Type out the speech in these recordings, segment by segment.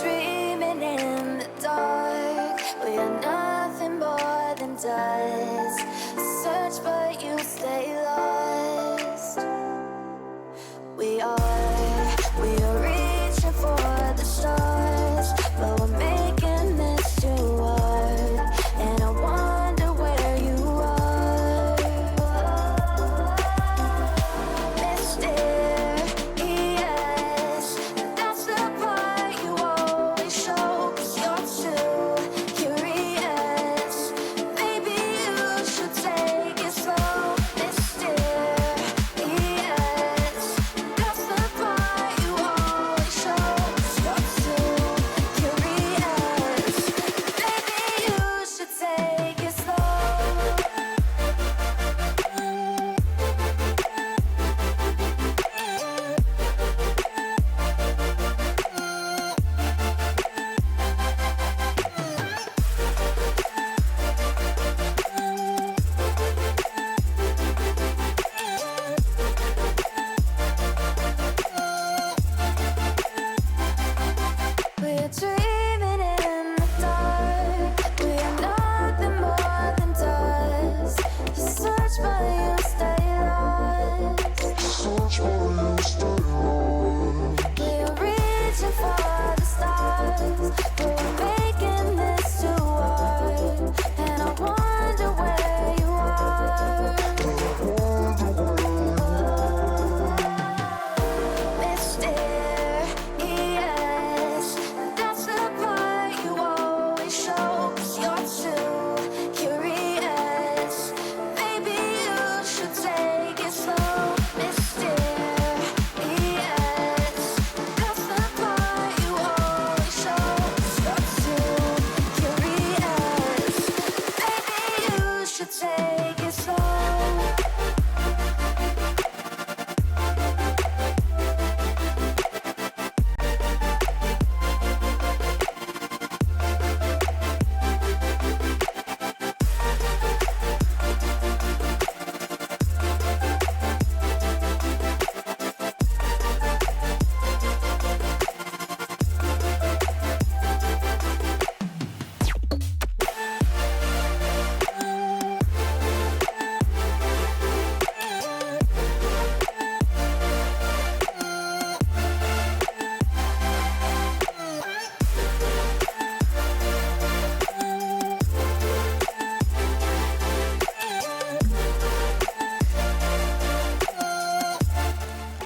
dreaming in the dark. We are nothing more than dust. Search but you stay lost. We are reaching for the stars, but we're making this too hard. And I wonder where you are. Mysterious, that's the part you always show. 'Cause you're too curious. Maybe you should take it slow. Mysterious, that's the part you always show. 'Cause you're too curious. Maybe you should take it slow. We're dreaming in the dark. We are nothing more than dust. You search but you stay lost. We are reaching for the stars, but we're making this too hard. And I wonder where you are. Mysterious, that's the part you always show. 'Cause you're too curious. Maybe you should take it slow. Mysterious, that's the part you always show. 'Cause you're too curious. Maybe you should take it slow.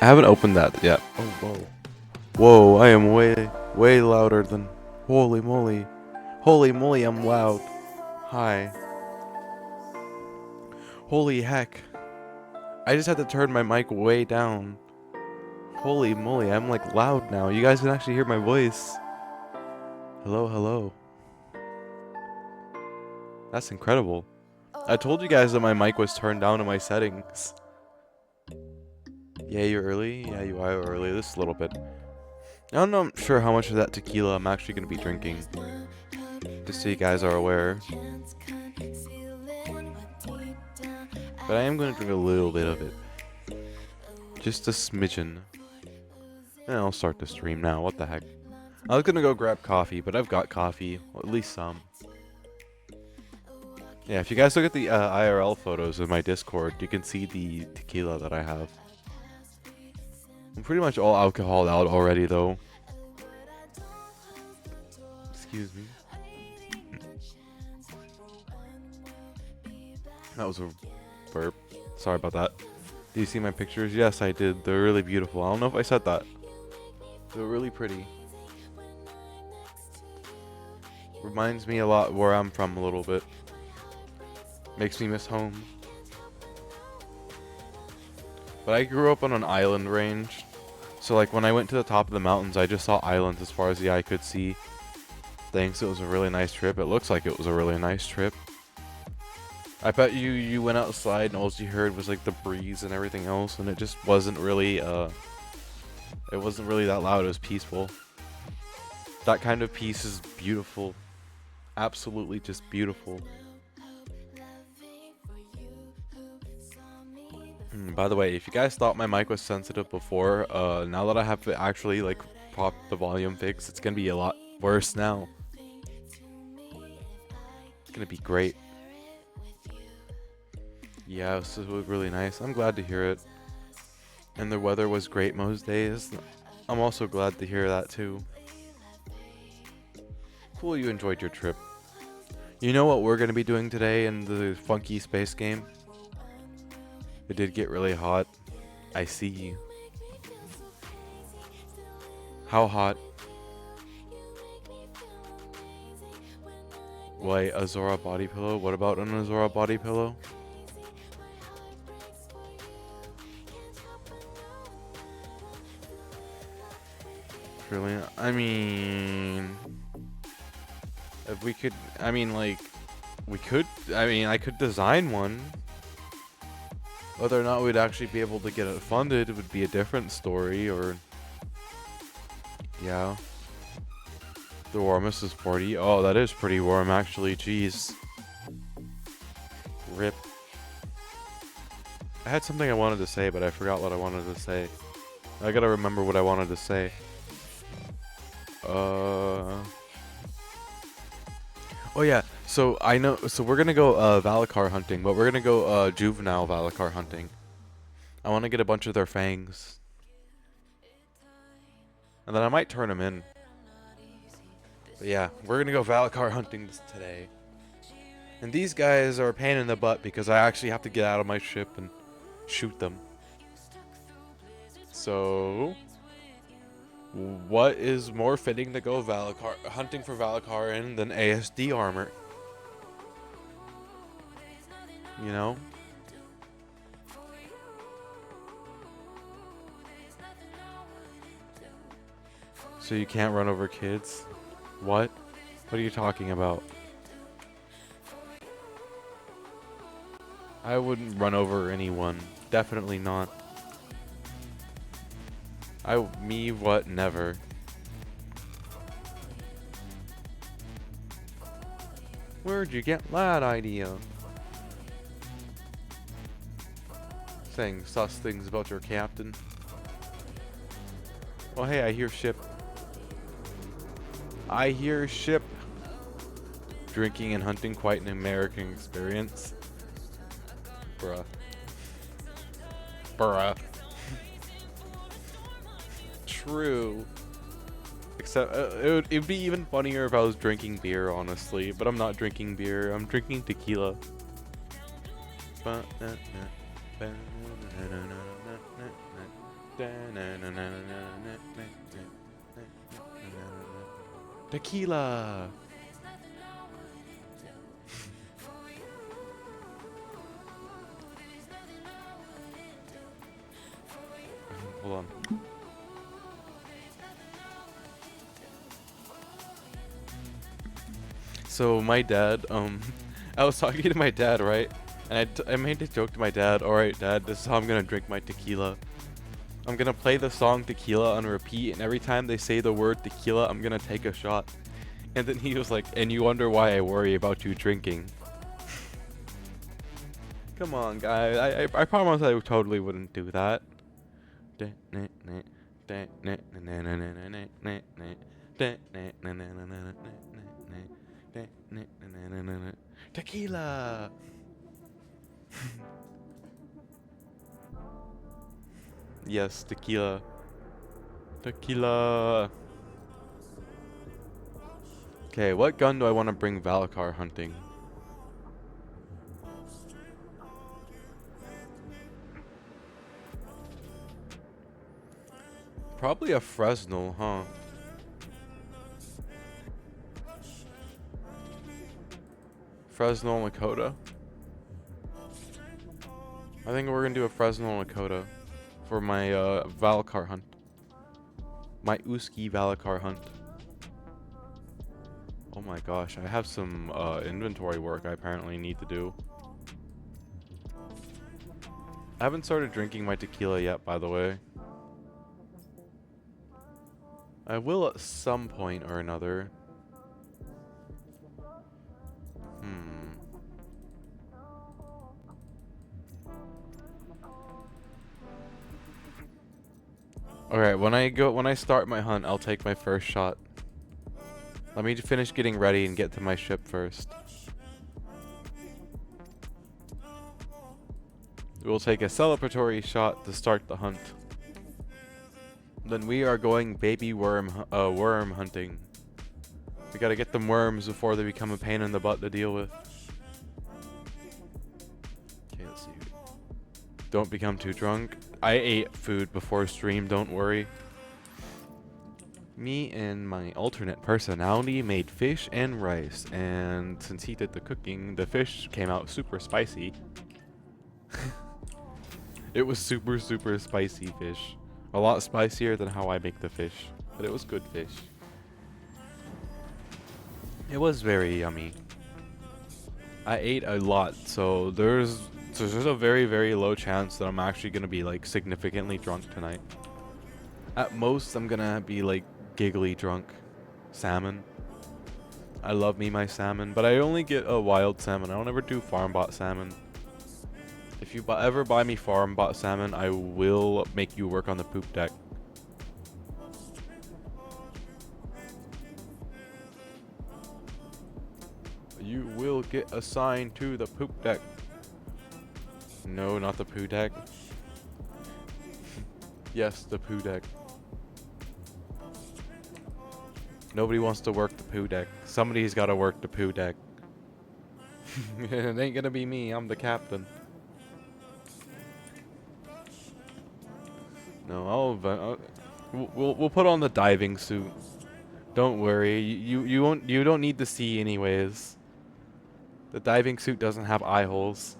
I haven't opened that yet. Oh, whoa. Whoa, I am way louder than... Holy moly. Holy moly, I'm loud. Hi. Holy heck. I just had to turn my mic way down. Holy moly, I'm like loud now. You guys can actually hear my voice. Hello, hello. That's incredible. I told you guys that my mic was turned down in my settings. Yeah, you're early? Yeah, you are early. Just a little bit. I'm not sure how much of that tequila I'm actually going to be drinking. Just so you guys are aware. But I am going to drink a little bit of it. Just a smidgen. And I'll start the stream now. What the heck. I was going to go grab coffee, but I've got coffee. Well, at least some. Yeah, if you guys look at the IRL photos of my Discord, you can see the tequila that I have. I'm pretty much all alcohol out already, though. Excuse me. That was a burp. Sorry about that. Do you see my pictures? Yes, I did. They're really beautiful. I don't know if I said that. They're really pretty. Reminds me a lot where I'm from a little bit. Makes me miss home. But I grew up on an island range. So like when I went to the top of the mountains, I just saw islands as far as the eye could see. Thanks, it was a really nice trip. It looks like it was a really nice trip. I bet you went outside and all you heard was like the breeze and everything else, and it just wasn't really that loud. It was peaceful. That kind of peace is beautiful. Absolutely just beautiful. By the way, if you guys thought my mic was sensitive before, now that I have it actually like popped the volume fix. It's gonna be a lot worse now. It's gonna be great. Yeah, this was really nice. I'm glad to hear it. And the weather was great most days. I'm also glad to hear that too. Cool you enjoyed your trip. You know what we're going to be doing today in the funky space game? It did get really hot. I see. How hot? Wait, Azora body pillow? What about an Azora body pillow? Really? I mean... If we could... I mean, like... We could... I mean, I could design one. Whether or not we'd actually be able to get it funded would be a different story, or... Yeah. The warmest is 40. Oh, that is pretty warm, actually. Jeez. Rip. I had something I wanted to say, but I forgot what I wanted to say. I gotta remember what I wanted to say. Oh yeah, so I know, so we're gonna go Valacar hunting, but we're gonna go juvenile Valacar hunting. I want to get a bunch of their fangs. And then I might turn them in. But yeah, we're gonna go Valacar hunting today. And these guys are a pain in the butt because I actually have to get out of my ship and shoot them. So... what is more fitting to go hunting for Valacar in than ASD armor? You know? So you can't run over kids? What? What are you talking about? I wouldn't run over anyone. Definitely not. Me, what? Never. Where'd you get that idea? Saying sus things about your captain. Oh hey, I hear ship. I hear ship. Drinking and hunting, quite an American experience. Bruh. Bruh. True. Except, it'd be even funnier if I was drinking beer, honestly. But I'm not drinking beer. I'm drinking tequila. Tequila. Hold on. So my dad, I was talking to my dad, right? And I made a joke to my dad. All right, Dad, this is how I'm gonna drink my tequila. I'm gonna play the song Tequila on repeat, and every time they say the word tequila, I'm gonna take a shot. And then he was like, and you wonder why I worry about you drinking. Come on, guy. I promise I totally wouldn't do that. Tequila. Yes, tequila. Tequila. Okay, what gun do I want to bring Valacar hunting? Probably a Fresnel, huh? Fresnel Lakota. I think we're gonna do a Fresnel Lakota for my Valacar hunt. My Uski Valacar hunt. Oh my gosh, I have some inventory work I apparently need to do. I haven't started drinking my tequila yet, by the way. I will at some point or another. Alright, when I start my hunt, I'll take my first shot. Let me finish getting ready and get to my ship first. We'll take a celebratory shot to start the hunt. Then we are going baby worm hunting. We gotta get them worms before they become a pain in the butt to deal with. Okay, let's see. Don't become too drunk. I ate food before stream, don't worry. Me and my alternate personality made fish and rice, and since he did the cooking, the fish came out super spicy. It was super spicy fish. A lot spicier than how I make the fish, but it was good fish. It was very yummy. I ate a lot, so there's a very low chance that I'm actually gonna be like significantly drunk tonight. At most, I'm gonna be like giggly drunk. Salmon. I love me my salmon, but I only get a wild salmon. I don't ever do farm bought salmon. If you ever buy me farm bought salmon, I will make you work on the poop deck. You will get assigned to the poop deck. No, not the poo deck. Yes, the poo deck. Nobody wants to work the poo deck. Somebody's got to work the poo deck. It ain't gonna be me. I'm the captain. No, we'll put on the diving suit. Don't worry. You don't need to see anyways. The diving suit doesn't have eye holes.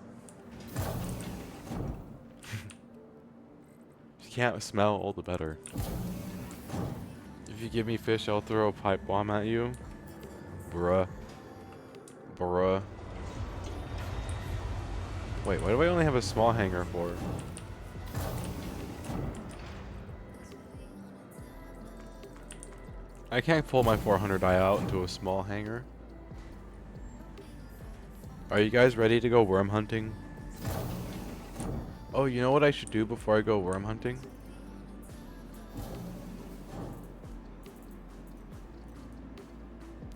If you can't smell, all the better. If you give me fish, I'll throw a pipe bomb at you. Bruh. Bruh. Wait, why do I only have a small hanger for? I can't pull my 400 die out into a small hanger. Are you guys ready to go worm hunting? Oh, you know what I should do before I go worm hunting?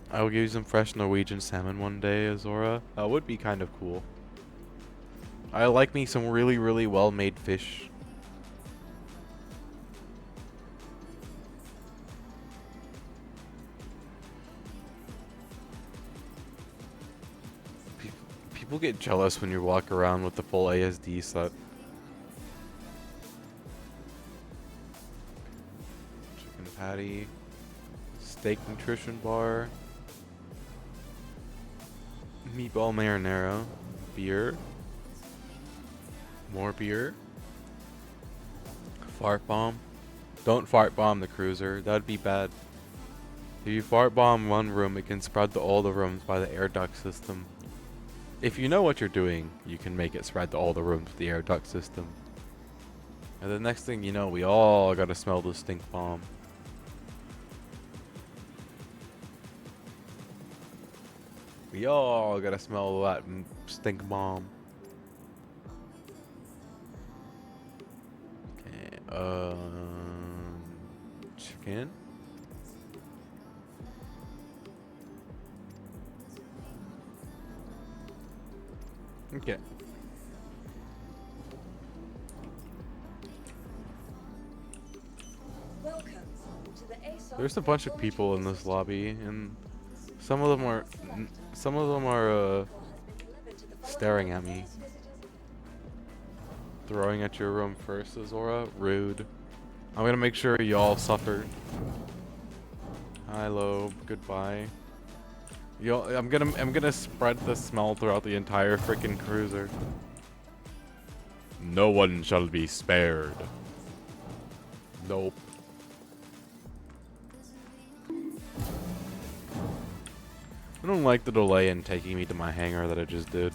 I will give you some fresh Norwegian salmon one day, Azora. That would be kind of cool. I like me some really well-made fish. People get jealous when you walk around with the full ASD set. Chicken patty. Steak nutrition bar. Meatball marinara. Beer. More beer. Fart bomb. Don't fart bomb the cruiser. That'd be bad. If you fart bomb one room, it can spread to all the rooms by the air duct system. If you know what you're doing, you can make it spread to all the rooms with the air duct system. And the next thing you know, we all gotta smell the stink bomb. We all gotta smell that stink bomb. Okay, chicken. Okay. There's a bunch of people in this lobby, and some of them are staring at me. Throwing at your room first, Azora. Rude. I'm gonna make sure y'all suffer. Hi, Loeb. Goodbye. I'm gonna spread the smell throughout the entire freaking cruiser. No one shall be spared. Nope. I don't like the delay in taking me to my hangar that I just did.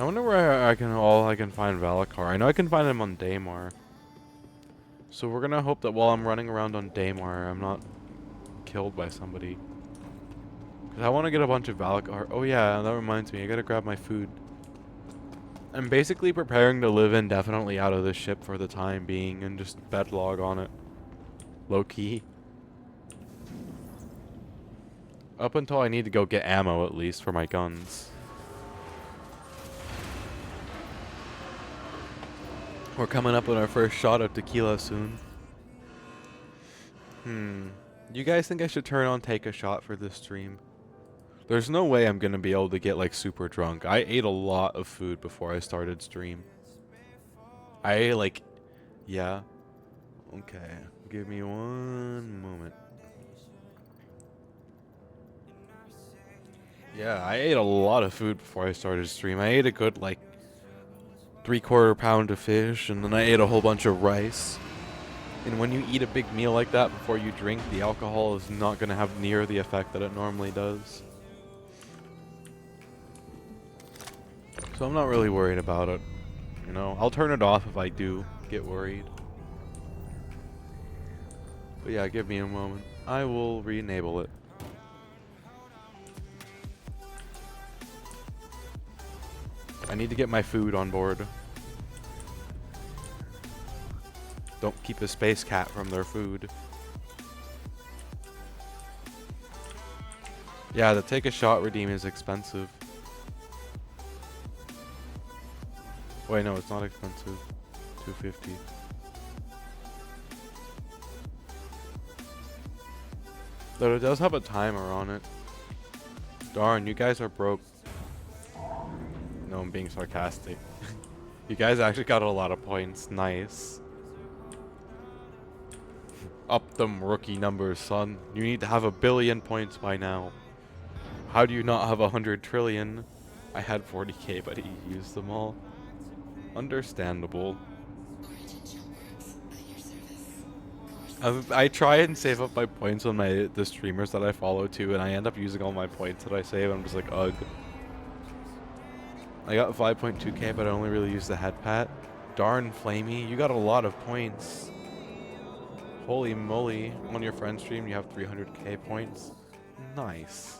I wonder where I can find Valakar. I know I can find him on Daymar. So we're gonna hope that while I'm running around on Daymar, I'm not killed by somebody. Cause I want to get a bunch of Valakar. Oh yeah, that reminds me. I gotta grab my food. I'm basically preparing to live indefinitely out of this ship for the time being and just bedlog on it. Low key. Up until I need to go get ammo at least for my guns. We're coming up on our first shot of tequila soon. You guys think I should turn on take a shot for this stream? There's no way I'm gonna be able to get like super drunk. I ate a lot of food before I started stream. I ate like, yeah. Okay, give me one moment. Yeah, I ate a lot of food before I started stream. I ate a good like 3/4 pound of fish, and then I ate a whole bunch of rice. And when you eat a big meal like that before you drink, the alcohol is not gonna have near the effect that it normally does. So I'm not really worried about it. You know, I'll turn it off if I do get worried. But yeah, give me a moment. I will re-enable it. I need to get my food on board. Don't keep a space cat from their food. Yeah, the take a shot redeem is expensive. Wait, no, it's not expensive. $2.50. Though it does have a timer on it. Darn, you guys are broke. No, I'm being sarcastic. You guys actually got a lot of points. Nice. Up them rookie numbers, son. You need to have 1 billion points by now. How do you not have 100 trillion? I had 40k, but he used them all. Understandable. I try and save up my points on the streamers that I follow too, and I end up using all my points that I save. I'm just like, ugh. I got 5.2k, but I only really used the head pat. Darn, Flamey, you got a lot of points. Holy moly, on your friend stream you have 300k points. Nice.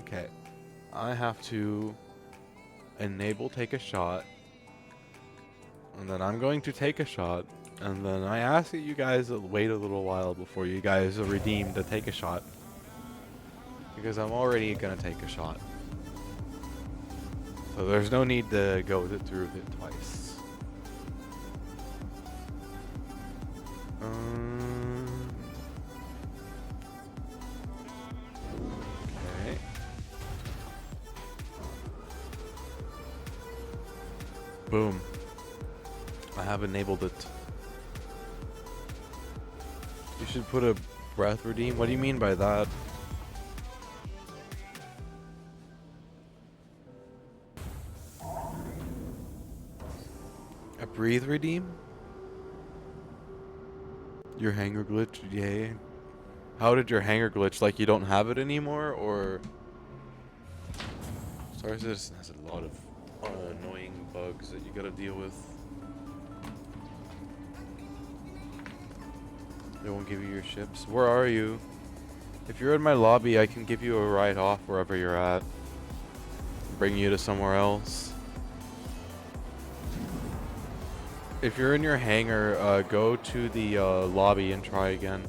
Okay, I have to enable take a shot, and then I'm going to take a shot, and then I ask that you guys wait a little while before you guys redeem to take a shot, because I'm already gonna take a shot. So there's no need to go through it twice. Okay. Boom. I have enabled it. You should put a breath redeem. What do you mean by that? A breathe redeem? Your hanger glitch? Yay. How did your hanger glitch? Like you don't have it anymore, or? Star Citizen has a lot of annoying bugs that you gotta deal with. They won't give you your ships. Where are you? If you're in my lobby, I can give you a ride off wherever you're at. Bring you to somewhere else. If you're in your hangar, go to the lobby and try again.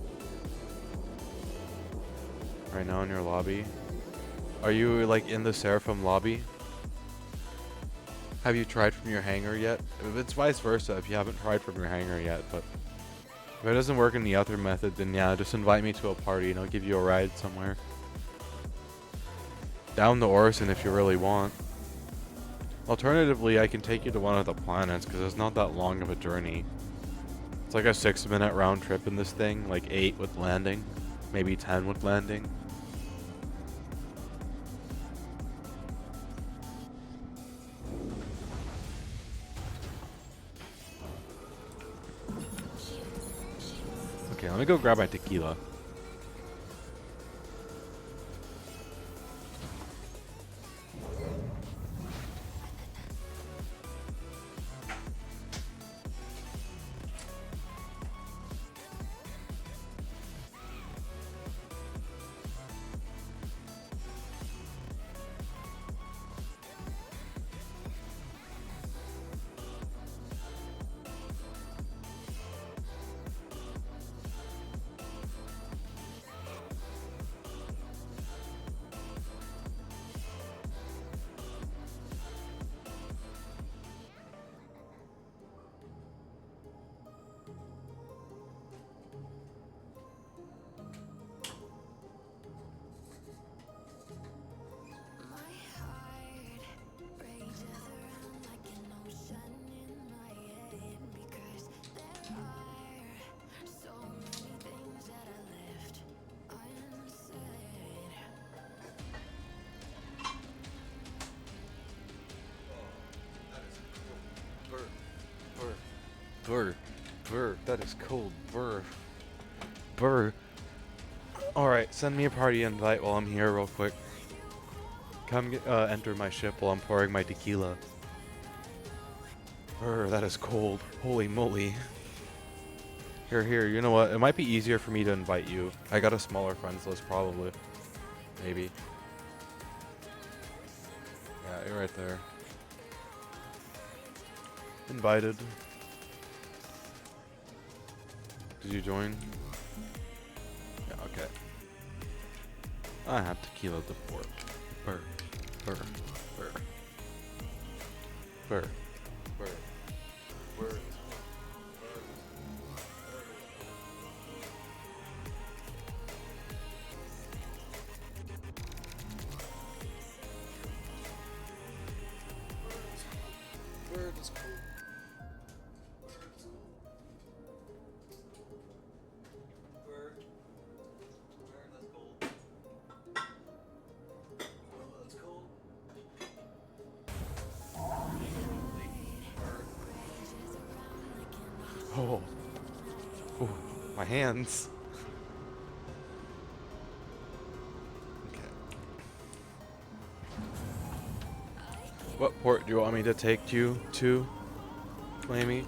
Right now in your lobby. Are you like in the Seraphim lobby? Have you tried from your hangar yet? If it's vice versa, if you haven't tried from your hangar yet, but if it doesn't work in the other method, then yeah, just invite me to a party and I'll give you a ride somewhere. Down to Orison if you really want. Alternatively, I can take you to one of the planets because it's not that long of a journey. It's like a 6-minute round trip in this thing, like 8 with landing, maybe 10 with landing. Okay, let me go grab my tequila. Brr. Brr. That is cold. Brr. Brr. Alright, send me a party invite while I'm here real quick. Come enter my ship while I'm pouring my tequila. Brr, that is cold. Holy moly. Here, you know what? It might be easier for me to invite you. I got a smaller friends list, probably. Maybe. Yeah, you're right there. Invited. Did you join? Yeah, okay. I have tequila to pour. Burr. Burr. Burr. Burr. Burr. Burr. Bird is cool. Bird. Bird, that's cold. Oh, that's cold. Oh. Oh, my hands. Okay. What port do you want me to take you to, Flamey?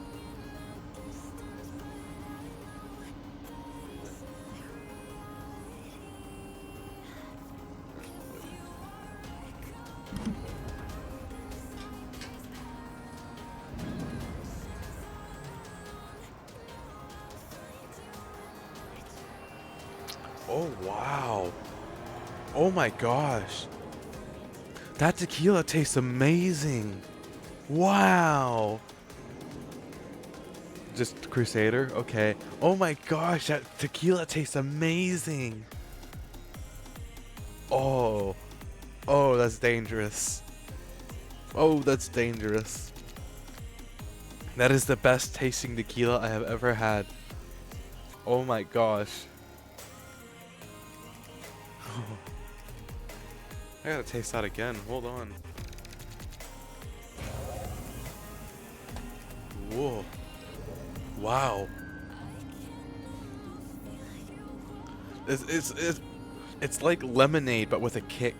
Oh, wow. Oh my gosh. That tequila tastes amazing. Wow. Just Crusader? Okay. Oh my gosh, that tequila tastes amazing. Oh. Oh, that's dangerous. Oh, that's dangerous. That is the best tasting tequila I have ever had. Oh my gosh. I gotta taste that again. Hold on. Whoa. Wow. It's like lemonade, but with a kick.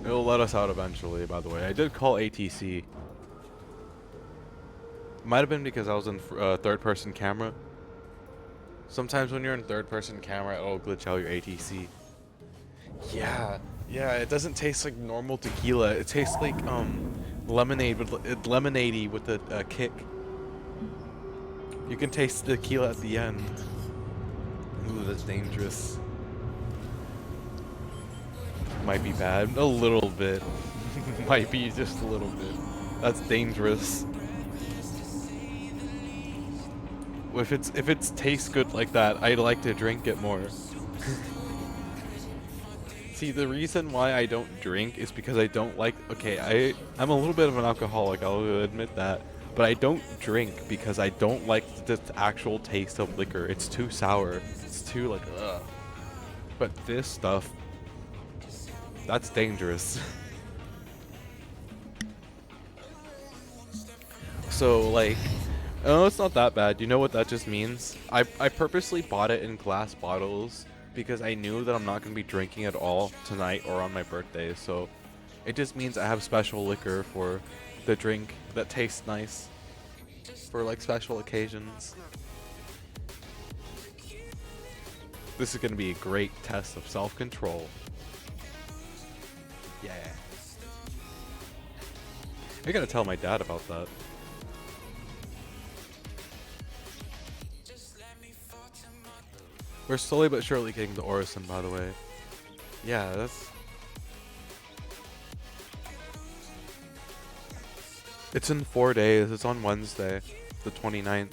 It'll let us out eventually, by the way. I did call ATC. Might have been because I was in third-person camera. Sometimes when you're in third-person camera, it'll glitch out your ATC. Yeah, it doesn't taste like normal tequila. It tastes like lemonade with lemonade-y with a kick. You can taste the tequila at the end. Ooh, that's dangerous. Might be bad. A little bit. Might be just a little bit. That's dangerous. If it tastes good like that, I'd like to drink it more. See, the reason why I don't drink is because I don't like. Okay, I'm a little bit of an alcoholic. I'll admit that, but I don't drink because I don't like the actual taste of liquor. It's too sour. It's too like ugh. But this stuff, that's dangerous. So like. Oh, it's not that bad. You know what that just means? I purposely bought it in glass bottles because I knew that I'm not going to be drinking at all tonight or on my birthday. So it just means I have special liquor for the drink that tastes nice for like special occasions. This is going to be a great test of self-control. Yeah. I gotta tell my dad about that. We're slowly but surely getting to Orison, by the way. Yeah, that's... It's in 4 days. It's on Wednesday, the 29th.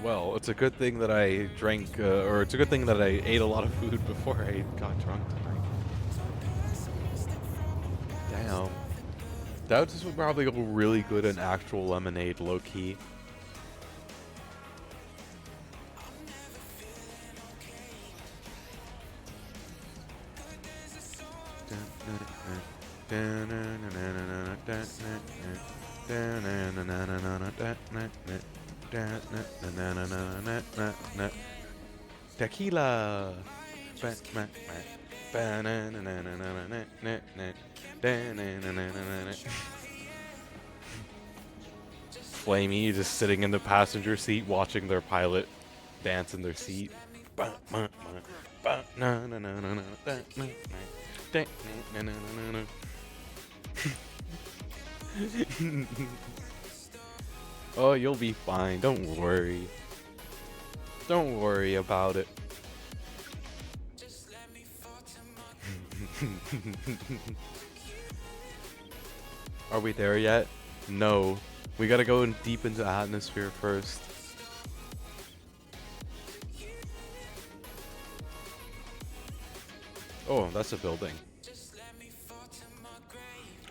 Well, it's a good thing that I drank, or it's a good thing that I ate a lot of food before I got drunk tonight. Damn. That would probably go really good in actual lemonade, low-key. Tequila. Flamey just sitting in the passenger seat watching their pilot dance in their seat. Oh, you'll be fine. Don't worry. Don't worry about it. Are we there yet? No. We gotta go in deep into the atmosphere first. Oh, that's a building.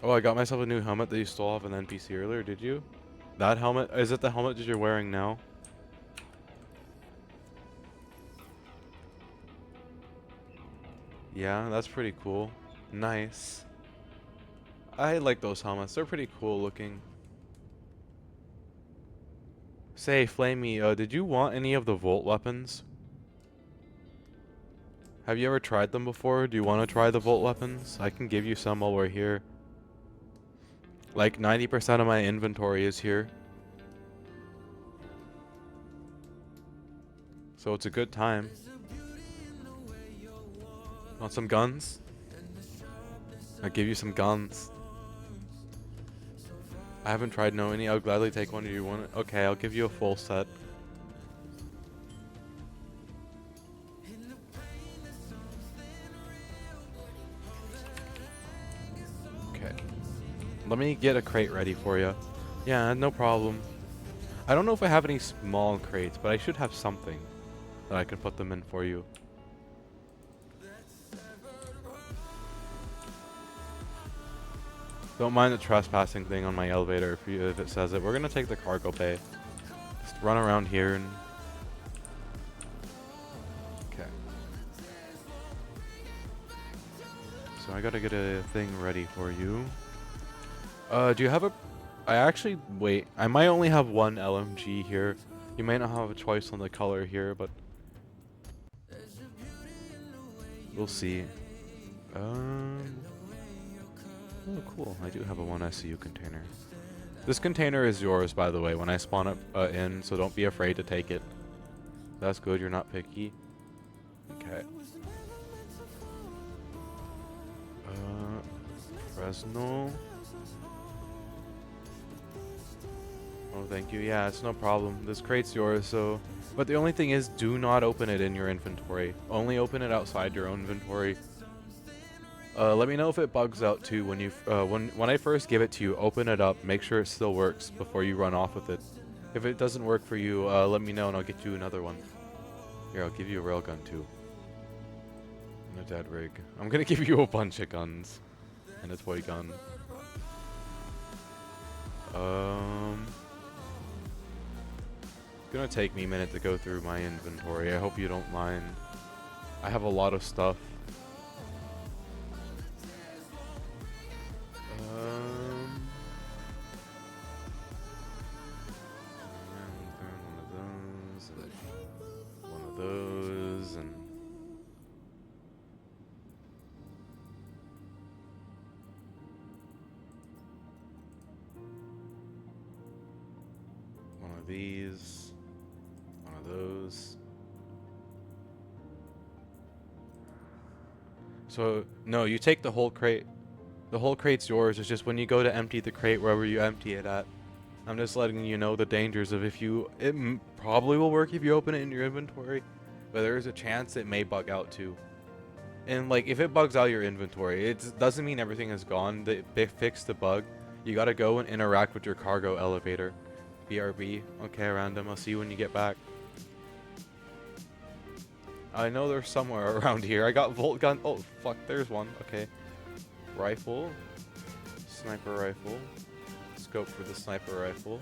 Oh, I got myself a new helmet that you stole off an NPC earlier, did you? That helmet? Is it the helmet that you're wearing now? Yeah, that's pretty cool. Nice. I like those helmets. They're pretty cool looking. Say, Flamey, did you want any of the Volt weapons? Have you ever tried them before? Do you want to try the Volt weapons? I can give you some while we're here. Like 90% of my inventory is here. So it's a good time. Want some guns? I'll give you some guns. I haven't tried no any. I'll gladly take one. Do you want it? Okay, I'll give you a full set. Okay. Let me get a crate ready for you. Yeah, no problem. I don't know if I have any small crates, but I should have something that I can put them in for you. Don't mind the trespassing thing on my elevator if it says it. We're gonna take the cargo bay. Just run around here and... Okay. So I gotta get a thing ready for you. Do you have a... I actually... Wait. I might only have one LMG here. You might not have a choice on the color here, but... We'll see. Oh, cool. I do have a 1 SCU container. This container is yours, by the way, when I spawn it in, so don't be afraid to take it. That's good. You're not picky. Okay. Fresno. Oh, thank you. Yeah, it's no problem. This crate's yours, so... But the only thing is, do not open it in your inventory. Only open it outside your own inventory. Let me know if it bugs out too when you when I first give it to you. Open it up, make sure it still works before you run off with it. If it doesn't work for you, let me know and I'll get you another one. Here, I'll give you a railgun too. And a dead rig. I'm gonna give you a bunch of guns and a toy gun. It's gonna take me a minute to go through my inventory. I hope you don't mind. I have a lot of stuff. One of those, and one of these, one of those. So, no, you take the whole crate. The whole crate's yours. It's just when you go to empty the crate, wherever you empty it at. I'm just letting you know the dangers of if you... It probably will work if you open it in your inventory, but there is a chance it may bug out too. And like, if it bugs out your inventory, it doesn't mean everything is gone. They fixed the bug. You gotta go and interact with your cargo elevator. BRB. Okay, random. I'll see you when you get back. I know there's somewhere around here. I got Volt gun. Oh, fuck. There's one. Okay. Rifle. Sniper rifle. Scope for the sniper rifle.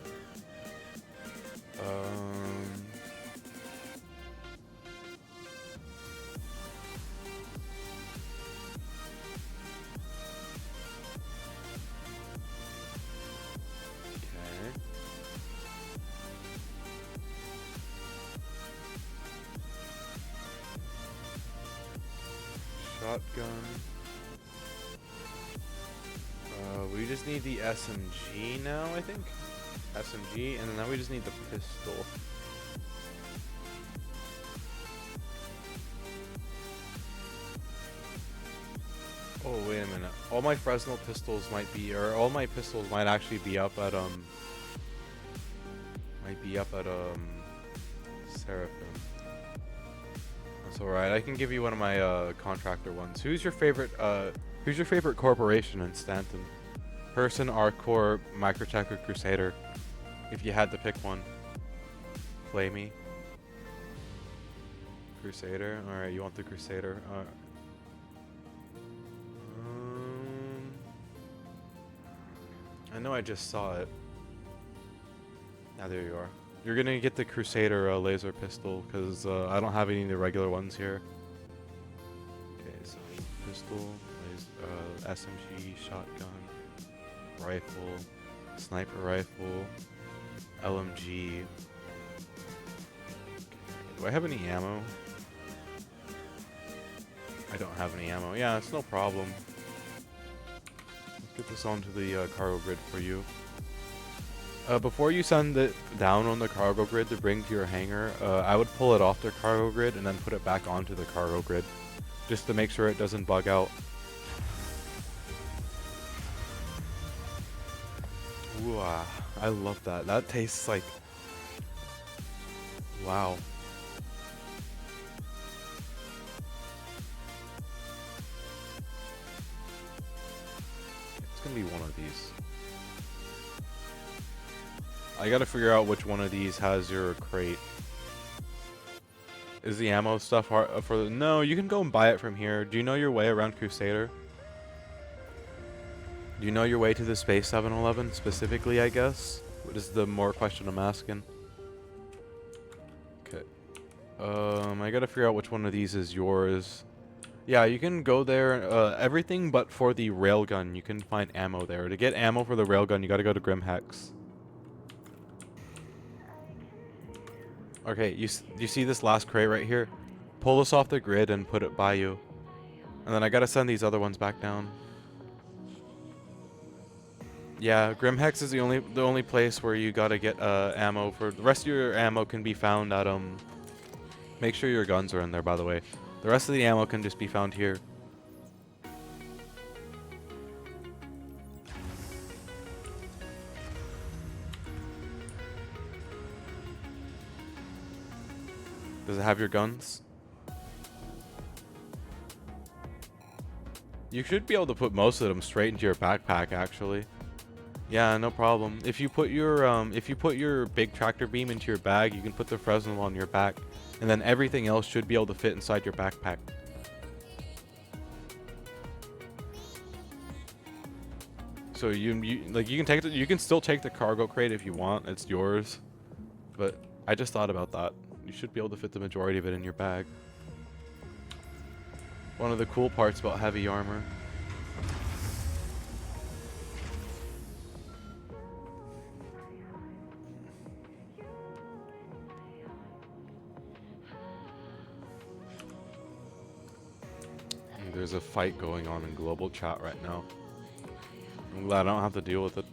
shotgun. We just need the SMG now, I think. SMG, and then now we just need the pistol. Oh, wait a minute. All my Fresnel pistols might be, or all my pistols might actually be up at, Seraphim. That's alright. I can give you one of my, contractor ones. Who's your favorite corporation in Stanton? Person, Arcor, Microtech, or Crusader? If you had to pick one. Play me. Crusader? Alright, you want the Crusader? I know I just saw it. Ah, there you are. You're gonna get the Crusader laser pistol, because I don't have any of the regular ones here. Okay, so pistol, SMG, shotgun, rifle, sniper rifle, LMG. Okay. Do I have any ammo? I don't have any ammo. Yeah, it's no problem. Let's get this onto the cargo grid for you. Before you send it down on the cargo grid to bring to your hangar, I would pull it off the cargo grid and then put it back onto the cargo grid, just to make sure it doesn't bug out. Ooh, I love that. That tastes like... Wow. It's gonna be one of these. I gotta figure out which one of these has your crate. Is the ammo stuff hard for the... No, you can go and buy it from here. Do you know your way around Crusader? Do you know your way to the Space 7-Eleven specifically, I guess? What is the more question I'm asking? Okay. I gotta figure out which one of these is yours. Yeah, you can go there. Everything but for the railgun, you can find ammo there. To get ammo for the railgun, you gotta go to Grimhex. Okay, you see this last crate right here? Pull this off the grid and put it by you. And then I gotta send these other ones back down. Yeah, Grimhex is the only place where you gotta get ammo. For the rest of your ammo can be found at make sure your guns are in there, by the way. The rest of the ammo can just be found here. Does it have your guns? You should be able to put most of them straight into your backpack, actually. Yeah, no problem. If you put your big tractor beam into your bag, you can put the Fresnel on your back, and then everything else should be able to fit inside your backpack. So you can still take the cargo crate if you want. It's yours. But I just thought about that. You should be able to fit the majority of it in your bag. One of the cool parts about heavy armor. There's a fight going on in global chat right now. I'm glad I don't have to deal with it.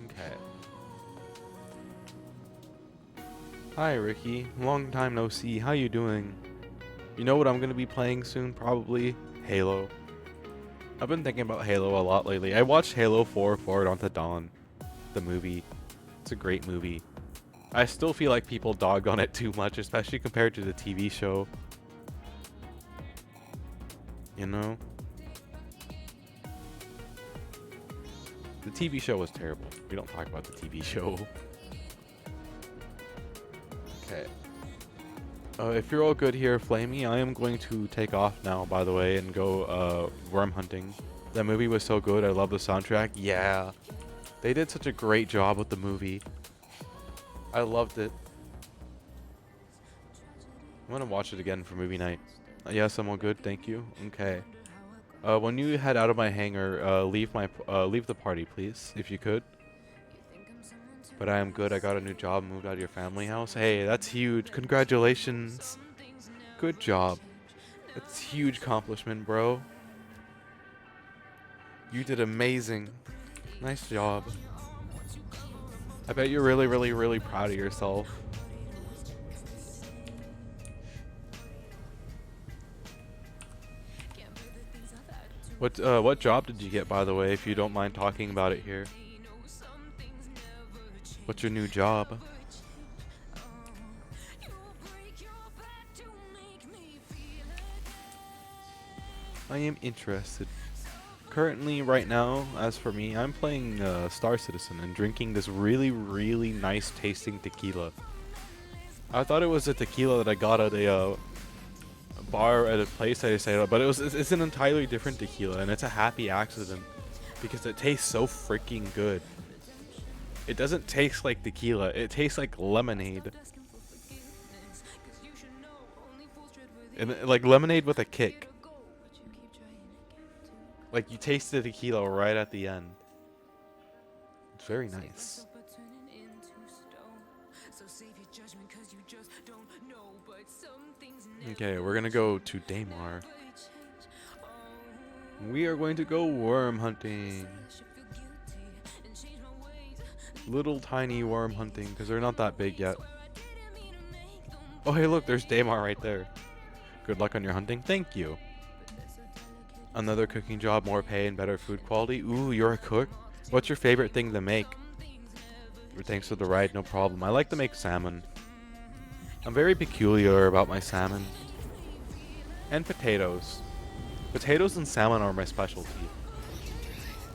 Okay. Hi, Ricky. Long time no see. How you doing? You know what I'm gonna be playing soon? Probably Halo. I've been thinking about Halo a lot lately. I watched Halo 4 Forward Onto Dawn, the movie. It's a great movie. I still feel like people dogged on it too much, especially compared to the TV show. You know? The TV show was terrible. We don't talk about the TV show. Okay. If you're all good here, Flamey, I am going to take off now, by the way, and go worm hunting. That movie was so good. I love the soundtrack. Yeah. They did such a great job with the movie. I loved it. I'm gonna watch it again for movie night. Yes, I'm all good. Thank you. Okay. When you head out of my hangar, leave the party, please, if you could. But I am good. I got a new job, moved out of your family house. Hey, that's huge. Congratulations. Good job. It's a huge accomplishment, bro. You did amazing. Nice job. I bet you're really, really, really proud of yourself. What job did you get, by the way, if you don't mind talking about it here? What's your new job? I am interested. Currently, right now, as for me, I'm playing Star Citizen and drinking this really, really nice tasting tequila. I thought it was a tequila that I got at a bar at a place I stayed at, but it's an entirely different tequila, and it's a happy accident because it tastes so freaking good. It doesn't taste like tequila, it tastes like lemonade. And like lemonade with a kick. Like you taste the tequila right at the end. It's very nice. Okay, we're gonna go to Daymar. We are going to go worm hunting. Little tiny worm hunting, because they're not that big yet. Oh hey look, there's Daymar right there. Good luck on your hunting. Thank you. Another cooking job, more pay and better food quality. Ooh, you're a cook? What's your favorite thing to make? Thanks for the ride, no problem. I like to make salmon. I'm very peculiar about my salmon. And potatoes. Potatoes and salmon are my specialty.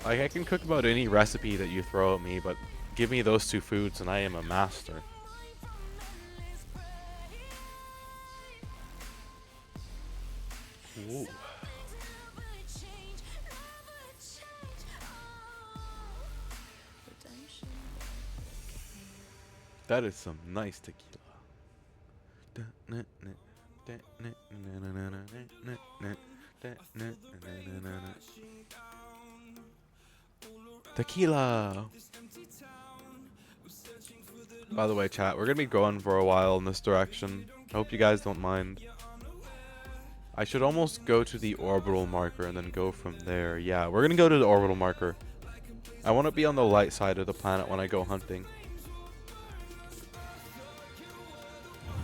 Like, I can cook about any recipe that you throw at me, but give me those two foods and I am a master. Ooh. That is some nice tequila. Tequila. By the way, chat, we're gonna be going for a while in this direction. I hope you guys don't mind. I should almost go to the orbital marker and then go from there. Yeah, we're gonna go to the orbital marker. I want to be on the light side of the planet when I go hunting.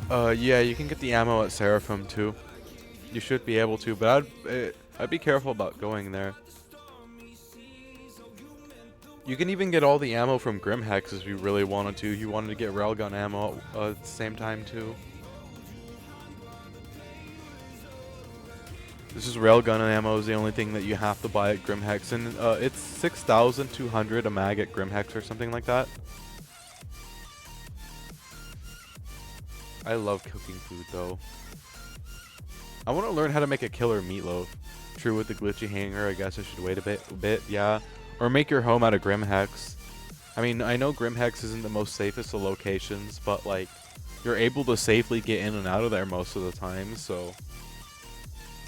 Yeah, you can get the ammo at Seraphim too. You should be able to, but I'd be careful about going there. You can even get all the ammo from Grimhex if you really wanted to. You wanted to get railgun ammo at the same time too. This is railgun ammo is the only thing that you have to buy at Grimhex, and it's 6,200 a mag at Grimhex or something like that. I love cooking food though. I want to learn how to make a killer meatloaf. True, with the glitchy hanger, I guess I should wait a bit, yeah. Or make your home out of Grimhex. I mean, I know Grimhex isn't the most safest of locations, but like, you're able to safely get in and out of there most of the time, so,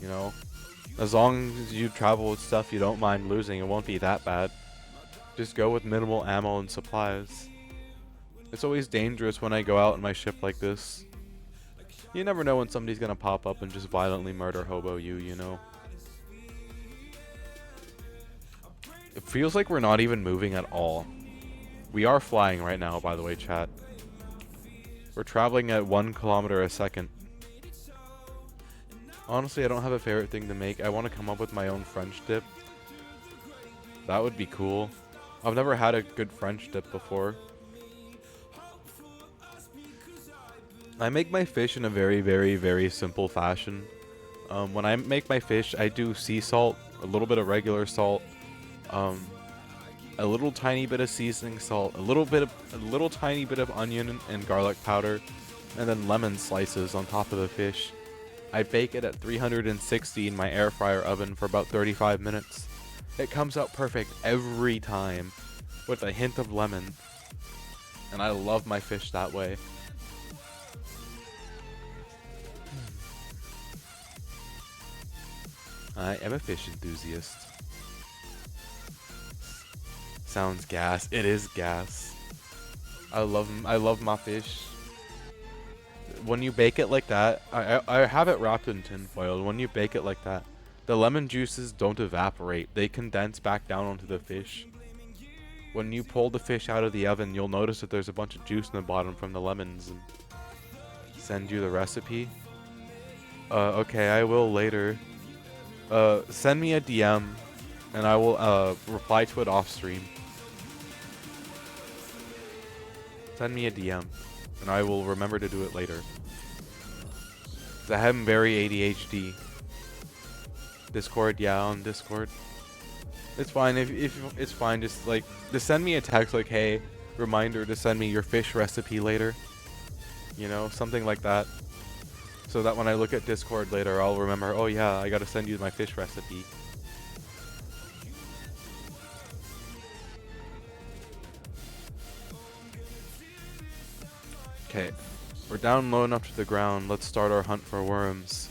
you know, as long as you travel with stuff you don't mind losing, it won't be that bad. Just go with minimal ammo and supplies. It's always dangerous when I go out in my ship like this. You never know when somebody's gonna pop up and just violently murder hobo you, you know? It feels like we're not even moving at all. We are flying right now, by the way, chat. We're traveling at 1 kilometer a second. Honestly, I don't have a favorite thing to make. I want to come up with my own French dip. That would be cool. I've never had a good French dip before. I make my fish in a very, very, very simple fashion. When I make my fish, I do sea salt, a little bit of regular salt, a little tiny bit of seasoning salt, a little tiny bit of onion and garlic powder, and then lemon slices on top of the fish. I bake it at 360 in my air fryer oven for about 35 minutes. It comes out perfect every time, with a hint of lemon, and I love my fish that way. I am a fish enthusiast. Sounds gas. It is gas. I love my fish. when you bake it like that, I have it wrapped in tin foil. When you bake it like that, the lemon juices don't evaporate. They condense back down onto the fish. When you pull the fish out of the oven, you'll notice that there's a bunch of juice in the bottom from the lemons. And send you the recipe. Okay, I will later. Send me a DM, and I will reply to it off stream. Send me a DM, and I will remember to do it later. 'Cause I have very ADHD. Discord, yeah, on Discord. It's fine if it's fine. Just send me a text like, hey, reminder to send me your fish recipe later. You know, something like that. So that when I look at Discord later, I'll remember, oh yeah, I gotta send you my fish recipe. Okay, we're down low enough to the ground. Let's start our hunt for worms.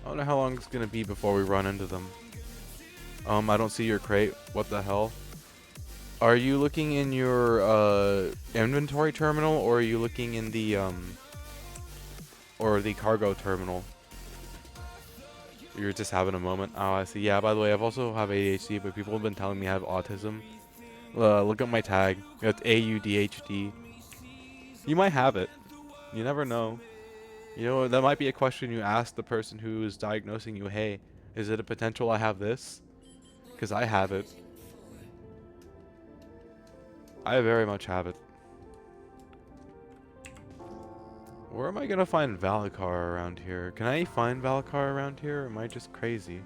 I don't know how long it's gonna be before we run into them. I don't see your crate. What the hell? Are you looking in your inventory terminal, or are you looking in the cargo terminal? You're just having a moment. Oh, I see. Yeah, by the way, I've also have ADHD, but people have been telling me I have autism. Look at my tag. It's AUDHD. You might have it. You never know. You know, that might be a question you ask the person who is diagnosing you. Hey, is it a potential I have this? Because I have it. I very much have it. Where am I gonna find Valakar around here? Can I find Valakar around here, or am I just crazy?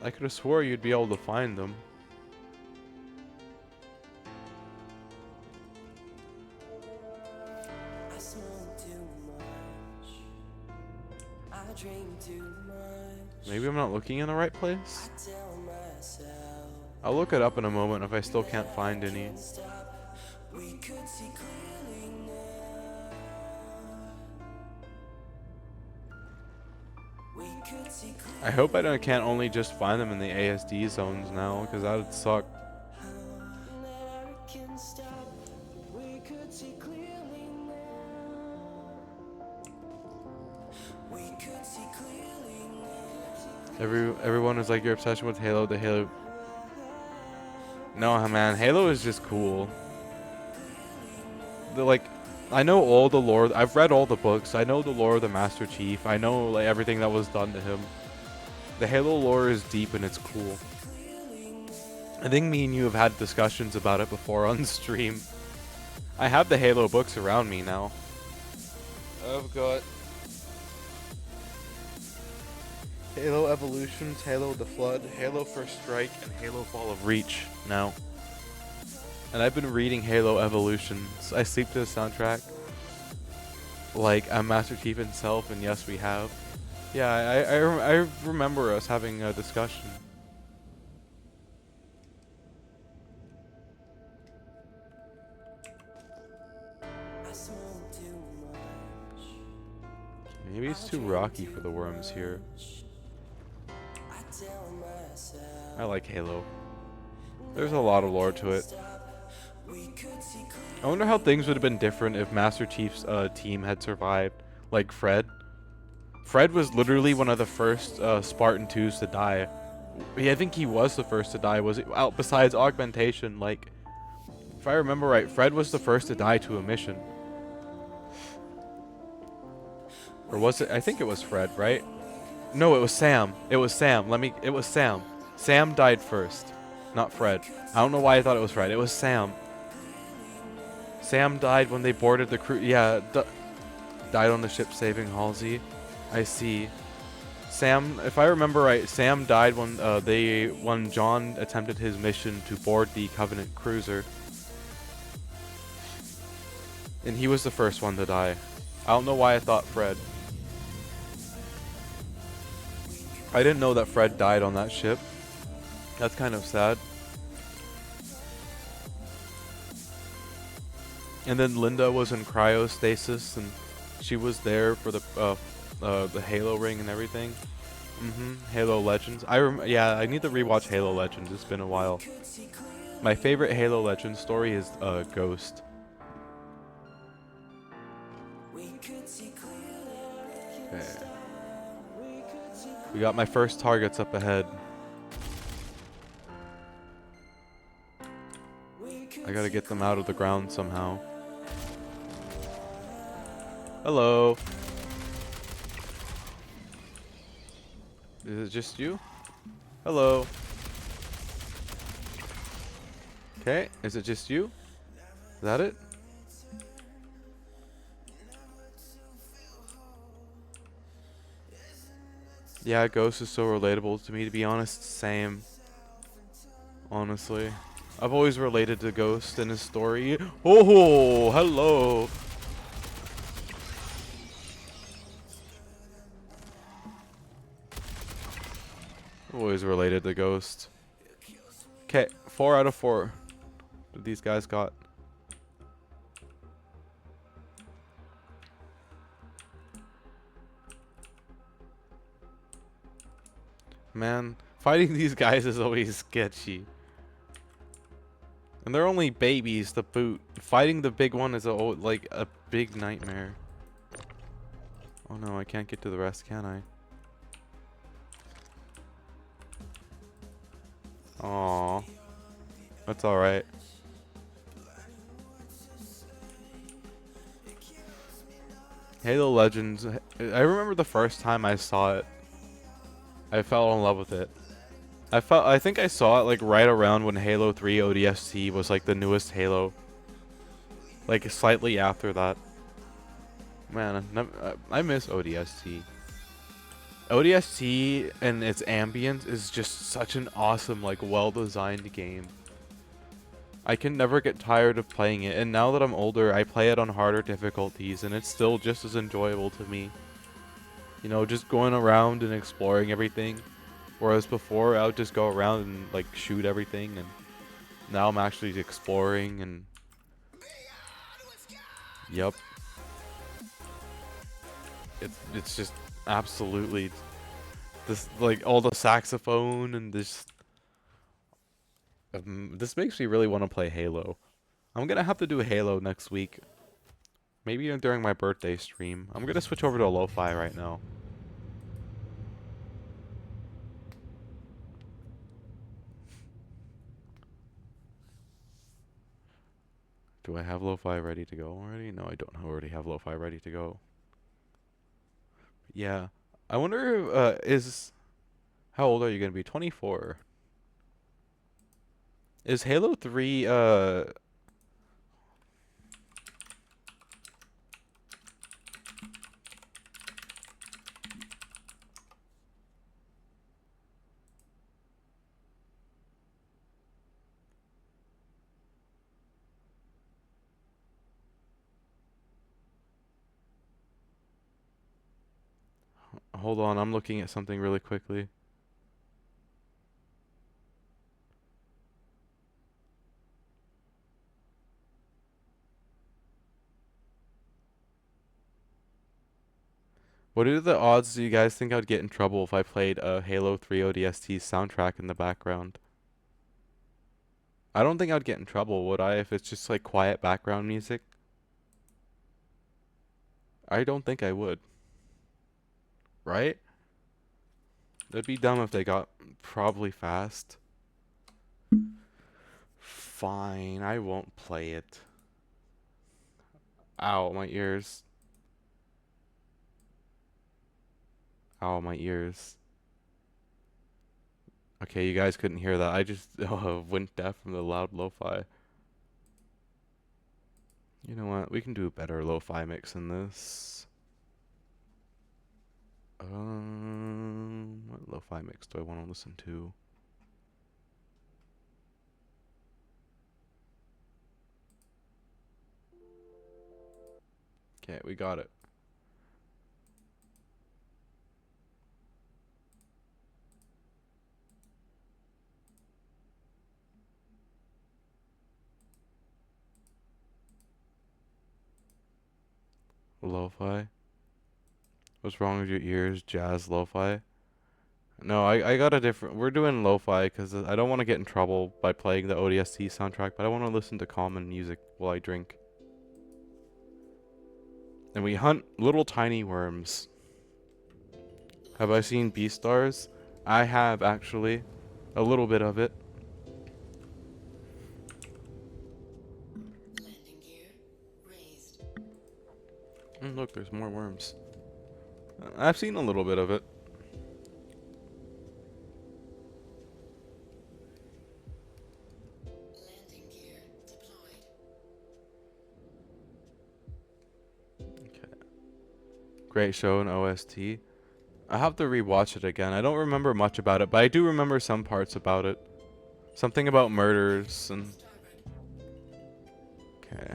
I could have swore you'd be able to find them. I smoke too much. I drink too much. Maybe I'm not looking in the right place? I tell myself I'll look it up in a moment if I still can't find any. we could see clearly now. We could see clearly. I hope I can't only just find them in the ASD zones now, because that would suck. Never can stop. We could see clearly now. We could see clearly now. Everyone is like, your obsession with Halo, the Halo. No, man, Halo is just cool. I know all the lore. I've read all the books. I know the lore of the Master Chief. I know everything that was done to him. The Halo lore is deep and it's cool. I think me and you have had discussions about it before on stream. I have the Halo books around me now. I've got Halo Evolutions, Halo the Flood, Halo First Strike, and Halo Fall of Reach now. And I've been reading Halo Evolutions. I sleep to the soundtrack. Like, I'm Master Chief himself, and yes, we have. Yeah, I remember us having a discussion. I smoke too much. Maybe it's too rocky for the worms here. I tell myself I like Halo. There's a lot of lore to it. we could see clearly. I wonder how things would have been different if Master Chief's team had survived. Like Fred. Fred was literally one of the first Spartan 2s to die. I think he was the first to die. Was it out besides augmentation? Like, if I remember right, Fred was the first to die to a mission. Or was it? I think it was Fred, right? No, it was Sam. It was Sam. It was Sam. Sam died first, not Fred. I don't know why I thought it was Fred. It was Sam. Sam died when they boarded the crew. Yeah, died on the ship saving Halsey. I see. Sam, if I remember right, Sam died when John attempted his mission to board the Covenant cruiser. And he was the first one to die. I don't know why I thought Fred. I didn't know that Fred died on that ship. That's kind of sad. And then Linda was in cryostasis, and she was there for the Halo ring and everything. Halo Legends. Yeah, I need to rewatch Halo Legends. It's been a while. My favorite Halo Legends story is Ghost. Okay. We got my first targets up ahead. I gotta get them out of the ground somehow. Hello. Is it just you? Hello. Okay, is it just you? Is that it? Yeah, Ghost is so relatable to me, to be honest. Same. Honestly. I've always related to Ghost and his story. Oh, hello. Always related to Ghost. Okay, 4 out of 4. What these guys got? Man, fighting these guys is always sketchy. And they're only babies to boot. Fighting the big one is like a big nightmare. Oh no, I can't get to the rest, can I? Aww. That's alright. Halo Legends. I remember the first time I saw it. I fell in love with it. I think I saw it like right around when Halo 3 ODST was like the newest Halo. Like slightly after that. Man, I miss ODST. ODST and its ambience is just such an awesome, like, well-designed game. I can never get tired of playing it, and now that I'm older, I play it on harder difficulties, and it's still just as enjoyable to me. You know, just going around and exploring everything. Whereas before, I would just go around and, like, shoot everything, and now I'm actually exploring, and... Yep. It's just absolutely... This, like, all the saxophone and this... this makes me really want to play Halo. I'm gonna have to do Halo next week. Maybe during my birthday stream. I'm gonna switch over to lo-fi right now. Do I have lo-fi ready to go already? No, I don't already have lo-fi ready to go. Yeah. I wonder if, how old are you gonna be? 24. Is Halo 3 hold on, I'm looking at something really quickly. What are the odds do you guys think I'd get in trouble if I played a Halo 3 ODST soundtrack in the background? I don't think I'd get in trouble, would I, if it's just like quiet background music? I don't think I would. Right? It'd be dumb if they got probably fast. Fine, I won't play it. Ow, my ears. Ow, my ears. Okay, you guys couldn't hear that. I just went deaf from the loud lo-fi. You know what? We can do a better lo-fi mix than this. What lo-fi mix do I want to listen to? Okay, we got it. Lo-fi? What's wrong with your ears? Jazz lo-fi? No, I got a different. We're doing lo-fi because I don't want to get in trouble by playing the ODST soundtrack, but I want to listen to common music while I drink. And we hunt little tiny worms. Have I seen Beastars? I have, actually. A little bit of it. Landing gear raised. Look, there's more worms. I've seen a little bit of it. Landing gear deployed. Okay. Great show in OST. I have to rewatch it again. I don't remember much about it, but I do remember some parts about it. Something about murders and... Okay.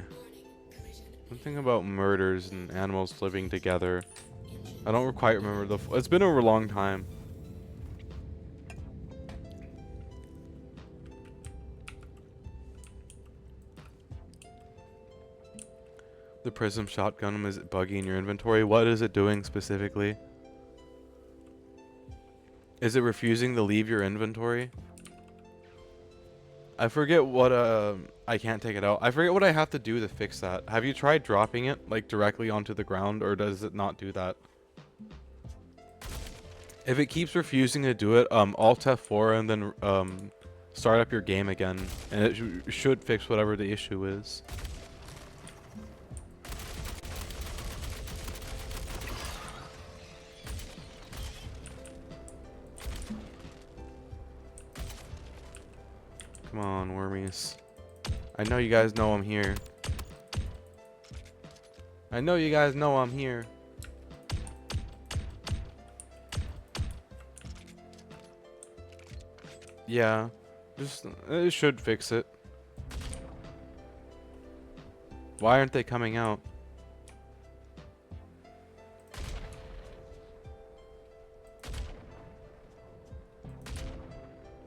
Something about murders and animals living together. I don't quite remember the... It's been over a long time. The prism shotgun is buggy in your inventory. What is it doing specifically? Is it refusing to leave your inventory? I forget what I can't take it out. I forget what I have to do to fix that. Have you tried dropping it like directly onto the ground, or does it not do that? If it keeps refusing to do it, Alt F4 and then start up your game again, and it should fix whatever the issue is. Come on, wormies. I know you guys know I'm here. I know you guys know I'm here. Yeah, just it should fix it. Why aren't they coming out?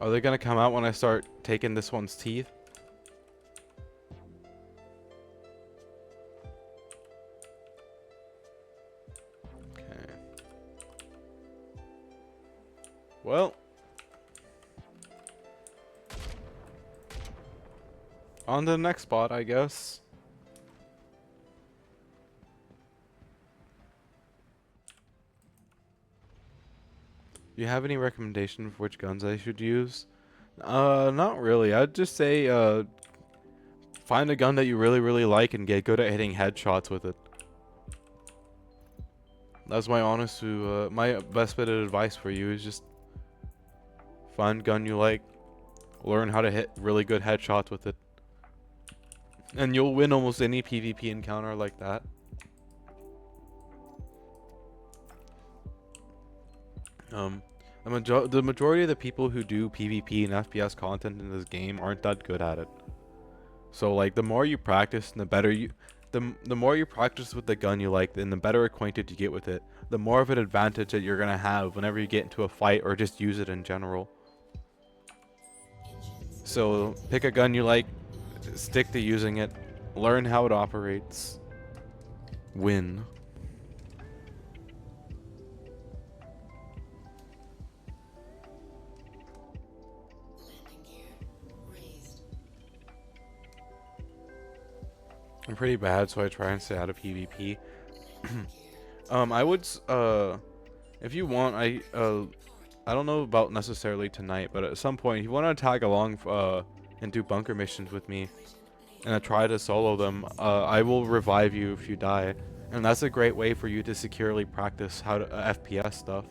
Are they gonna come out when I start taking this one's teeth? Okay. Well. On to the next spot, I guess. Do you have any recommendation for which guns I should use? Not really. I'd just say, find a gun that you really, really like and get good at hitting headshots with it. That's my honest my best bit of advice for you is just find a gun you like, learn how to hit really good headshots with it. And you'll win almost any PvP encounter like that. The majority of the people who do PvP and FPS content in this game aren't that good at it. So like the more you practice and the better you the more you practice with the gun you like, then the better acquainted you get with it. The more of an advantage that you're gonna have whenever you get into a fight or just use it in general. So pick a gun you like, stick to using it, learn how it operates, win. Landing gear raised. I'm pretty bad, so I try and stay out of PvP. Landing gear I would, if you want, I don't know about necessarily tonight, but at some point, if you want to tag along, and do bunker missions with me, and I try to solo them, I will revive you if you die, and that's a great way for you to securely practice how to FPS stuff.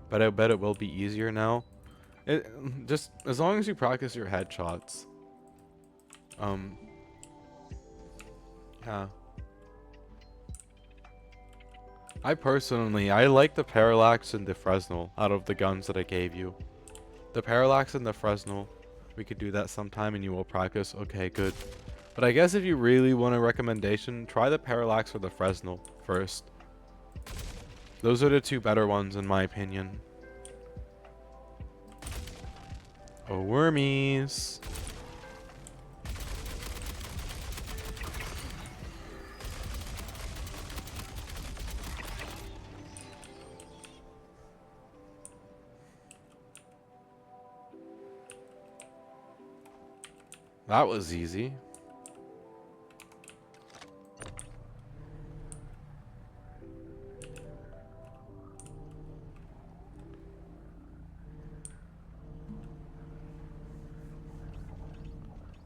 But I bet it will be easier now. Just as long as you practice your headshots. Yeah. I personally, I like the Parallax and the Fresnel out of the guns that I gave you. The Parallax and the Fresnel, we could do that sometime and you will practice. Okay, good. But I guess if you really want a recommendation, try the Parallax or the Fresnel first. Those are the two better ones in my opinion. Oh, wormies. That was easy.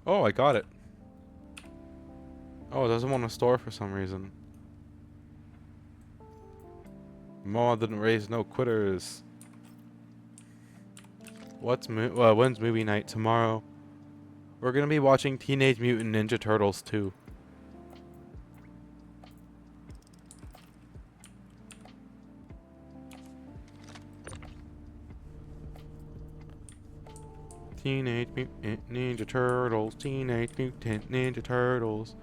Oh, I got it. Oh, it doesn't want to store for some reason. Moa didn't raise no quitters. When's movie night? Tomorrow. We're gonna be watching Teenage Mutant Ninja Turtles 2. Teenage Mutant Ninja Turtles, Teenage Mutant Ninja Turtles.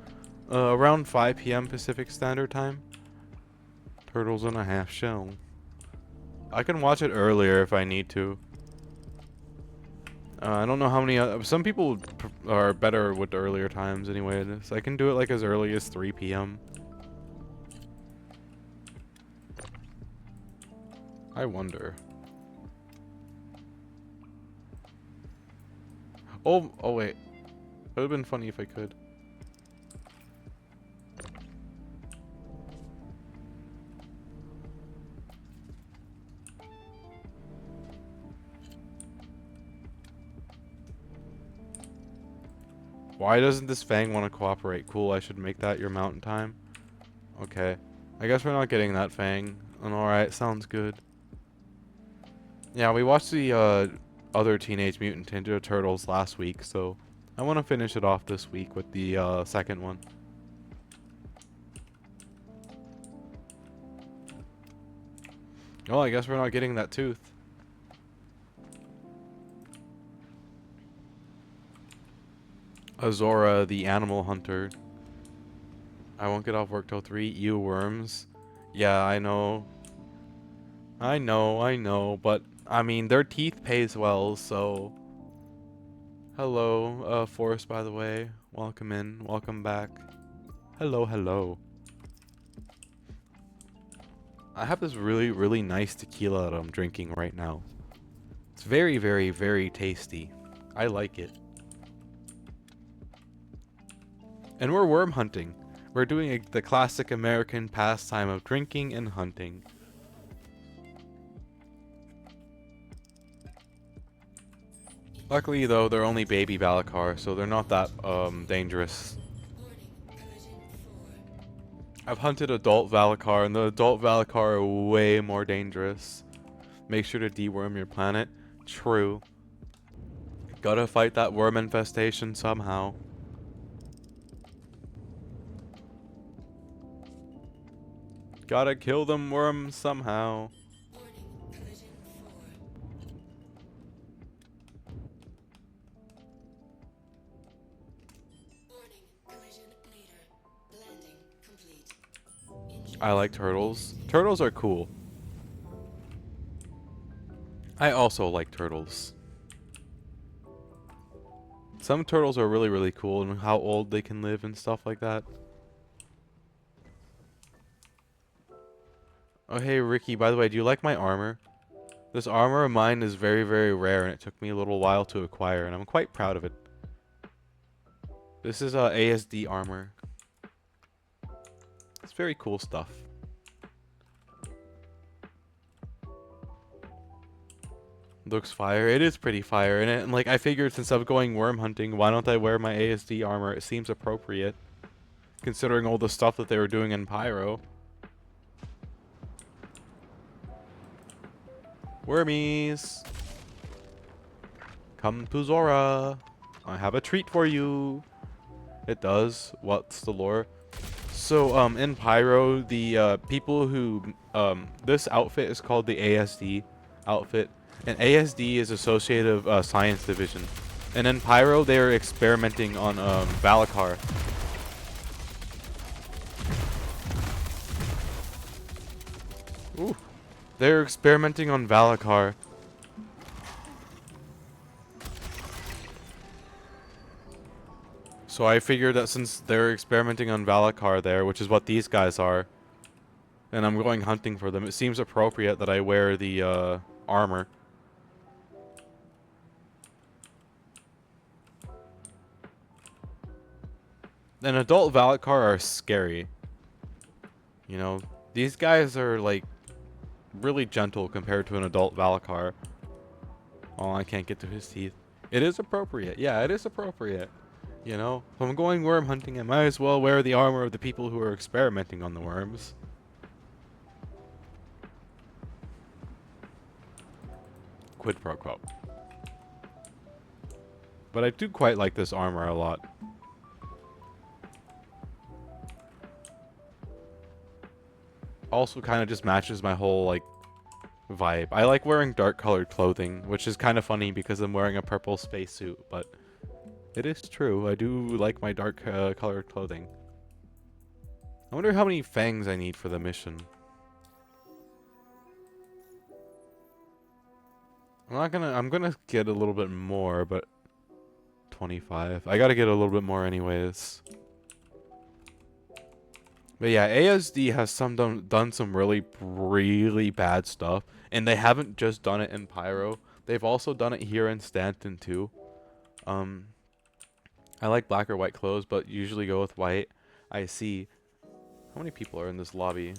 Around 5 p.m. Pacific Standard Time. Turtles in a half shell. I can watch it earlier if I need to. I don't know how many. Some people are better with the earlier times anyway. So I can do it like as early as 3 p.m. I wonder. Oh wait. It would have been funny if I could. Why doesn't this Fang want to cooperate? Cool, I should make that your mountain time. Okay. I guess we're not getting that Fang. And alright, sounds good. Yeah, we watched the other Teenage Mutant Ninja Turtles last week, so I want to finish it off this week with the second one. Oh, I guess we're not getting that tooth. Azora, the animal hunter. I won't get off work till 3. You worms. Yeah, I know. I know, but I mean, their teeth pays well, so. Hello, Forrest, by the way. Welcome in, welcome back. Hello, hello. I have this really, really nice tequila that I'm drinking right now. It's very, very, very tasty. I like it. And we're worm hunting. We're doing the classic American pastime of drinking and hunting. Luckily, though, they're only baby Valacar, so they're not that dangerous. I've hunted adult Valacar, and the adult Valacar are way more dangerous. Make sure to deworm your planet. True. Gotta fight that worm infestation somehow. Gotta kill them worms somehow. I like turtles. Turtles are cool. I also like turtles. Some turtles are really, really cool and how old they can live and stuff like that. Oh, hey, Ricky, by the way, do you like my armor? This armor of mine is very, very rare, and it took me a little while to acquire, and I'm quite proud of it. This is ASD armor. It's very cool stuff. Looks fire. It is pretty fire, and like I figured since I'm going worm hunting, why don't I wear my ASD armor? It seems appropriate, considering all the stuff that they were doing in Pyro. Wormies! Come to Zora! I have a treat for you! It does. What's the lore? So, in Pyro, the people who, this outfit is called the ASD outfit. And ASD is Associative Science Division. And in Pyro, they are experimenting on Valacar. Ooh. They're experimenting on Valacar. So I figured that since they're experimenting on Valacar there, which is what these guys are, and I'm going hunting for them, it seems appropriate that I wear the armor. An adult Valakar are scary. You know, these guys are like really gentle compared to an adult Valakar. Oh, I can't get to his teeth. It is appropriate. Yeah, it is appropriate. You know, if I'm going worm hunting, I might as well wear the armor of the people who are experimenting on the worms. Quid pro quo. But I do quite like this armor a lot. Also kind of just matches my whole, like, vibe. I like wearing dark colored clothing, which is kind of funny because I'm wearing a purple spacesuit, but it is true. I do like my dark colored clothing. I wonder how many fangs I need for the mission. I'm gonna get a little bit more, but 25. I gotta get a little bit more anyways. But yeah, ASD has done some really bad stuff, and they haven't just done it in Pyro. They've also done it here in Stanton too. I like black or white clothes, but usually go with white. I see. How many people are in this lobby?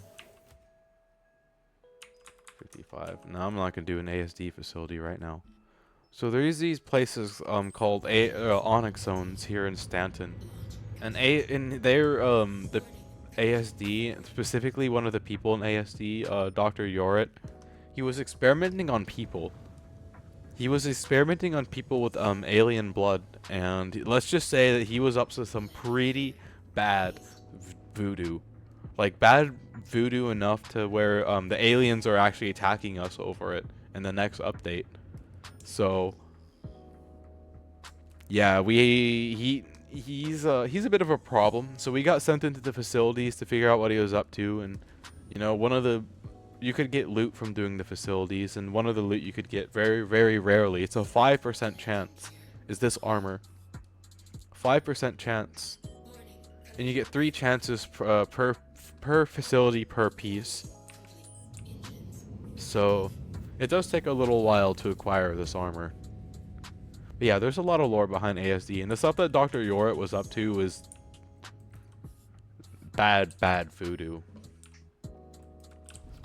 55. No, I'm not gonna do an ASD facility right now. So there's these places called Onyx Zones here in Stanton, and they're the ASD, specifically one of the people in ASD, Dr. Yorit, he was experimenting on people. He was experimenting on people with alien blood, and let's just say that he was up to some pretty bad voodoo. Like bad voodoo enough to where the aliens are actually attacking us over it in the next update. So yeah, he's a bit of a problem. So we got sent into the facilities to figure out what he was up to, and you know, you could get loot from doing the facilities, and one of the loot you could get very rarely, it's a 5% chance, is this armor. 5% chance. And you get 3 chances per facility per piece. So it does take a little while to acquire this armor. But yeah, there's a lot of lore behind ASD, and the stuff that Dr. Yorit was up to was bad voodoo.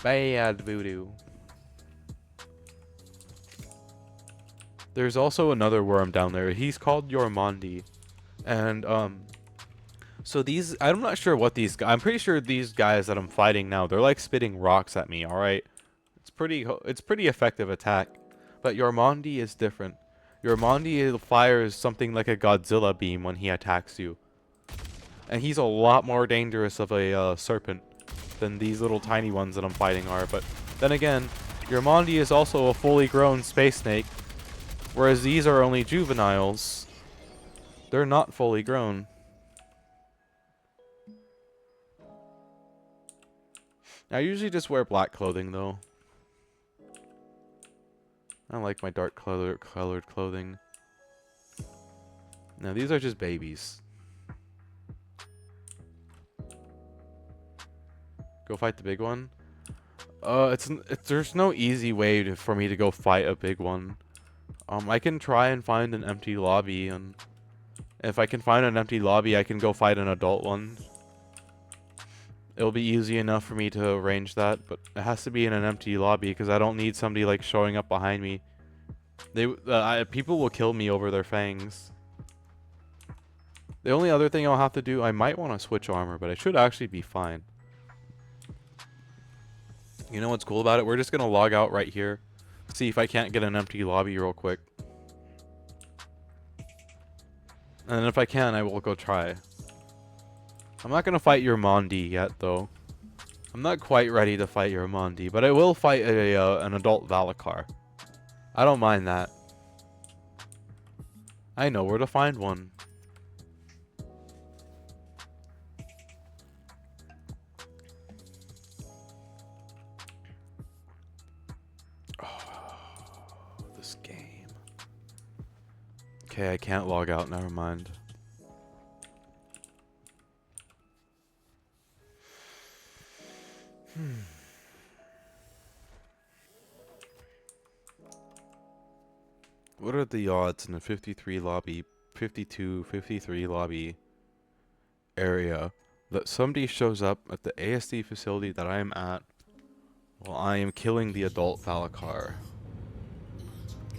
Bad voodoo. There's also another worm down there. He's called Yormondi. And so these, I'm not sure what these guys, I'm pretty sure these guys that I'm fighting now, they're like spitting rocks at me, all right? It's pretty effective attack. But Yormondi is different. Yormondi fires something like a Godzilla beam when he attacks you. And he's a lot more dangerous of a serpent than these little tiny ones that I'm fighting are. But then again, Yormondi is also a fully grown space snake, whereas these are only juveniles. They're not fully grown. I usually just wear black clothing though. I like my dark colored clothing. Now these are just babies. Go fight the big one. There's no easy way for me to go fight a big one. I can try and find an empty lobby, and if I can find an empty lobby, I can go fight an adult one. It'll be easy enough for me to arrange that, but it has to be in an empty lobby because I don't need somebody like showing up behind me. People will kill me over their fangs. The only other thing I'll have to do, I might want to switch armor, but I should actually be fine. You know what's cool about it? We're just gonna log out right here. See if I can't get an empty lobby real quick. And then if I can, I will go try. I'm not gonna fight Yormondi yet, though. I'm not quite ready to fight Yormondi, but I will fight an adult Valakar. I don't mind that. I know where to find one. Oh, this game. Okay, I can't log out, never mind. What are the odds in a 53 lobby, 52, 53 lobby? area that somebody shows up at the ASD facility that I am at while I am killing the adult Valakar.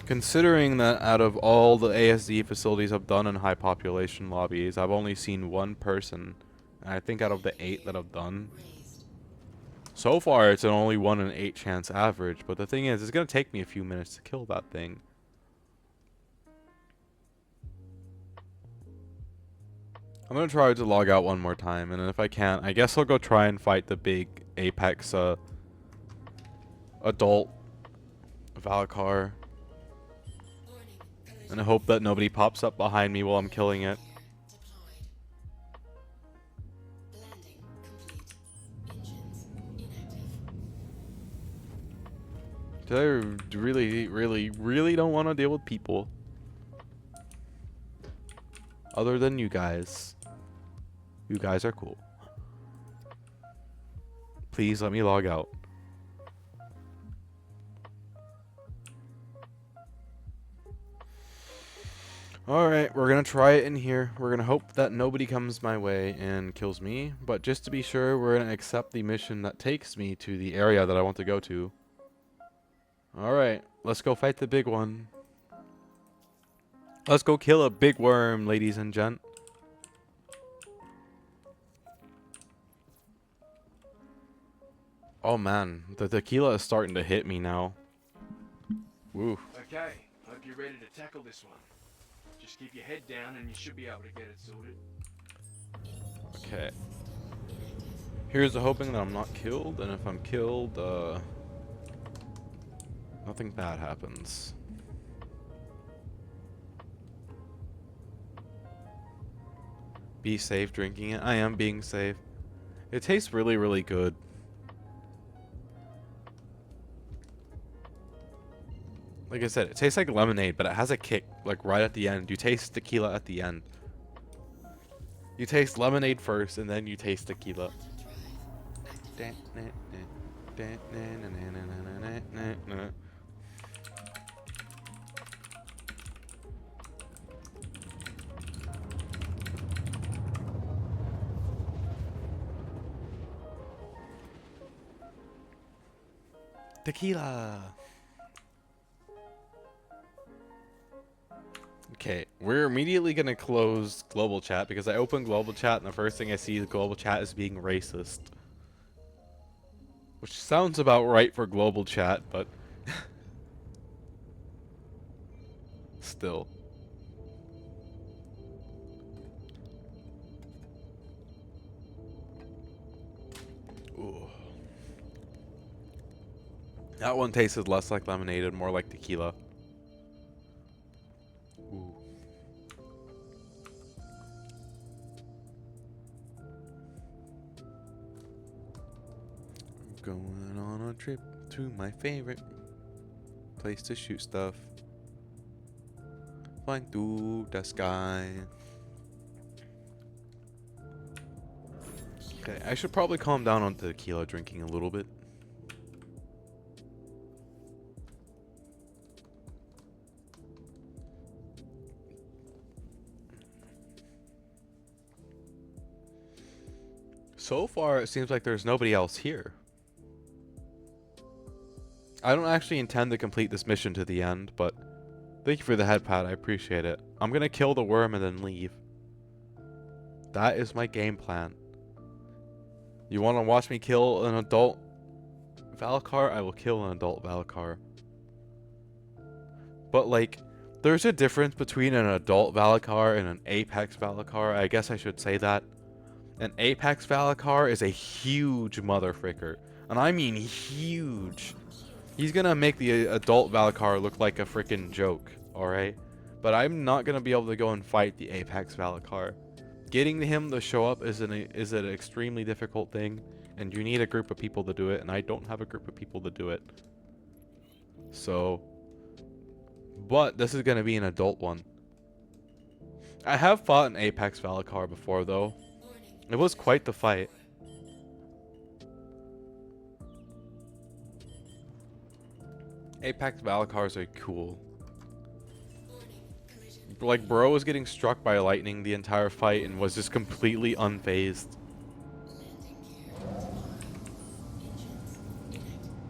Considering that out of all the ASD facilities I've done in high population lobbies, I've only seen one person, and I think out of the 8 that I've done, so far it's an only 1 in 8 chance average, but the thing is, it's going to take me a few minutes to kill that thing. I'm going to try to log out one more time, and if I can't, I guess I'll go try and fight the big Apex adult Valakar. And I hope that nobody pops up behind me while I'm killing it. I really don't want to deal with people. Other than you guys. You guys are cool. Please let me log out. Alright, we're gonna try it in here. We're gonna hope that nobody comes my way and kills me. But just to be sure, we're gonna accept the mission that takes me to the area that I want to go to. Alright, let's go fight the big one. Let's go kill a big worm, ladies and gent. Oh man, the tequila is starting to hit me now. Woo. Okay, hope you're ready to tackle this one. Just keep your head down and you should be able to get it sorted. Okay. Here's the hoping that I'm not killed, and if I'm killed, nothing bad happens. Be safe drinking it. I am being safe. It tastes really, really good. Like I said, it tastes like lemonade, but it has a kick, like right at the end. You taste tequila at the end. You taste lemonade first, and then you taste tequila. Tequila. Okay, we're immediately gonna close global chat because I opened global chat and the first thing I see is global chat is being racist. Which sounds about right for global chat, but still. Ooh. That one tasted less like lemonade and more like tequila. Ooh. I'm going on a trip to my favorite place to shoot stuff. Flying through the sky. Okay, I should probably calm down on the tequila drinking a little bit. So far, it seems like there's nobody else here. I don't actually intend to complete this mission to the end, but thank you for the head pad. I appreciate it. I'm gonna kill the worm and then leave. That is my game plan. You want to watch me kill an adult Valakar? I will kill an adult Valakar. But like, there's a difference between an adult Valakar and an Apex Valakar. I guess I should say that. An Apex Valakar is a huge motherfricker. And I mean huge. He's gonna make the adult Valakar look like a freaking joke, alright? But I'm not gonna be able to go and fight the Apex Valakar. Getting him to show up is an extremely difficult thing, and you need a group of people to do it, and I don't have a group of people to do it. So, but this is gonna be an adult one. I have fought an Apex Valakar before, though. It was quite the fight. Apex Valakars are cool. Like, bro was getting struck by lightning the entire fight and was just completely unfazed. Landing gear deployed. Engines connected.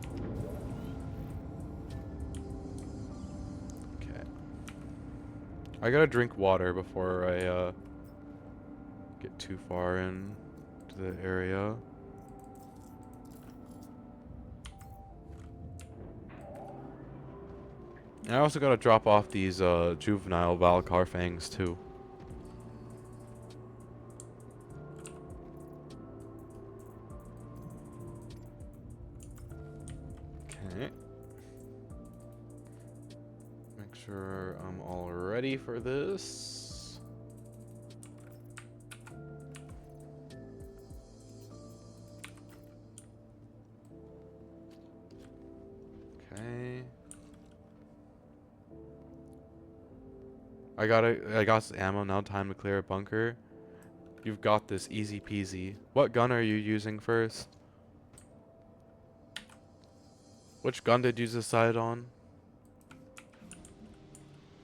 Okay. I gotta drink water before I get too far in to the area. And I also gotta drop off these juvenile Valkar fangs too. Okay. Make sure I'm all ready for this. Okay. I got some ammo now. Time to clear a bunker. You've got this, easy peasy. What gun are you using first? Which gun did you decide on?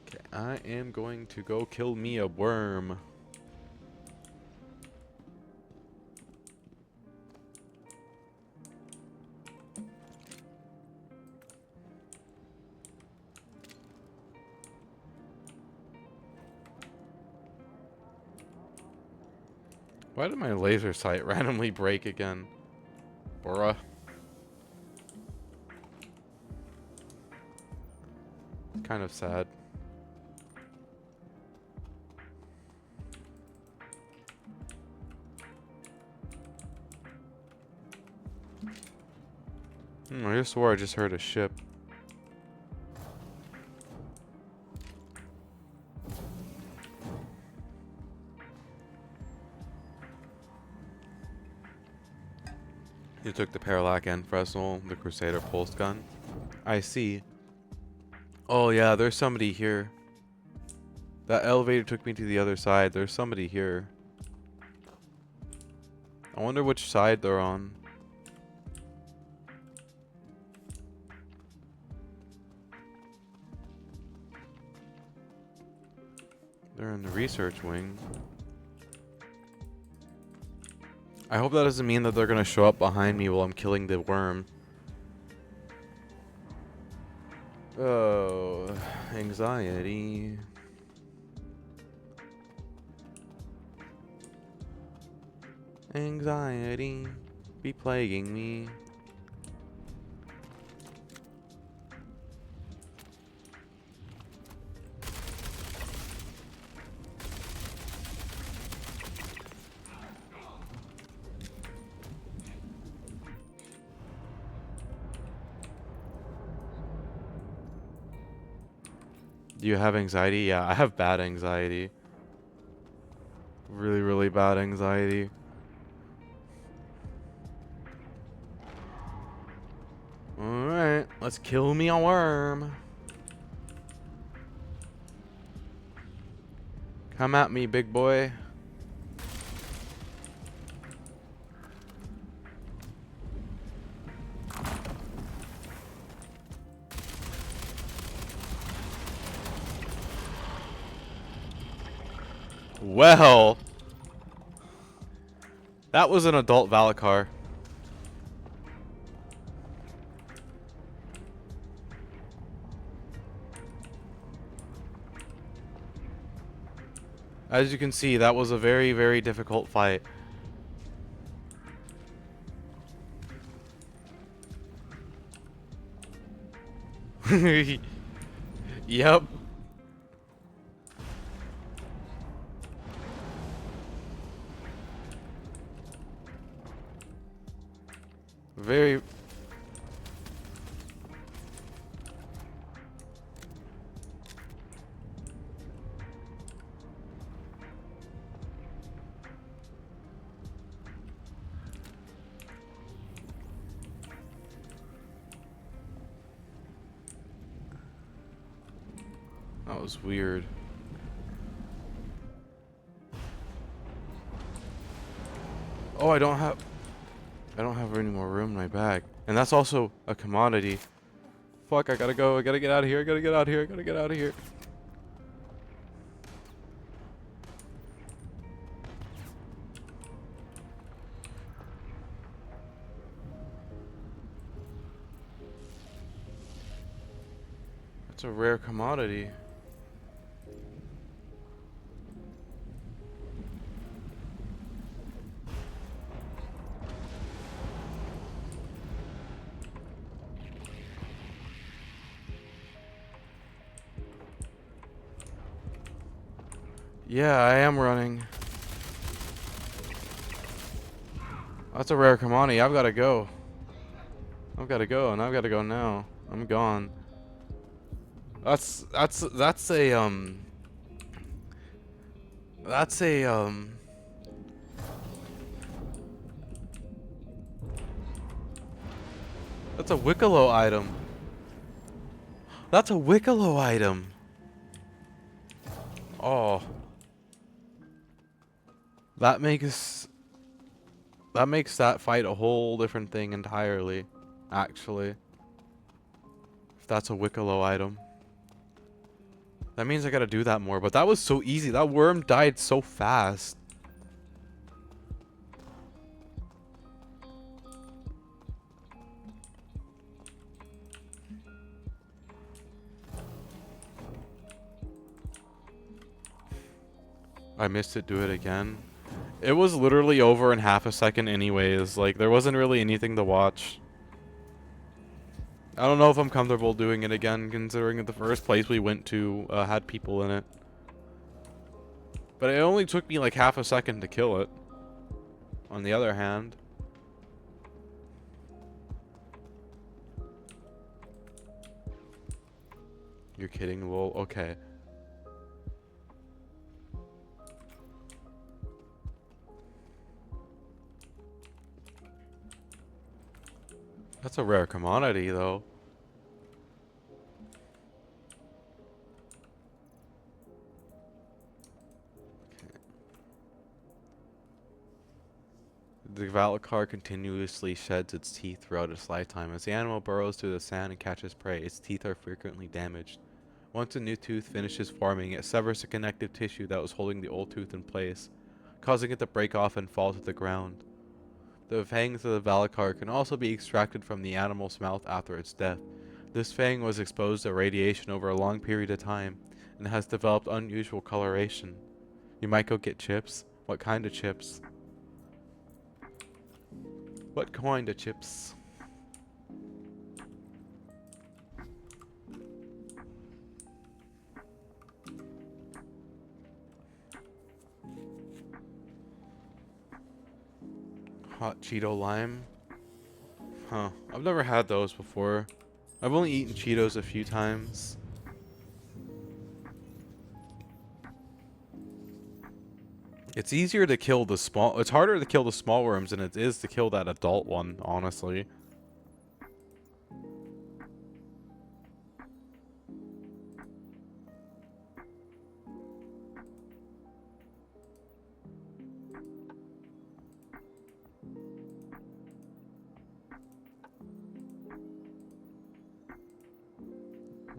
Okay, I am going to go kill me a worm. Why did my laser sight randomly break again? Bruh. Kind of sad. I just swore I just heard a ship. You took the Parallax and Fresnel, the Crusader pulse gun. I see. Oh yeah, there's somebody here. That elevator took me to the other side. There's somebody here. I wonder which side they're on. They're in the research wing. I hope that doesn't mean that they're gonna show up behind me while I'm killing the worm. Oh, anxiety. Anxiety be plaguing me. Do you have anxiety? Yeah, I have bad anxiety. Really, really bad anxiety. Alright, let's kill me a worm. Come at me, big boy. Well, that was an adult Valakar. As you can see, that was a very, very difficult fight. Yep. Very. That was weird. Oh, I don't have any more room in my bag. And that's also a commodity. Fuck, I gotta go. I gotta get out of here. I gotta get out of here. I gotta get out of here. That's a rare commodity. Yeah, I am running. That's a rare commodity. I've got to go. I've got to go, and I've got to go now. I'm gone. That's a that's a that's a Wicklow item. That's a Wicklow item. Oh, that makes that fight a whole different thing entirely. Actually, if that's a Wicklow item, that means I gotta do that more. But that was so easy. That worm died so fast. I missed it. Do it again. It was literally over in half a second anyways. Like, there wasn't really anything to watch. I don't know if I'm comfortable doing it again, considering that the first place we went to had people in it. But it only took me like half a second to kill it. On the other hand. You're kidding, lol. Okay. That's a rare commodity, though. The Valakar continuously sheds its teeth throughout its lifetime. As the animal burrows through the sand and catches prey, its teeth are frequently damaged. Once a new tooth finishes forming, it severs the connective tissue that was holding the old tooth in place, causing it to break off and fall to the ground. The fangs of the Valakar can also be extracted from the animal's mouth after its death. This fang was exposed to radiation over a long period of time and has developed unusual coloration. You might go get chips? What kind of chips? What kind of chips? Hot Cheeto lime? Huh. I've never had those before. I've only eaten Cheetos a few times. It's easier to kill the small... It's harder to kill the small worms than it is to kill that adult one, honestly.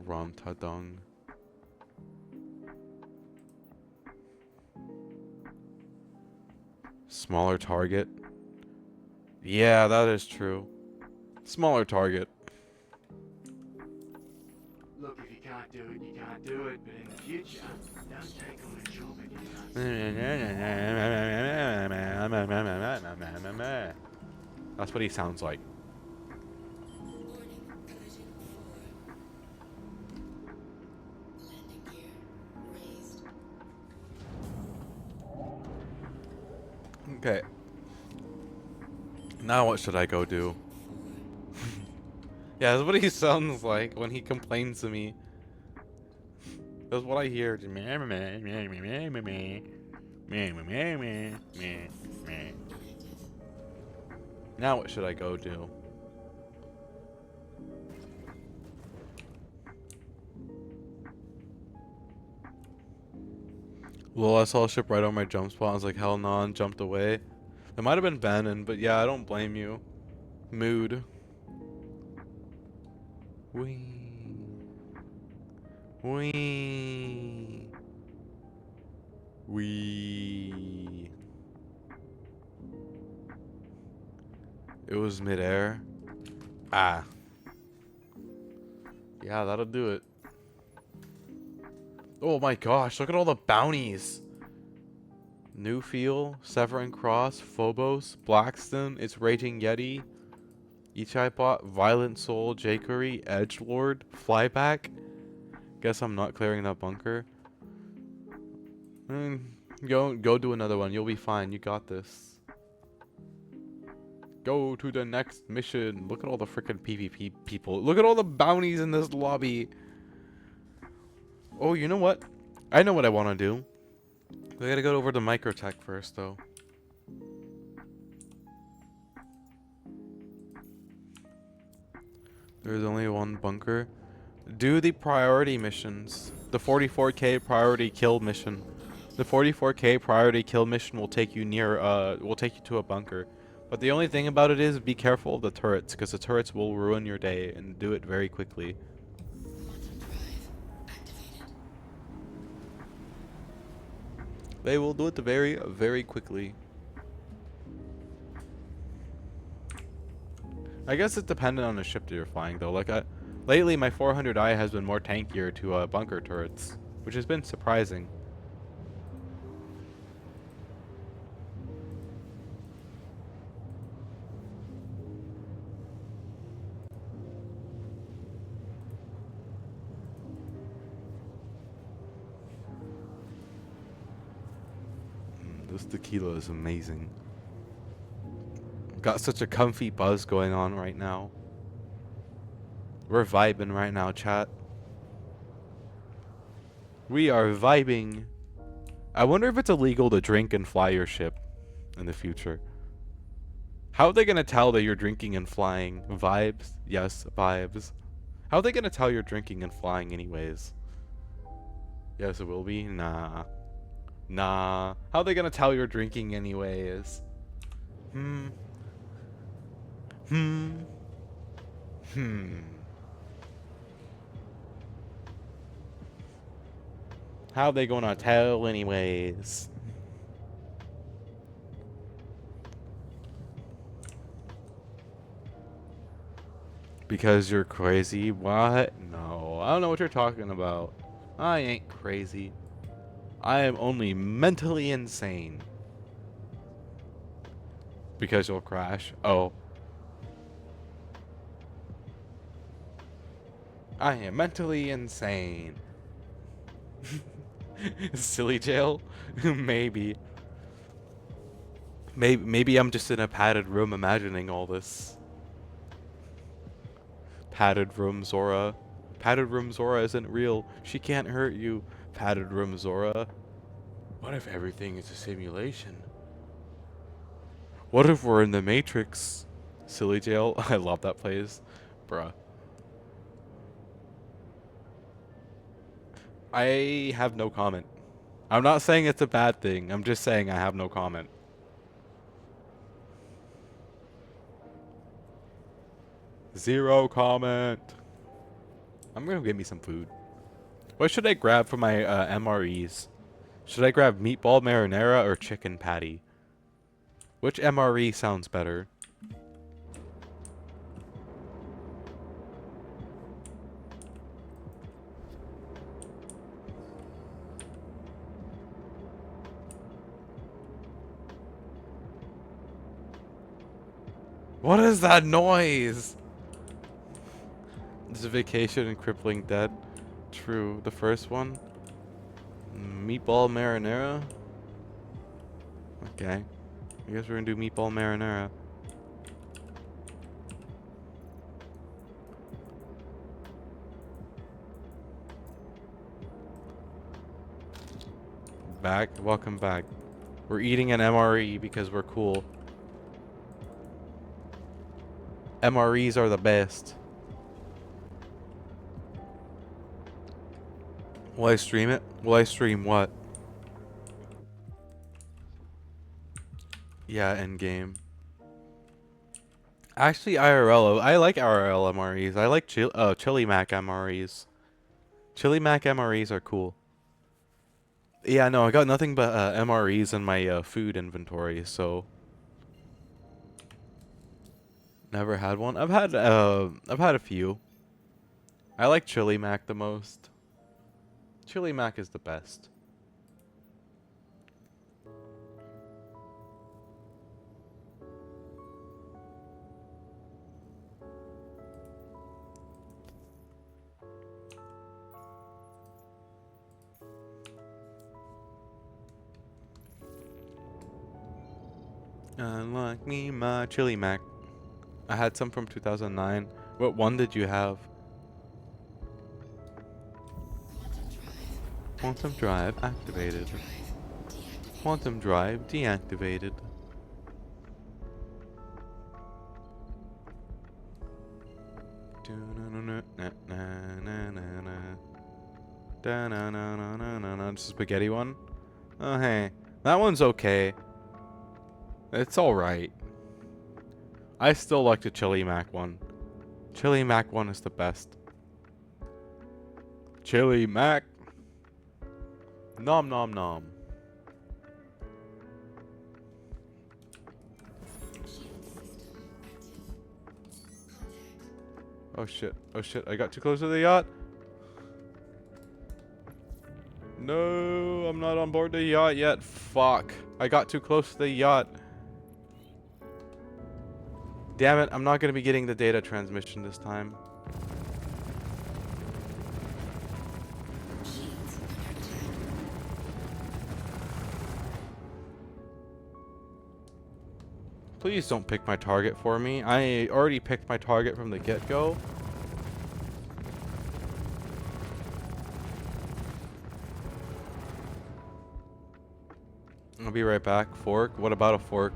Ramtadung. Smaller target. Yeah, that is true. Smaller target. Look, if you can't do it, you can't do it. But in the future, don't take on a job if you can't. That's what he sounds like. Warning, collision 4. Landing gear raised. Okay. Now what should I go do? Yeah, that's what he sounds like when he complains to me. That's what I hear. Now what should I go do? Well, I saw a ship right on my jump spot. I was like, hell no, and jumped away. It might have been Bannon, but yeah, I don't blame you. Mood. Wee. Wee. Wee. It was midair. Ah. Yeah, that'll do it. Oh my gosh, look at all the bounties. Newfield, Severin Cross, Phobos, Blackstone, It's Raging Yeti, Ichaibot, Violent Soul, Jakery, Edgelord, Flyback. Guess I'm not clearing that bunker. Go do another one. You'll be fine. You got this. Go to the next mission. Look at all the freaking PvP people. Look at all the bounties in this lobby. Oh, you know what? I know what I want to do. We gotta go over to Microtech first, though. There's only one bunker. Do the priority missions. The 44k priority kill mission. The 44k priority kill mission will take you will take you to a bunker. But the only thing about it is be careful of the turrets, because the turrets will ruin your day and do it very quickly. Quantum drive activated. They will do it very, very quickly. I guess it's dependent on the ship that you're flying, though. Like, lately my 400i has been more tankier to bunker turrets, which has been surprising. This tequila is amazing. Got such a comfy buzz going on right now. We're vibing right now, chat. We are vibing. I wonder if it's illegal to drink and fly your ship in the future. How are they gonna tell that you're drinking and flying? Vibes? Yes, vibes. How are they gonna tell you're drinking and flying anyways? Yes, it will be? Nah. Nah. How are they gonna tell you're drinking anyways? How they gonna tell anyways? Because you're crazy? What? No. I don't know what you're talking about. I ain't crazy. I am only mentally insane. Because you'll crash. Oh. I am mentally insane. Silly jail? Maybe. Maybe I'm just in a padded room imagining all this. Padded room Zora. Padded room Zora isn't real. She can't hurt you. Padded room Zora. What if everything is a simulation? What if we're in the Matrix? Silly jail. I love that place. Bruh. I have no comment. I'm not saying it's a bad thing. I'm just saying I have no comment. Zero comment. I'm gonna get me some food. What should I grab for my MREs? Should I grab meatball marinara or chicken patty? Which MRE sounds better? What is that noise? This is vacation and crippling debt. True. The first one. Meatball marinara. Okay. I guess we're gonna do meatball marinara. Back. Welcome back. We're eating an MRE because we're cool. MREs are the best. Will I stream it? Will I stream what? Yeah, end game. Actually, IRL. I like IRL MREs. I like Chili Mac MREs. Chili Mac MREs are cool. Yeah, no, I got nothing but MREs in my food inventory, so never had one. I've had a few. I like Chili Mac the most. Chili mac is the best. Unlock me my chili mac. I had some from 2009. What one did you have? Quantum drive activated. Quantum drive deactivated. It's a spaghetti one. Oh hey, that one's okay. It's alright. I still like the chili mac one. Chili mac one is the best. Chili mac. Nom nom nom. Oh shit. Oh shit. I got too close to the yacht. No, I'm not on board the yacht yet. Fuck. I got too close to the yacht. Damn it, I'm not going to be getting the data transmission this time. Please don't pick my target for me. I already picked my target from the get-go. I'll be right back. Fork? What about a fork?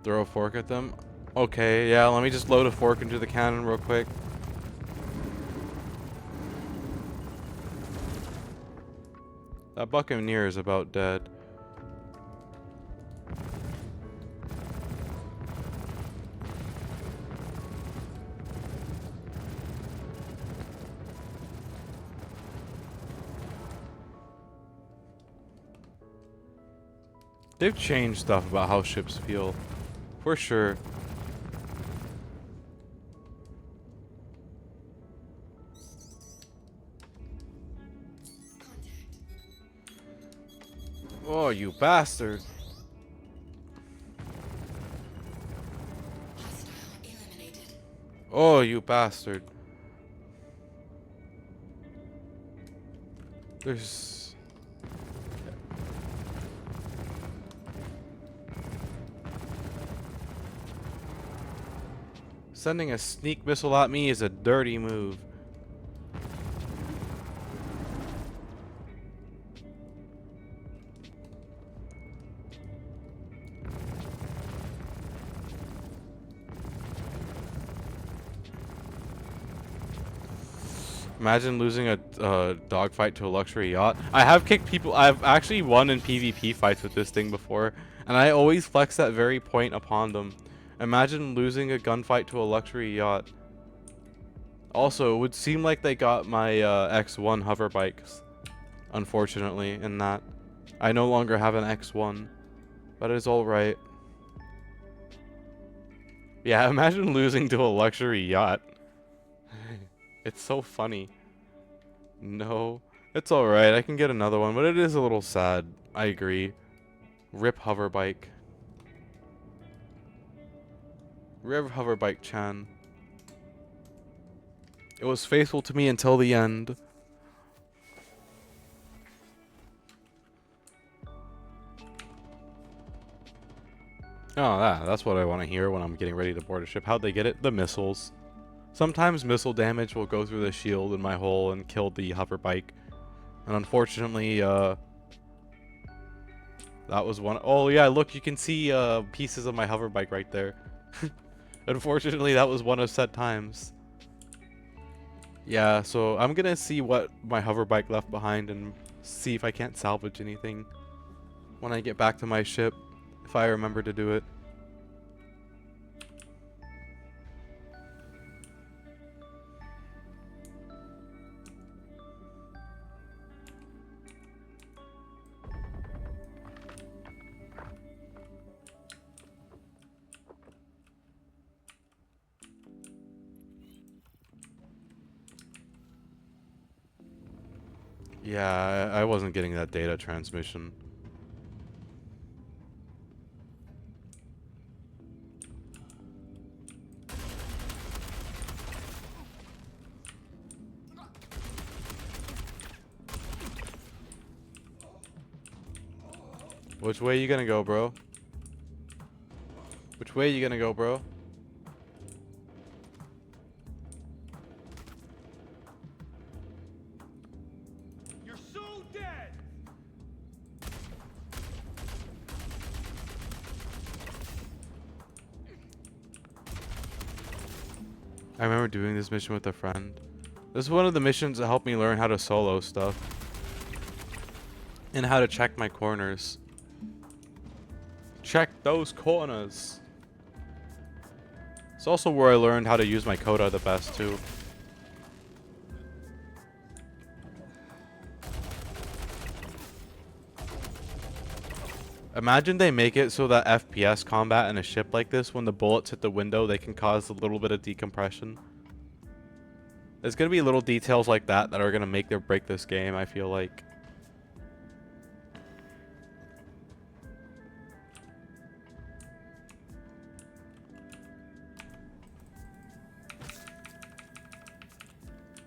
Throw a fork at them? Okay, yeah, let me just load a fork into the cannon real quick. That buccaneer is about dead. They've changed stuff about how ships feel. For sure. Oh, you bastard. Oh, you bastard. There's... Sending a sneak missile at me is a dirty move. Imagine losing a dogfight to a luxury yacht. I have kicked people. I've actually won in PvP fights with this thing before, and I always flex that very point upon them. Imagine losing a gunfight to a luxury yacht. Also, it would seem like they got my X1 hover bikes, unfortunately, in that. I no longer have an X1, but it's alright. Yeah, imagine losing to a luxury yacht. It's so funny. No, it's alright, I can get another one, but it is a little sad. I agree. Rip hover bike. Rip hover bike Chan. It was faithful to me until the end. Oh, that's what I want to hear when I'm getting ready to board a ship. How'd they get it? The missiles. Sometimes missile damage will go through the shield in my hull and kill the hover bike. And unfortunately, that was one. Oh yeah, look, you can see pieces of my hover bike right there. Unfortunately, that was one of said times. Yeah, so I'm gonna see what my hover bike left behind and see if I can't salvage anything when I get back to my ship, if I remember to do it. Yeah, I wasn't getting that data transmission. Which way you gonna go, bro? Which way you gonna go, bro? You're so dead! I remember doing this mission with a friend. This is one of the missions that helped me learn how to solo stuff. And how to check my corners. Check those corners. It's also where I learned how to use my coda the best too. Imagine they make it so that FPS combat in a ship like this, when the bullets hit the window, they can cause a little bit of decompression. There's gonna be little details like that that are gonna make or break this game, I feel like.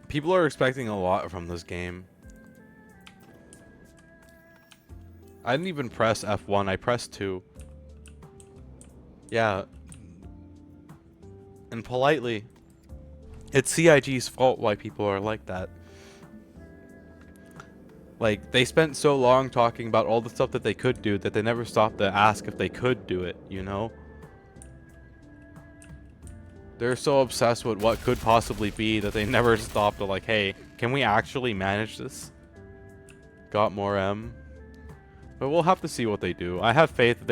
People are expecting a lot from this game. I didn't even press F1, I pressed 2. Yeah. And politely, it's CIG's fault why people are like that. Like, they spent so long talking about all the stuff that they could do that they never stopped to ask if they could do it, you know? They're so obsessed with what could possibly be that they never stopped to like, hey, can we actually manage this? Got more M. But we'll have to see what they do. I have faith that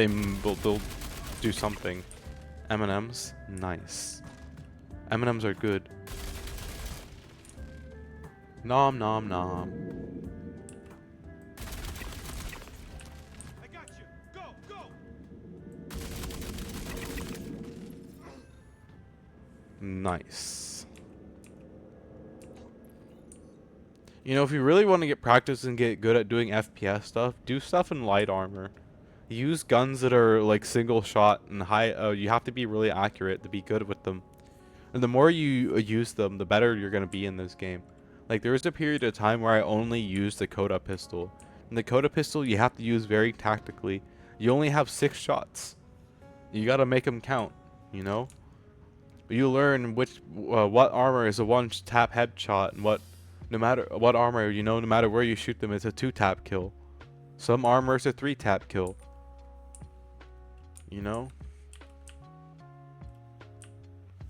they'll do something. M&Ms? Nice. M&Ms are good. Nom nom nom. I got you! Go! Go! Nice. You know, if you really want to get practice and get good at doing FPS stuff, do stuff in light armor. Use guns that are like single shot and high. You have to be really accurate to be good with them. And the more you use them, the better you're going to be in this game. Like, there was a period of time where I only used the Coda pistol. And the Coda pistol, you have to use very tactically. You only have 6 shots. You got to make them count, you know? You learn what armor is a 1-tap headshot, and no matter what armor, you know, no matter where you shoot them, it's a 2-tap kill. Some armor is a 3-tap kill. You know?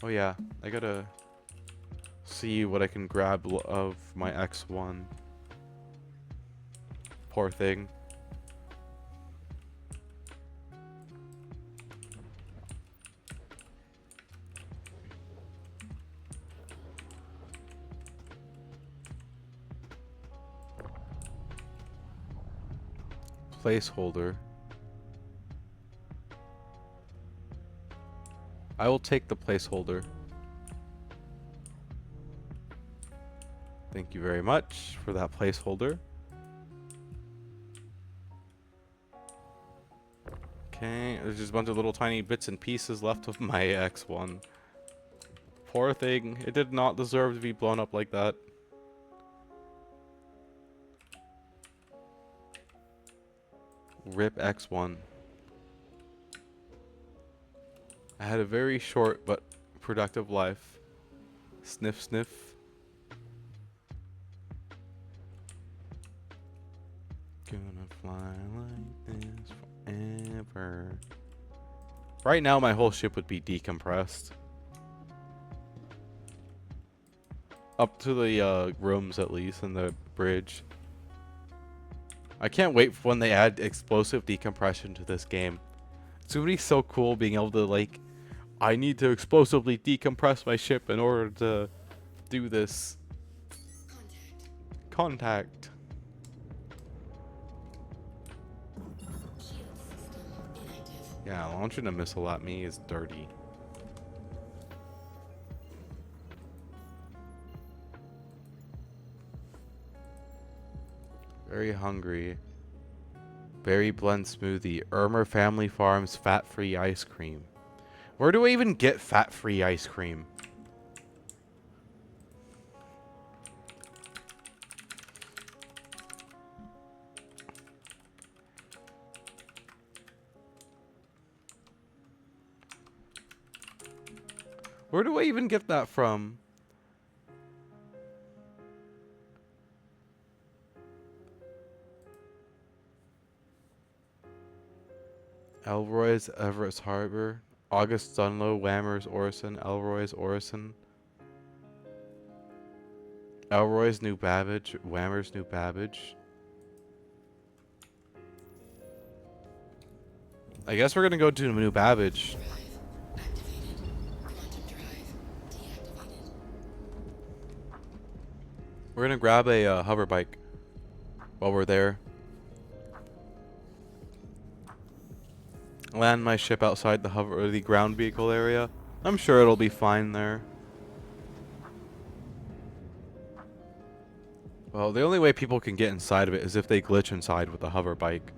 Oh yeah, I gotta see what I can grab of my X1. Poor thing. Placeholder. I will take the placeholder. Thank you very much for that placeholder. Okay, there's just a bunch of little tiny bits and pieces left of my X1. Poor thing, it did not deserve to be blown up like that. RIP X1. I had a very short but productive life. Sniff sniff. Gonna fly like this forever. Right now my whole ship would be decompressed. Up to the rooms at least, and the bridge. I can't wait for when they add explosive decompression to this game. It's gonna be so cool being able to, like, I need to explosively decompress my ship in order to do this. Contact. Shield system inactive. Yeah, launching a missile at me is dirty. Very hungry. Berry blend smoothie. Ermer Family Farms fat-free ice cream. Where do I even get fat-free ice cream? Where do I even get that from? Elroy's Everest Harbor. August Dunlow, Whammers Orison, Elroy's Orison. Elroy's New Babbage, Whammers New Babbage. I guess we're gonna go to New Babbage. Drive activated. Quantum drive deactivated. We're gonna grab a hover bike while we're there. Land my ship outside the ground vehicle area. I'm sure it'll be fine there. Well, the only way people can get inside of it is if they glitch inside with the hover bike.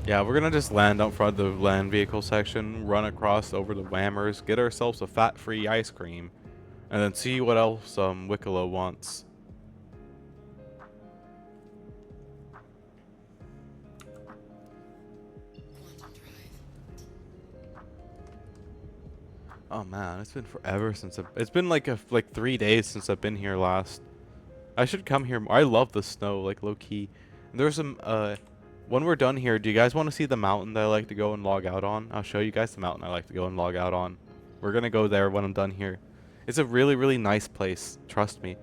Yeah, we're gonna just land out front of the land vehicle section, run across over the Whammers, get ourselves a fat-free ice cream, and then see what else Wicklow wants. Oh man, it's been forever since it's been like 3 days since I've been here last. I should come here. I love the snow, like low key. And there's some when we're done here, do you guys want to see the mountain that I like to go and log out on? I'll show you guys the mountain I like to go and log out on. We're gonna go there when I'm done here. It's a really, really nice place. Trust me.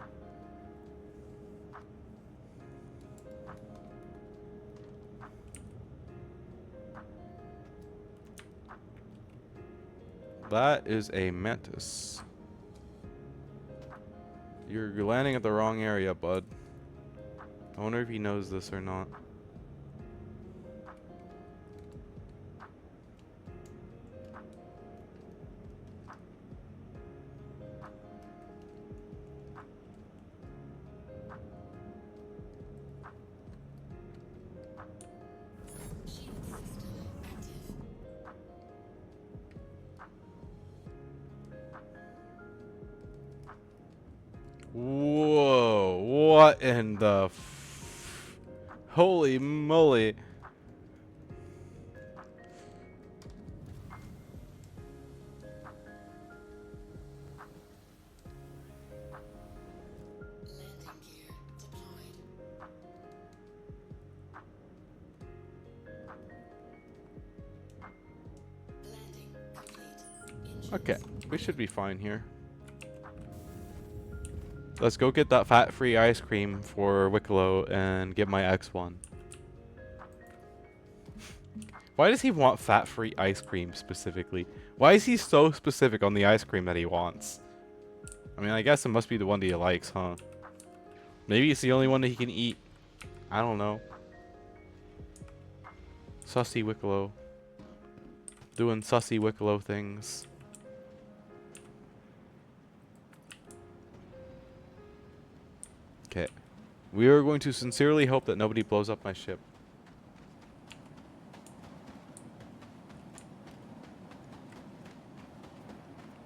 That is a mantis. You're landing at the wrong area, bud. I wonder if he knows this or not. Shield system active. Whoa, what in the holy moly. Landing gear deployed. Landing complete. Engines Okay, we should be fine here. Let's go get that fat-free ice cream for Wicklow and get my X1. Why does he want fat-free ice cream specifically? Why is he so specific on the ice cream that he wants? I mean, I guess it must be the one that he likes, huh? Maybe it's the only one that he can eat. I don't know. Sussy Wicklow. Doing sussy Wicklow things. Okay. We are going to sincerely hope that nobody blows up my ship.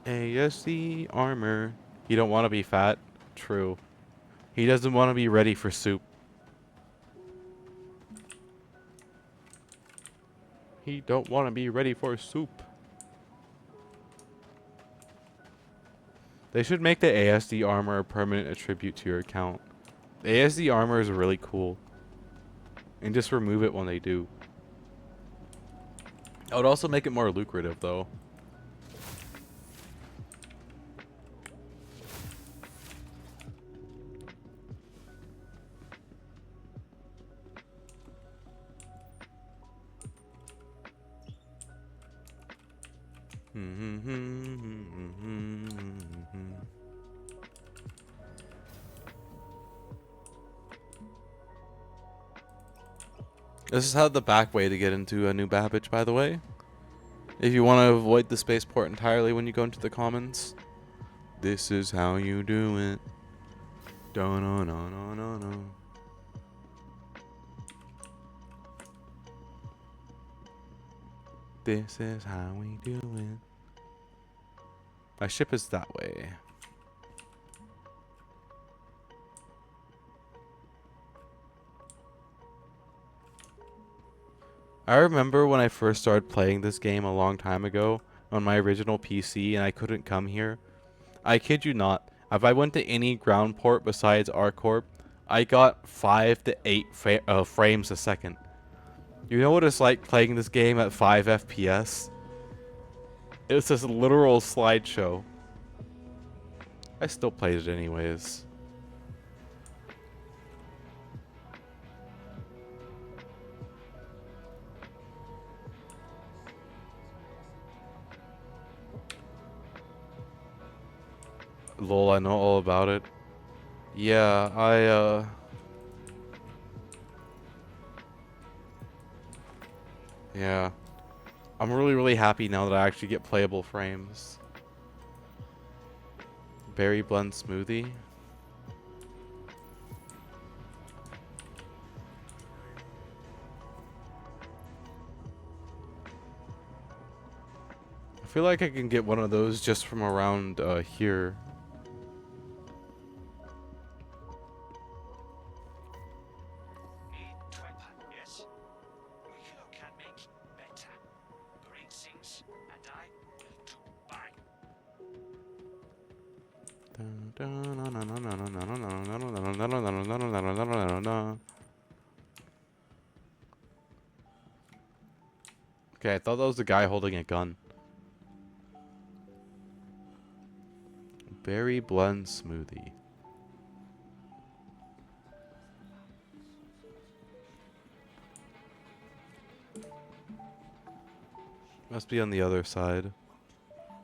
ASC armor. You don't want to be fat. True. He doesn't want to be ready for soup. He don't want to be ready for soup. They should make the ASD armor a permanent attribute to your account. The ASD armor is really cool. And just remove it when they do. I would also make it more lucrative though. This is how the back way to get into a New Babbage, by the way. If you want to avoid the spaceport entirely when you go into the commons. This is how you do it. Dun, dun, dun, dun, dun, dun. This is how we do it. My ship is that way. I remember when I first started playing this game a long time ago on my original PC and I couldn't come here. I kid you not, if I went to any ground port besides R-Corp, I got 5 to 8 frames a second. You know what it's like playing this game at 5 FPS? It was this literal slideshow. I still played it anyways. Lol, I know all about it. Yeah, yeah. I'm really happy now that I actually get playable frames. Berry blend smoothie. I feel like I can get one of those just from around here. Yes. We can make better. Bring things, and I will do bye. Okay, I thought that was the guy holding a gun. Berry blend smoothie. Must be on the other side.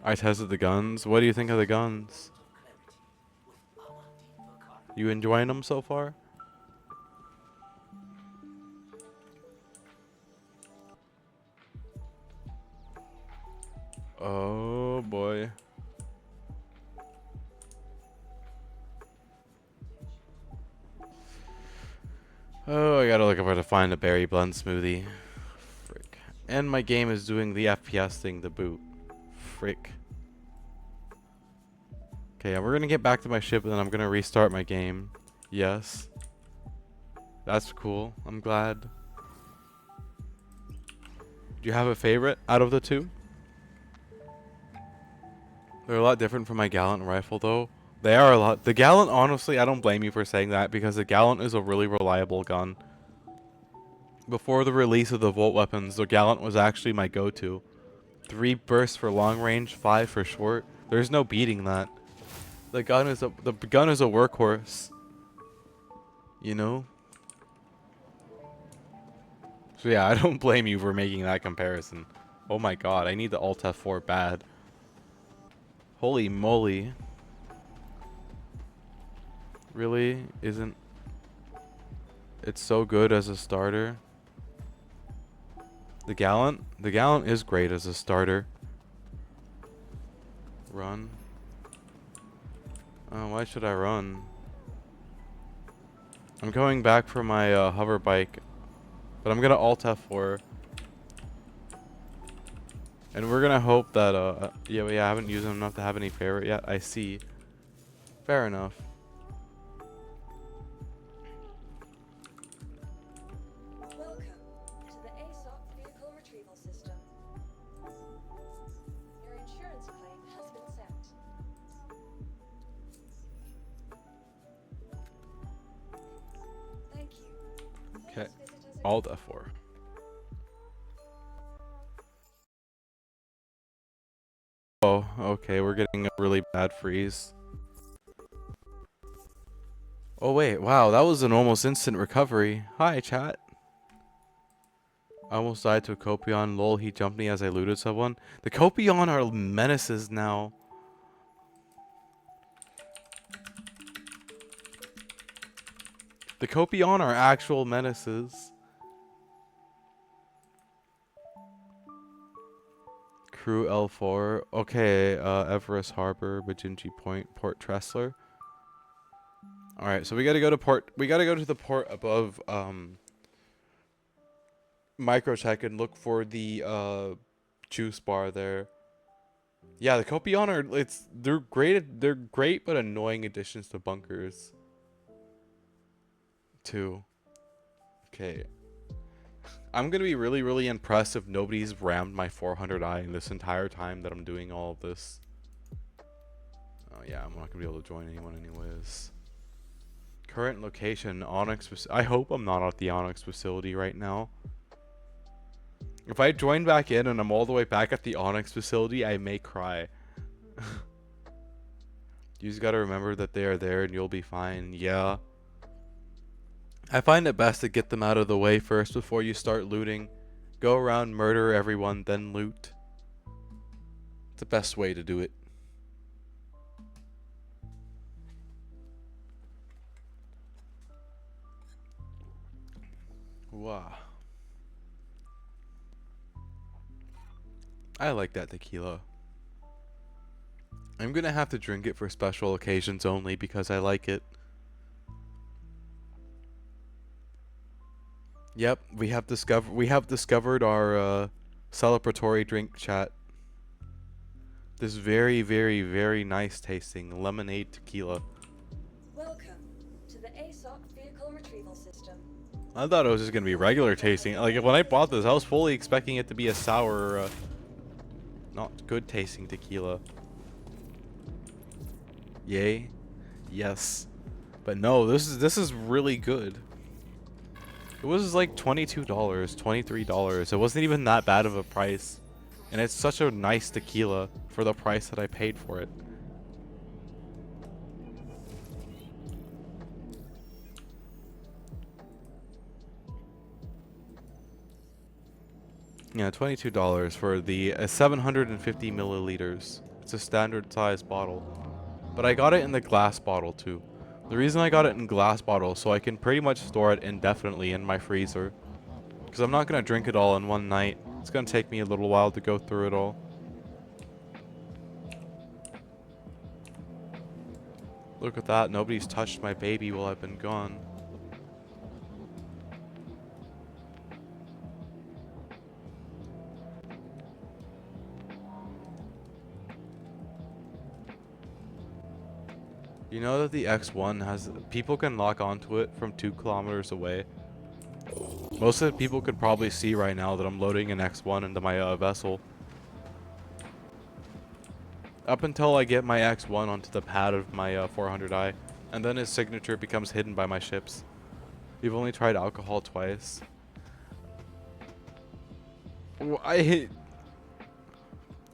I tested the guns. What do you think of the guns? You enjoying them so far? Oh boy. Oh, I gotta look up where to find a berry blend smoothie. Frick. And my game is doing the FPS thing to boot. Frick. Okay, we're gonna get back to my ship and then I'm gonna restart my game. Yes. That's cool. I'm glad. Do you have a favorite out of the two? They're a lot different from my Gallant rifle though. They are a lot. The Gallant, honestly, I don't blame you for saying that because the Gallant is a really reliable gun. Before the release of the Volt weapons, the Gallant was actually my go-to. 3 bursts for long range, 5 for short. There's no beating that. The gun is a workhorse. You know? So yeah, I don't blame you for making that comparison. Oh my god, I need the Alt F4 bad. Holy moly. Really? Isn't it so good as a starter? The Gallant? The Gallant is great as a starter. Run. Why should I run? I'm going back for my hover bike. But I'm gonna Alt F4. And we're gonna hope that, yeah, I haven't used them enough to have any favorite yet. I see. Fair enough. Welcome to the ASOP vehicle retrieval system. Your insurance claim has been sent. Thank you. Okay. Please visit us again. Alt F4. Oh, okay, we're getting a really bad freeze. Oh wait, wow, that was an almost instant recovery. Hi, chat. I almost died to a Copion. Lol, he jumped me as I looted someone. The Copion are menaces now. The Copion are actual menaces. Crew L4. Okay, Everest Harbor, Bajinji Point, Port Tressler. Alright, so we gotta go to port. We gotta go to the port above Microtech and look for the juice bar there. Yeah, the Copion are they're great but annoying additions to bunkers. Too. Okay. I'm gonna be really, really impressed if nobody's rammed my 400i in this entire time that I'm doing all of this. Oh yeah, I'm not gonna be able to join anyone anyways. Current location, Onyx. I hope I'm not at the Onyx facility right now. If I join back in and I'm all the way back at the Onyx facility, I may cry. You just gotta remember that they are there and you'll be fine. Yeah. I find it best to get them out of the way first before you start looting. Go around, murder everyone, then loot. It's the best way to do it. Wow. I like that tequila. I'm gonna have to drink it for special occasions only because I like it. Yep, we have discovered our celebratory drink, chat. This very, very, very nice tasting lemonade tequila. Welcome to the ASOC vehicle retrieval system. I thought it was just gonna be regular tasting. Like when I bought this, I was fully expecting it to be a sour, not good tasting tequila. Yay, yes, but no, this is really good. It was like $22, $23. It wasn't even that bad of a price. And it's such a nice tequila for the price that I paid for it. Yeah, $22 for the 750 milliliters. It's a standard size bottle. But I got it in the glass bottle too. The reason I got it in glass bottle so I can pretty much store it indefinitely in my freezer. Because I'm not going to drink it all in one night. It's going to take me a little while to go through it all. Look at that. Nobody's touched my baby while I've been gone. You know that the X1 has... People can lock onto it from 2 kilometers away. Most of the people could probably see right now that I'm loading an X1 into my vessel. Up until I get my X1 onto the pad of my 400i. And then his signature becomes hidden by my ships. We've only tried alcohol twice. Well, I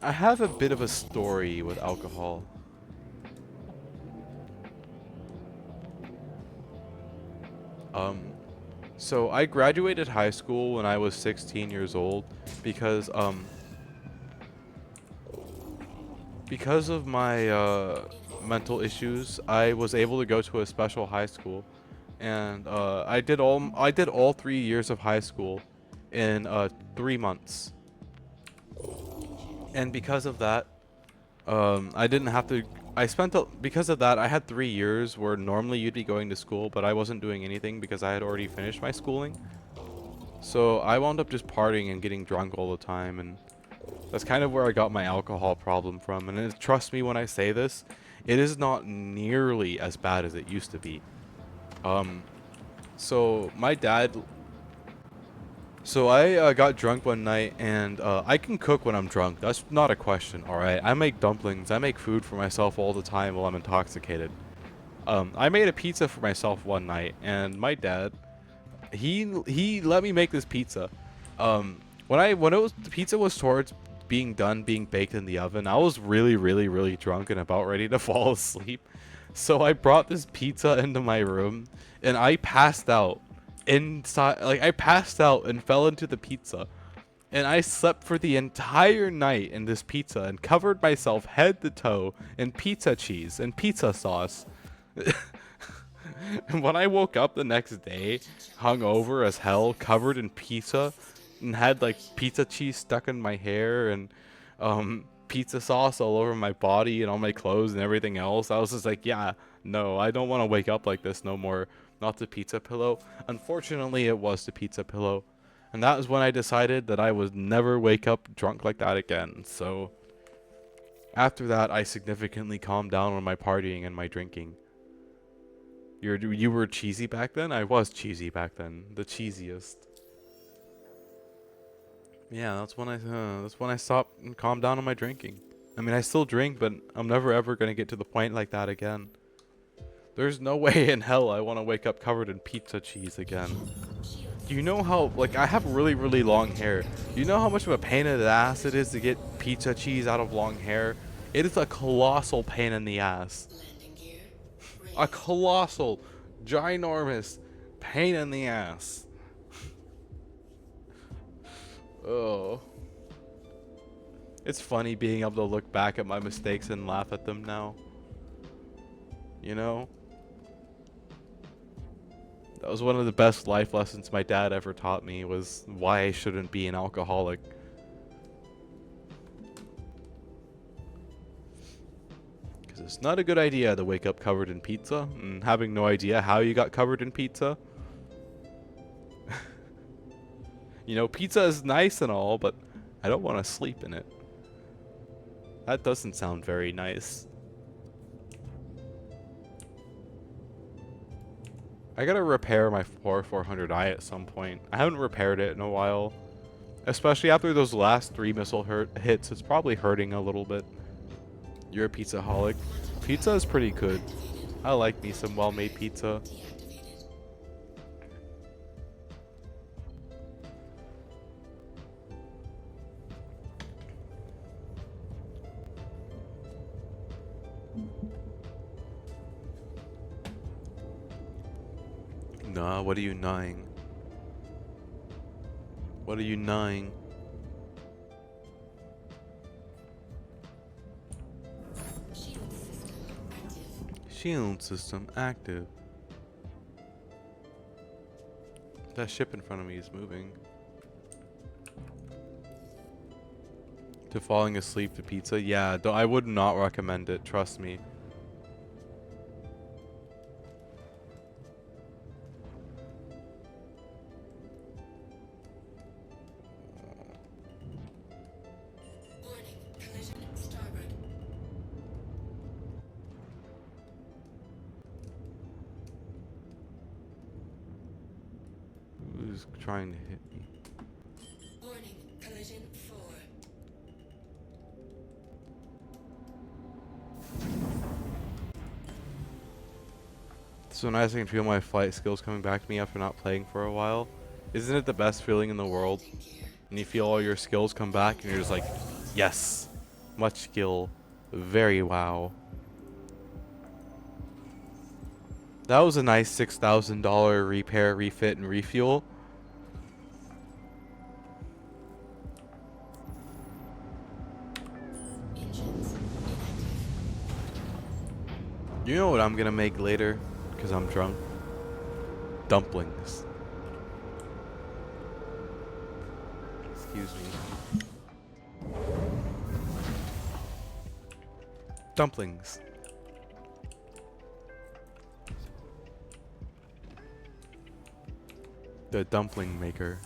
have a bit of a story with alcohol. So I graduated high school when I was 16 years old because of my mental issues, I was able to go to a special high school, and I did all 3 years of high school in 3 months. And because of that, I didn't have to. Because of that, I had 3 years where normally you'd be going to school, but I wasn't doing anything because I had already finished my schooling. So I wound up just partying and getting drunk all the time, and that's kind of where I got my alcohol problem from. And trust me when I say this, it is not nearly as bad as it used to be. So my dad... So I got drunk one night, and I can cook when I'm drunk. That's not a question, alright? I make dumplings. I make food for myself all the time while I'm intoxicated. I made a pizza for myself one night, and my dad, he let me make this pizza. When the pizza was towards being baked in the oven, I was really, really, really drunk and about ready to fall asleep. So I brought this pizza into my room, and I passed out. I passed out and fell into the pizza, and I slept for the entire night in this pizza and covered myself head to toe in pizza cheese and pizza sauce. And when I woke up the next day, hungover as hell, covered in pizza, and had like pizza cheese stuck in my hair, and pizza sauce all over my body and all my clothes and everything else. I was just like, yeah, no, I don't want to wake up like this no more. Not the pizza pillow. Unfortunately, it was the pizza pillow. And that was when I decided that I would never wake up drunk like that again. So after that, I significantly calmed down on my partying and my drinking. You were cheesy back then? I was cheesy back then. The cheesiest. Yeah, that's when I stopped and calmed down on my drinking. I mean, I still drink, but I'm never ever gonna get to the point like that again. There's no way in hell I want to wake up covered in pizza cheese again. Do you know how, like, I have really, really long hair. Do you know how much of a pain in the ass it is to get pizza cheese out of long hair? It is a colossal pain in the ass. Landing gear. A colossal, ginormous pain in the ass. Oh. It's funny being able to look back at my mistakes and laugh at them now. You know? That was one of the best life lessons my dad ever taught me, was why I shouldn't be an alcoholic. Because it's not a good idea to wake up covered in pizza and having no idea how you got covered in pizza. You know, pizza is nice and all, but I don't want to sleep in it. That doesn't sound very nice. I gotta repair my 400i at some point. I haven't repaired it in a while. Especially after those last 3 missile hits, it's probably hurting a little bit. You're a pizza-holic. Pizza is pretty good. I like me some well-made pizza. Deactivated. Nah, what are you gnawing? What are you gnawing? Shield system active. Shield system active. That ship in front of me is moving. To falling asleep to pizza? Yeah, I would not recommend it, trust me. Warning. Collision starboard. Who's trying to hit me? Warning. Collision 4. So nice I can feel my flight skills coming back to me after not playing for a while. Isn't it the best feeling in the world? Landing gear. And you feel all your skills come back and you're just like, yes, much skill, very wow. That was a nice $6,000 repair, refit, and refuel. Engines inactive. You know what I'm gonna make later? Because I'm drunk? Dumplings. Excuse me. Dumplings. The dumpling maker.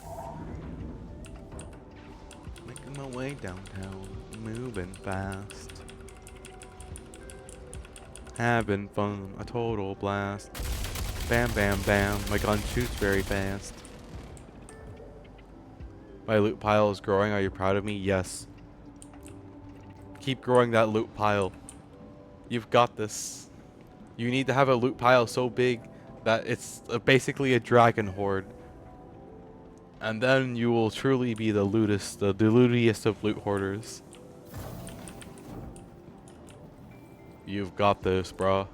Making my way downtown, moving fast. Having fun, a total blast. Bam, bam, bam, my gun shoots very fast. My loot pile is growing, are you proud of me? Yes. Keep growing that loot pile. You've got this. You need to have a loot pile so big that it's basically a dragon horde. And then you will truly be the lootiest of loot hoarders. You've got this, bruh.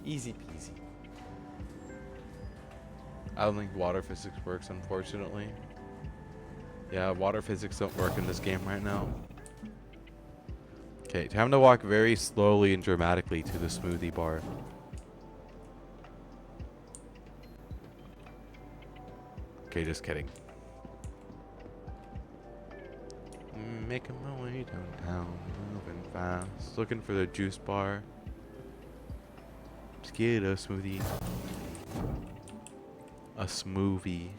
Easy peasy. I don't think water physics works, unfortunately. Yeah, water physics don't work in this game right now. Okay, time to walk very slowly and dramatically to the smoothie bar. Okay, just kidding. Making my way downtown, moving fast. Looking for the juice bar. Just get a smoothie. A smoothie.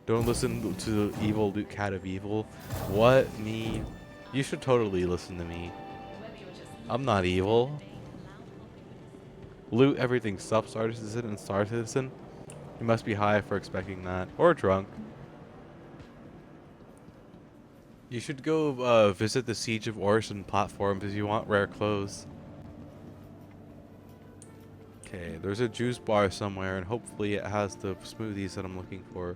Don't listen to the evil cat of evil. What? Me? You should totally listen to me. I'm not evil. Loot everything. Sub Star Citizen and Star Citizen. You must be high for expecting that. Or drunk. You should go visit the Siege of Orison platform because you want rare clothes. Okay, there's a juice bar somewhere and hopefully it has the smoothies that I'm looking for.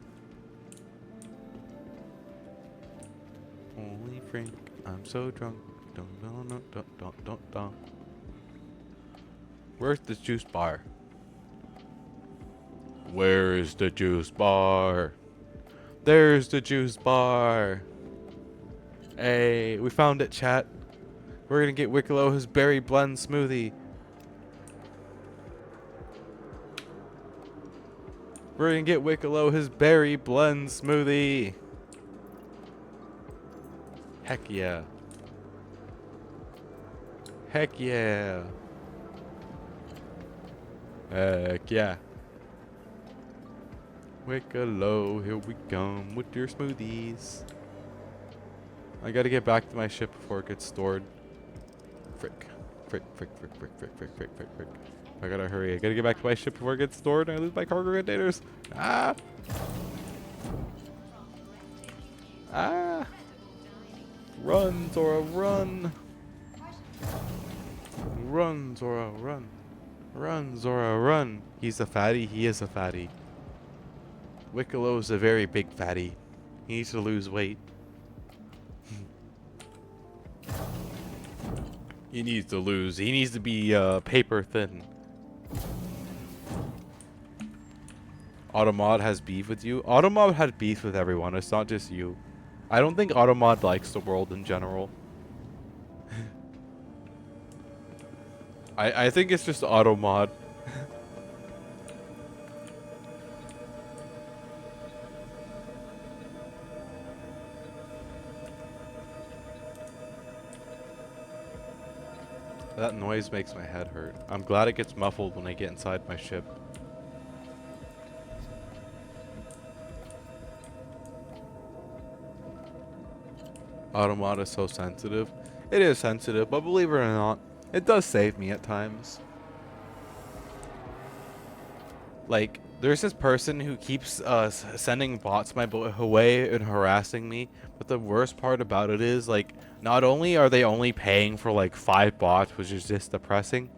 Holy Frank, I'm so drunk. Don't. Where's the juice bar? Where is the juice bar? There's the juice bar. Hey, we found it, chat. We're gonna get Wicklow his berry blend smoothie. We're gonna get Wicklow his berry blend smoothie. Heck yeah. Heck yeah. Heck yeah. Wicklow, here we come with your smoothies. I gotta get back to my ship before it gets stored. Frick. I gotta hurry. I gotta get back to my ship before it gets stored and I lose my cargo containers. Ah! Ah! Run, Zora, run! Run, Zora, run. Run, Zora, run. He's a fatty. He is a fatty. Wickelow's a very big fatty. He needs to lose weight. He needs to lose. He needs to be paper thin. Automod has beef with you. Automod had beef with everyone. It's not just you. I don't think Automod likes the world in general. I think it's just Automod. That noise makes my head hurt. I'm glad it gets muffled when I get inside my ship. Automod is so sensitive. It is sensitive, but believe it or not, it does save me at times. Like, there's this person who keeps sending bots my way and harassing me, but the worst part about it is, like, not only are they only paying for like 5 bots, which is just depressing,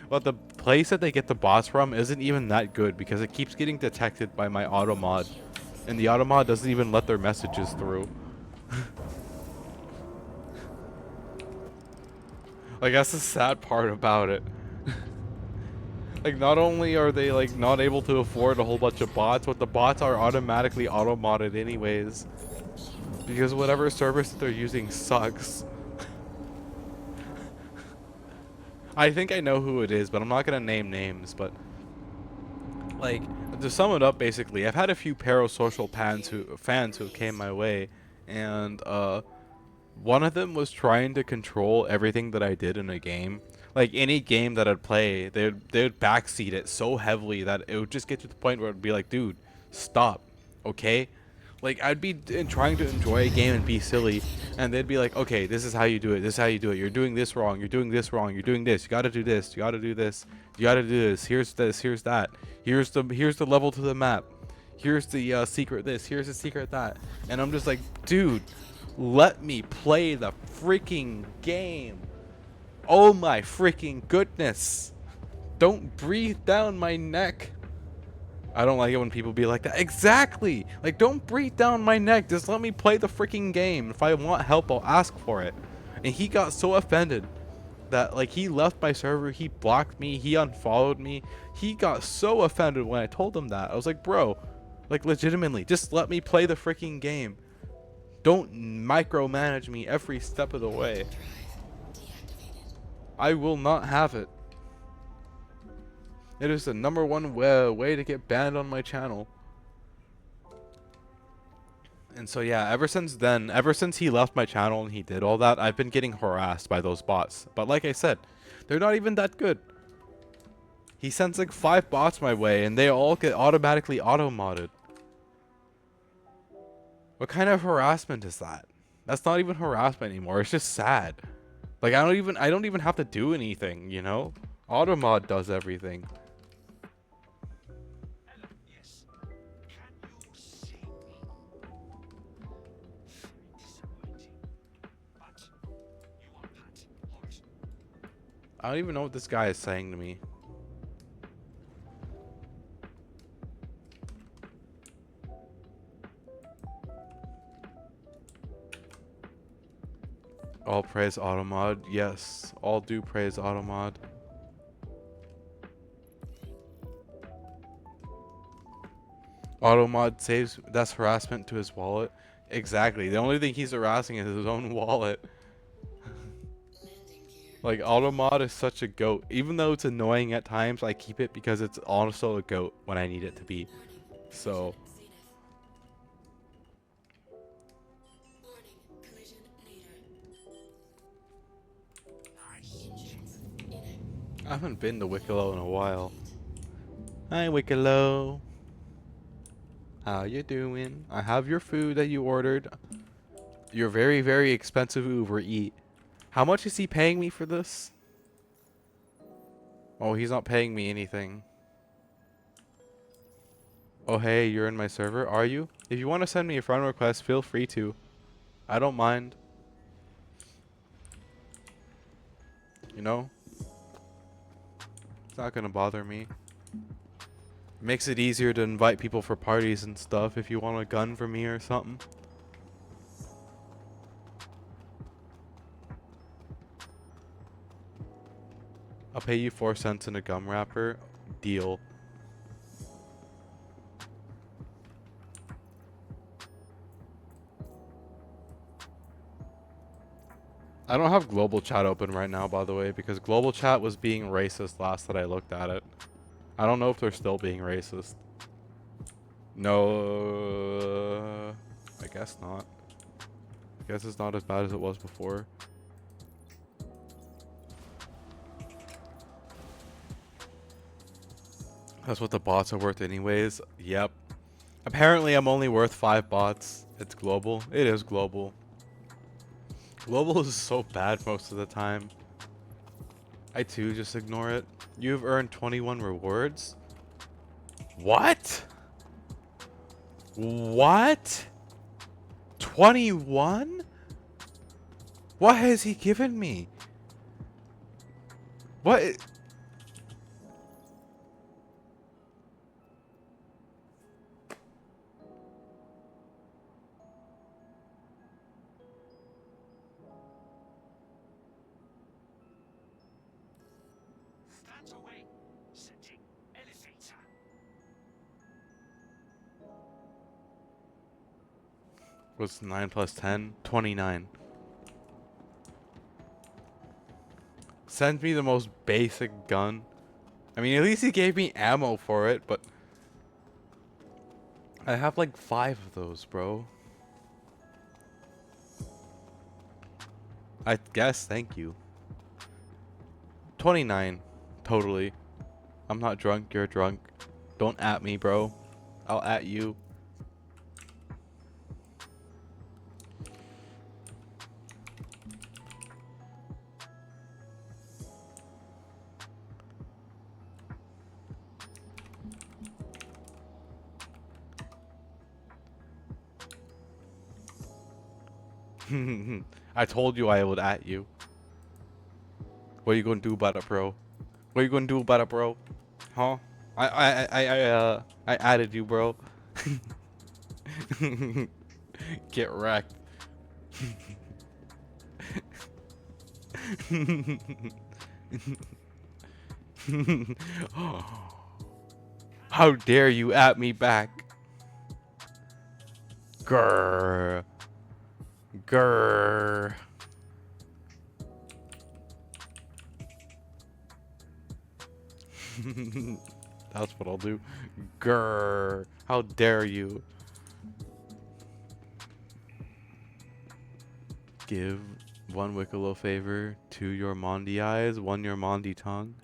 but the place that they get the bots from isn't even that good because it keeps getting detected by my automod, and the automod doesn't even let their messages through. Like, that's the sad part about it. Like, not only are they like not able to afford a whole bunch of bots, but the bots are automatically auto-modded anyways. Because whatever service that they're using sucks. I think I know who it is, but I'm not gonna name names, but like, to sum it up, basically, I've had a few parasocial fans who came my way, and one of them was trying to control everything that I did in a game. Like, any game that I'd play, they would backseat it so heavily that it would just get to the point where it'd be like, dude, stop, okay? Like, I'd be trying to enjoy a game and be silly, and they'd be like, okay, this is how you do it, this is how you do it, you're doing this wrong, you're doing this wrong, you're doing this, you gotta do this, you gotta do this, you gotta do this, here's that, here's the level to the map, here's the secret this, here's the secret that, and I'm just like, dude, let me play the freaking game. Oh my freaking goodness. Don't breathe down my neck. I don't like it when people be like that. Exactly. Like, don't breathe down my neck. Just let me play the freaking game. If I want help, I'll ask for it. And he got so offended that, like, he left my server. He blocked me. He unfollowed me. He got so offended when I told him that. I was like, bro, like, legitimately, just let me play the freaking game. Don't micromanage me every step of the way. I will not have it. It is the #1 way to get banned on my channel. And so yeah, ever since then, ever since he left my channel and he did all that, I've been getting harassed by those bots. But like I said, they're not even that good. He sends like 5 bots my way and they all get automatically auto-modded. What kind of harassment is that? That's not even harassment anymore. It's just sad. Like I don't even have to do anything, you know? Automod does everything. Hello, yes. Can you see me? Disappointing. But you are Pat Hot. I don't even know what this guy is saying to me. All praise Automod. Yes, all do praise Automod. Automod saves, that's harassment to his wallet. Exactly. The only thing he's harassing is his own wallet. Landing gear. Like, Automod is such a goat. Even though it's annoying at times, I keep it because it's also a goat when I need it to be. Warning. So, Zenith. Warning. Collision nadir. Nice. Engines inactive. I haven't been to Wicklow in a while. Hi, Wicklow. How you doing? I have your food that you ordered. Your very, very expensive Uber Eat. How much is he paying me for this? Oh, he's not paying me anything. Oh, hey, you're in my server, are you? If you want to send me a friend request, feel free to. I don't mind. You know? It's not gonna bother me. Makes it easier to invite people for parties and stuff if you want a gun from me or something. I'll pay you 4 cents in a gum wrapper. Deal. I don't have global chat open right now, by the way, because global chat was being racist last that I looked at it. I don't know if they're still being racist. No, I guess not. I guess it's not as bad as it was before. That's what the bots are worth anyways. Yep. Apparently I'm only worth 5 bots. It's global. It is global. Global is so bad most of the time. I too just ignore it. You've earned 21 rewards? What? What? 21? What has he given me? What? Stand away. Setting elevator. What's 9 plus 10? 29. Send me the most basic gun. I mean, at least he gave me ammo for it, but I have like 5 of those, bro. I guess, thank you. 29. Totally. I'm not drunk, you're drunk. Don't at me, bro. I'll at you. I told you I would at you. What are you gonna do about it, bro? What are you gonna do about it, bro? Huh? I added you, bro. Get wrecked. How dare you at me back? Grr. Grr. That's what I'll do. Grr. How dare you? Give one Wicklow favor, two your Mondi eyes, one your Mondi tongue.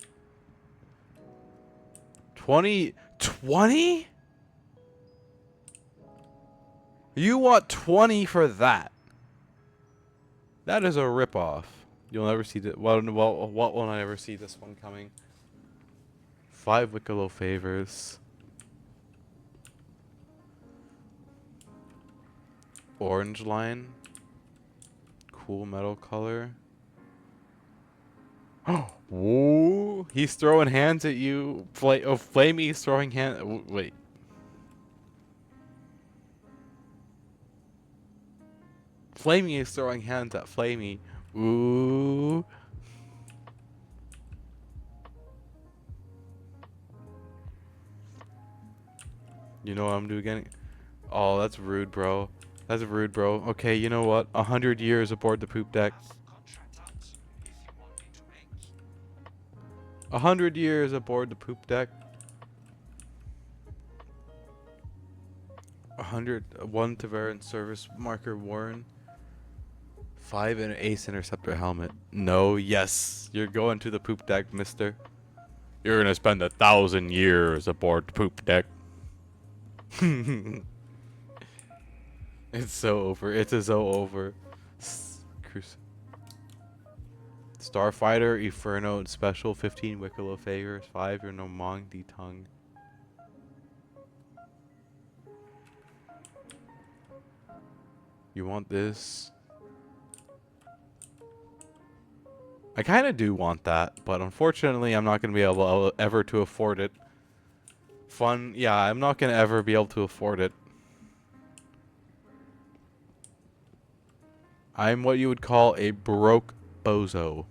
20? 20? You want 20 for that? That is a ripoff. You'll never see that. Well, what will I ever see this one coming? 5 Wicklow favors. Orange line. Cool metal color. Whoa! He's throwing hands at you. Flamey is throwing hands. Wait. Flamey is throwing hands at Flamey. Ooh. You know what I'm doing again? Oh, that's rude, bro. That's rude, bro. Okay, you know what? 100 years aboard the poop deck. Contract out if you want me to make. 100 years aboard the poop deck. 101 Taveran service marker Warren. 5 and an Ace Interceptor helmet. No, yes. You're going to the poop deck, mister. You're gonna spend 1,000 years aboard the poop deck. It's so over. It's so over. Starfighter, Inferno, and Special. 15 Wicklow favors. 5 your Nomongdi tongue. You want this? I kind of do want that, but unfortunately I'm not going to be able ever to afford it. Fun, yeah, I'm not going to ever be able to afford it. I'm what you would call a broke bozo.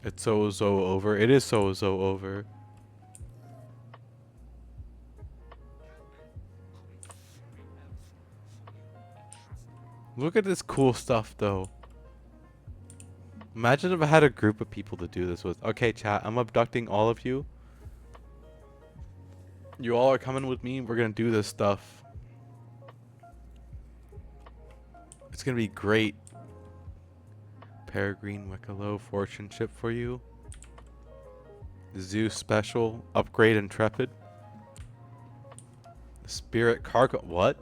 It's so over. It is so over. Look at this cool stuff, though. Imagine if I had a group of people to do this with. Okay, chat, I'm abducting all of you. You all are coming with me. We're going to do this stuff. It's going to be great. Peregrine Wicklow fortune chip for you. Zeus special. Upgrade Intrepid. Spirit cargo. What?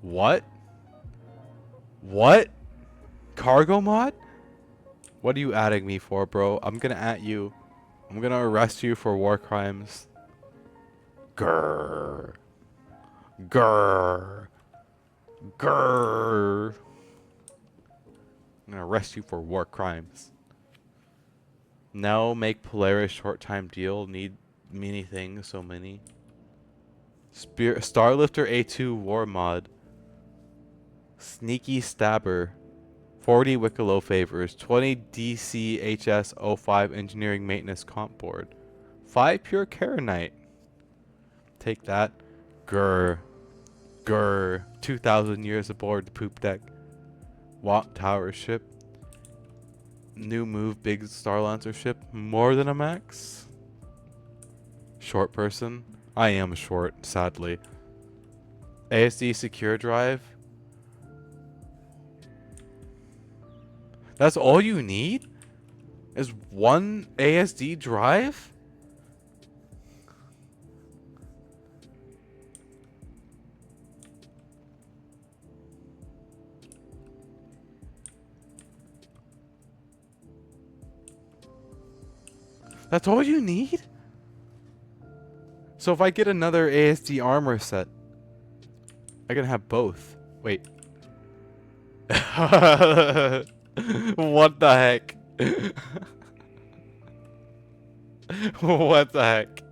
What? What? Cargo mod? What are you adding me for, bro? I'm gonna at you. I'm gonna arrest you for war crimes. Grrr. Grrr. Grrr. I'm gonna arrest you for war crimes. Now make Polaris short time deal. Need many things, so many. Starlifter A2 war mod. Sneaky Stabber. 40 Wicklow favors. 20 DCHS 05 engineering maintenance comp board. 5 pure Karenite. Take that. Grr. Grr. 2,000 years aboard the poop deck. Watt Tower ship. New move big Star Lancer ship. More than a max. Short person. I am short, sadly. ASD secure drive. That's all you need? Is one ASD drive? That's all you need? So if I get another ASD armor set, I can have both. Wait. What the heck? What the heck?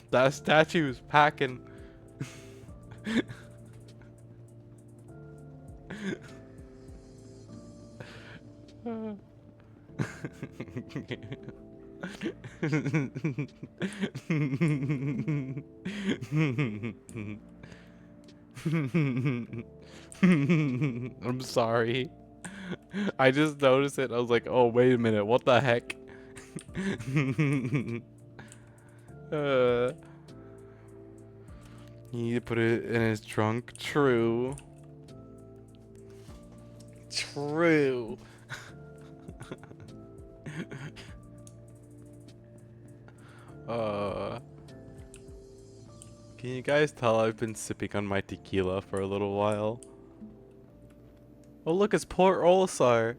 That statue's packing. I'm sorry. I just noticed it. I was like, oh, wait a minute. What the heck? uh, you need to put it in his trunk. True. True. uh, can you guys tell I've been sipping on my tequila for a little while? Oh, look, it's Port Olisar.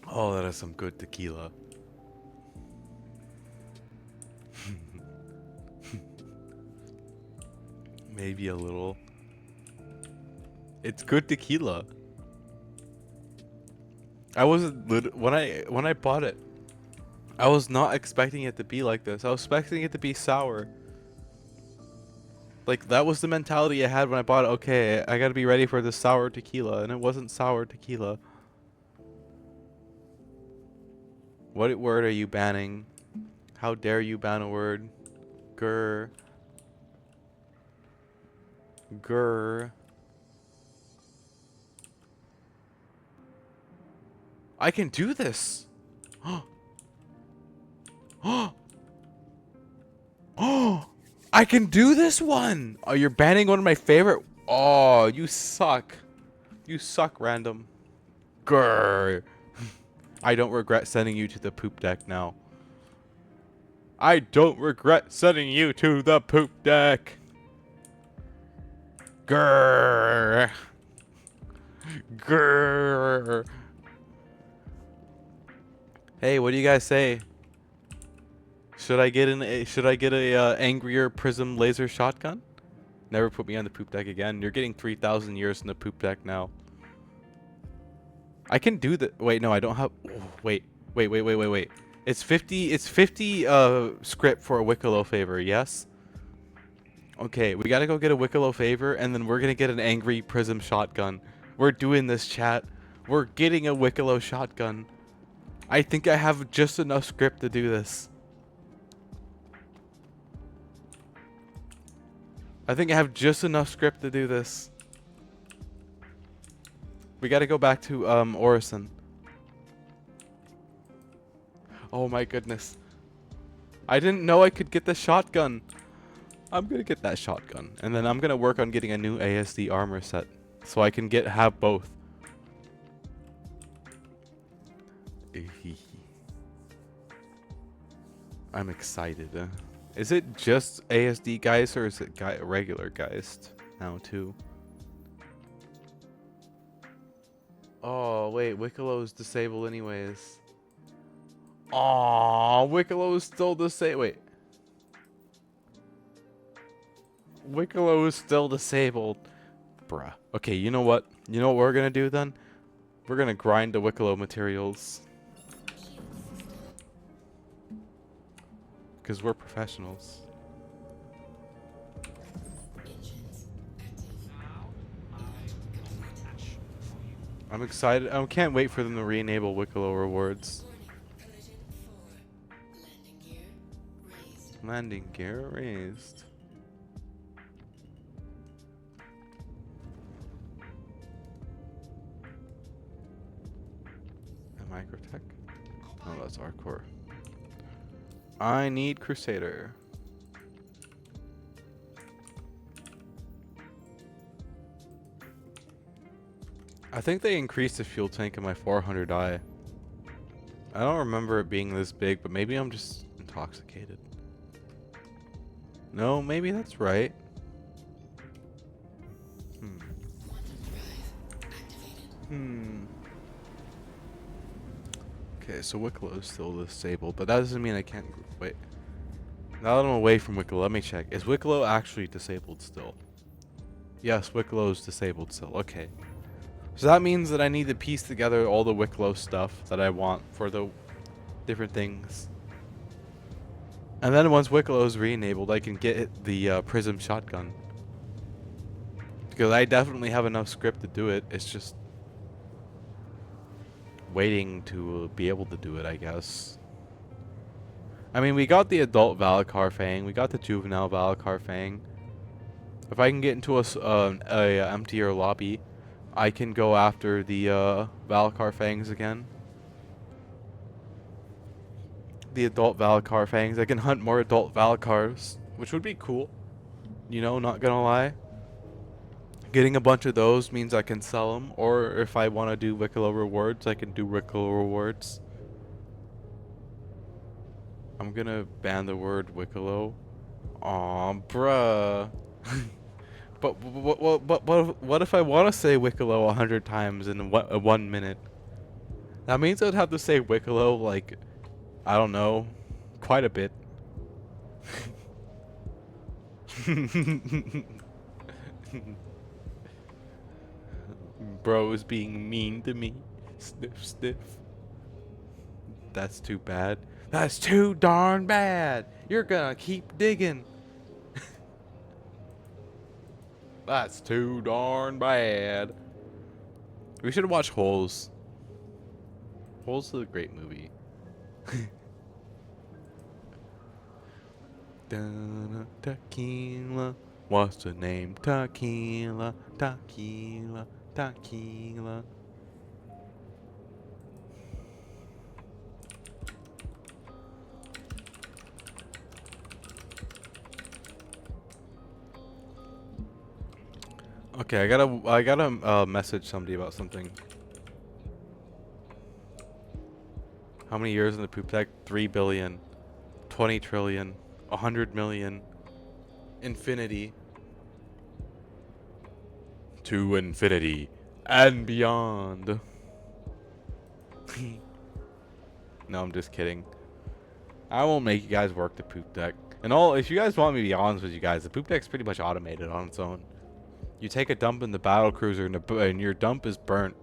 Oh, that is some good tequila. Maybe a little. It's good tequila. I wasn't when I bought it, I was not expecting it to be like this. I was expecting it to be sour. Like, that was the mentality I had when I bought it. Okay, I gotta be ready for the sour tequila, and it wasn't sour tequila. What word are you banning? How dare you ban a word? Grr. Grr. I can do this. Oh, I can do this one. Oh, you're banning one of my favorite. Oh, you suck. You suck, random. Grr. I don't regret sending you to the poop deck now. I don't regret sending you to the poop deck. Grr. Grr. Hey, what do you guys say? Should I get a angrier prism laser shotgun? Never put me on the poop deck again. You're getting 3,000 years in the poop deck now. I can do the. Wait, no, I don't have. Oh, wait. It's 50 script for a Wicklow favor, yes? Okay, we gotta go get a Wicklow favor, and then we're gonna get an angry prism shotgun. We're doing this, chat. We're getting a Wicklow shotgun. I think I have just enough script to do this. I think I have just enough script to do this. We gotta go back to Orison. Oh my goodness. I didn't know I could get the shotgun. I'm gonna get that shotgun. And then I'm gonna work on getting a new ASD armor set. So I can have both. I'm excited. Is it just ASD Geist or is it regular Geist now too? Oh wait, Wickelow's disabled anyways. Aww, Wickelow's still disabled. Wait. Wicklow is still disabled. Bruh. Okay, you know what? You know what we're gonna do then? We're gonna grind the Wicklow materials. Because we're professionals. I'm excited. I can't wait for them to re-enable Wicklow rewards. Landing gear raised. A microtech? Oh, that's our core. I need Crusader. I think they increased the fuel tank in my 400i. I don't remember it being this big, but maybe I'm just intoxicated. No, maybe that's right. Okay, so Wicklow is still disabled, but that doesn't mean I can't wait. Now that I'm away from Wicklow, let me check. Is Wicklow actually disabled still? Yes, Wicklow is disabled still. Okay. So that means that I need to piece together all the Wicklow stuff that I want for the different things. And then once Wicklow is re-enabled, I can get the Prism shotgun. Because I definitely have enough script to do it. It's just waiting to be able to do it, I guess. I mean, we got the adult Valakar Fang, we got the juvenile Valakar Fang. If I can get into a emptier lobby, I can go after the Valakar Fangs again. The adult Valakar Fangs. I can hunt more adult Valakars, which would be cool. You know, not gonna lie. Getting a bunch of those means I can sell them, or if I want to do Wicklow rewards, I can do Wicklow rewards. I'm gonna ban the word Wicklow. Aw, bruh. But what if I want to say Wicklow 100 times in 1 minute? That means I'd have to say Wicklow like, I don't know, quite a bit. Bro is being mean to me. Sniff, sniff. That's too bad. That's too darn bad. You're gonna keep digging. That's too darn bad. We should watch Holes. Holes is a great movie. Tequila. What's the name? Tequila. Tequila. Tequila. Okay, I gotta message somebody about something. How many years in the poop deck? 3 billion, 20 trillion, 100 million, infinity, to infinity and beyond. No, I'm just kidding. I won't make you guys work the poop deck. And all, if you guys want me to be honest with you guys, the poop deck's pretty much automated on its own. You take a dump in the battle cruiser and your dump is burnt.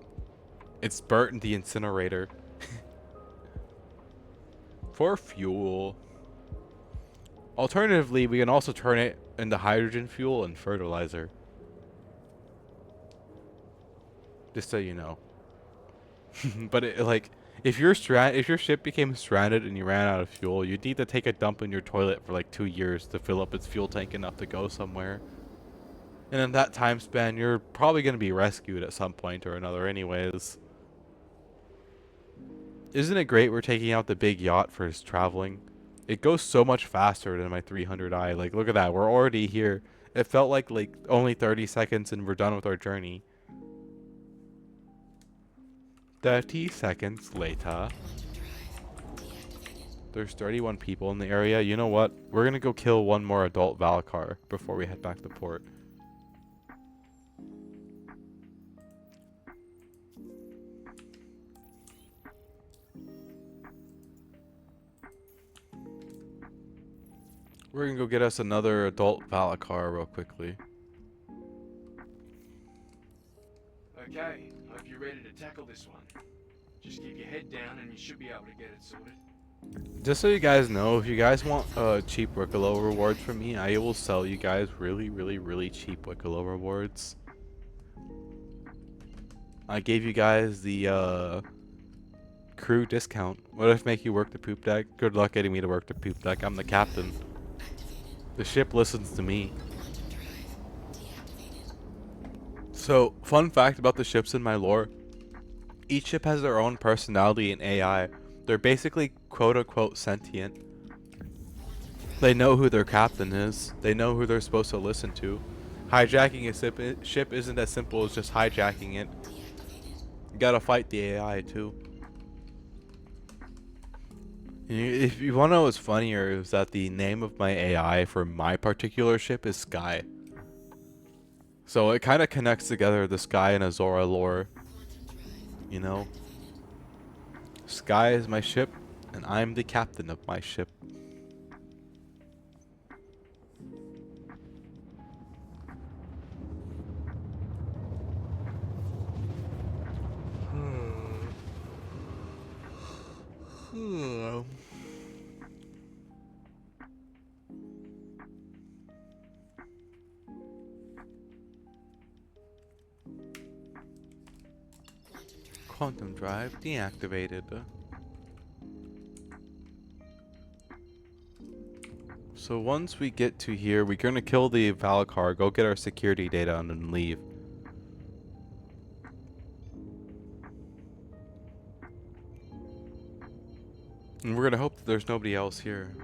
It's burnt in the incinerator. For fuel. Alternatively, we can also turn it into hydrogen fuel and fertilizer. Just so you know. But like, if your ship became stranded and you ran out of fuel, you'd need to take a dump in your toilet for like 2 years to fill up its fuel tank enough to go somewhere. And in that time span, you're probably going to be rescued at some point or another anyways. Isn't it great we're taking out the big yacht for his traveling? It goes so much faster than my 300i. Like, look at that. We're already here. It felt like only 30 seconds and we're done with our journey. 30 seconds later. There's 31 people in the area. You know what? We're going to go kill one more adult Valakar before we head back to port. We're gonna go get us another adult Valakar real quickly. Okay, hope you're ready to tackle this one. Just keep your head down and you should be able to get it sorted. Just so you guys know, if you guys want cheap Wicklow rewards from me, I will sell you guys really cheap Wicklow rewards. I gave you guys the crew discount. What if I make you work the poop deck? Good luck getting me to work the poop deck. I'm the captain. The ship listens to me. So, fun fact about the ships in my lore. Each ship has their own personality and AI. They're basically quote-unquote sentient. They know who their captain is. They know who they're supposed to listen to. Hijacking a ship isn't as simple as just hijacking it. You gotta fight the AI too. If you want to know what's funnier, is that the name of my AI for my particular ship is Sky. So it kind of connects together the Sky and Azora lore. You know? Sky is my ship, and I'm the captain of my ship. Quantum drive deactivated. So once we get to here, we're gonna kill the Valakar, go get our security data, and then leave. And we're gonna hope that there's nobody else here.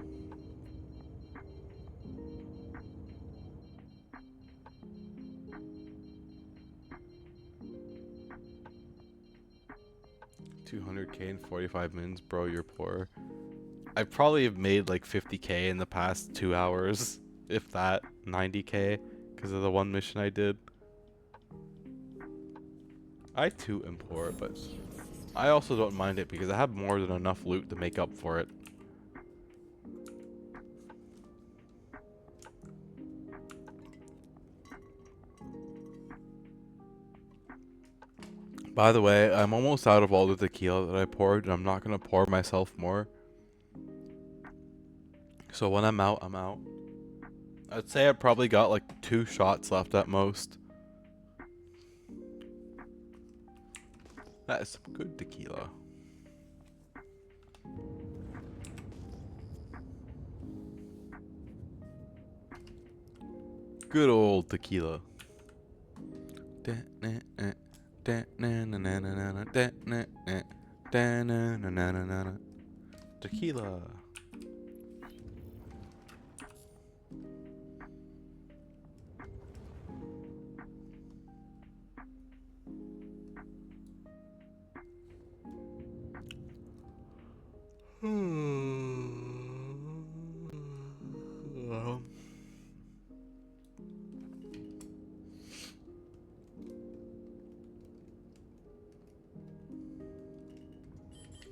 $200K in 45 minutes, bro, you're poor. I probably have made like 50K in the past 2 hours, if that, 90K, because of the one mission I did. I too am poor, but I also don't mind it because I have more than enough loot to make up for it. By the way, I'm almost out of all the tequila that I poured, and I'm not going to pour myself more. So when I'm out, I'm out. I'd say I probably got like 2 shots left at most. That is some good tequila. Good old tequila. Tequila.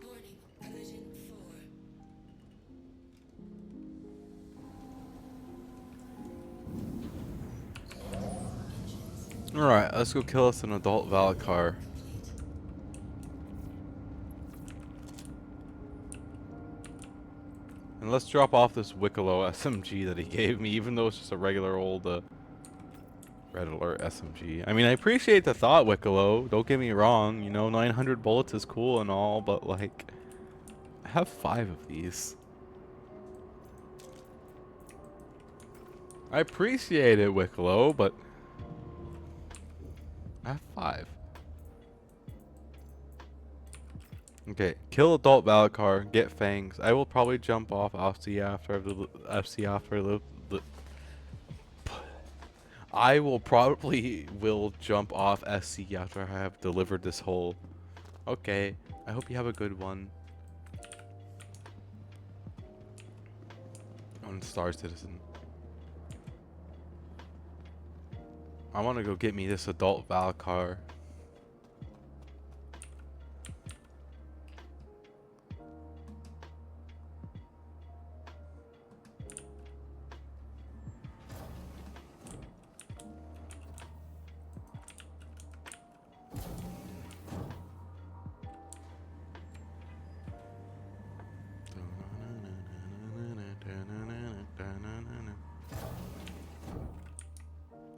Warning, collision 4. Alright, let's go kill us an adult Valakar. And let's drop off this Wicklow SMG that he gave me, even though it's just a regular old Red Alert SMG. I mean, I appreciate the thought, Wicklow. Don't get me wrong. You know, 900 bullets is cool and all, but like, I have 5 of these. I appreciate it, Wicklow, but I have 5. Okay, kill adult Valakar, get fangs. I will probably jump off FC after I will probably jump off SC after I have delivered this hole. Okay, I hope you have a good one. On Star Citizen. I want to go get me this adult Valakar.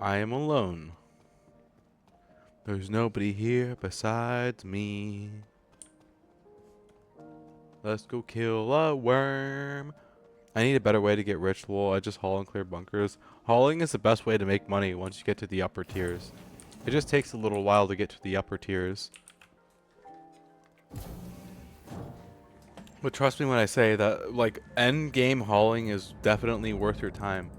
I am alone. There's nobody here besides me. Let's go kill a worm. I need a better way to get rich, lol. I just haul and clear bunkers. Hauling is the best way to make money once you get to the upper tiers. It just takes a little while to get to the upper tiers. But trust me when I say that, like, end game hauling is definitely worth your time.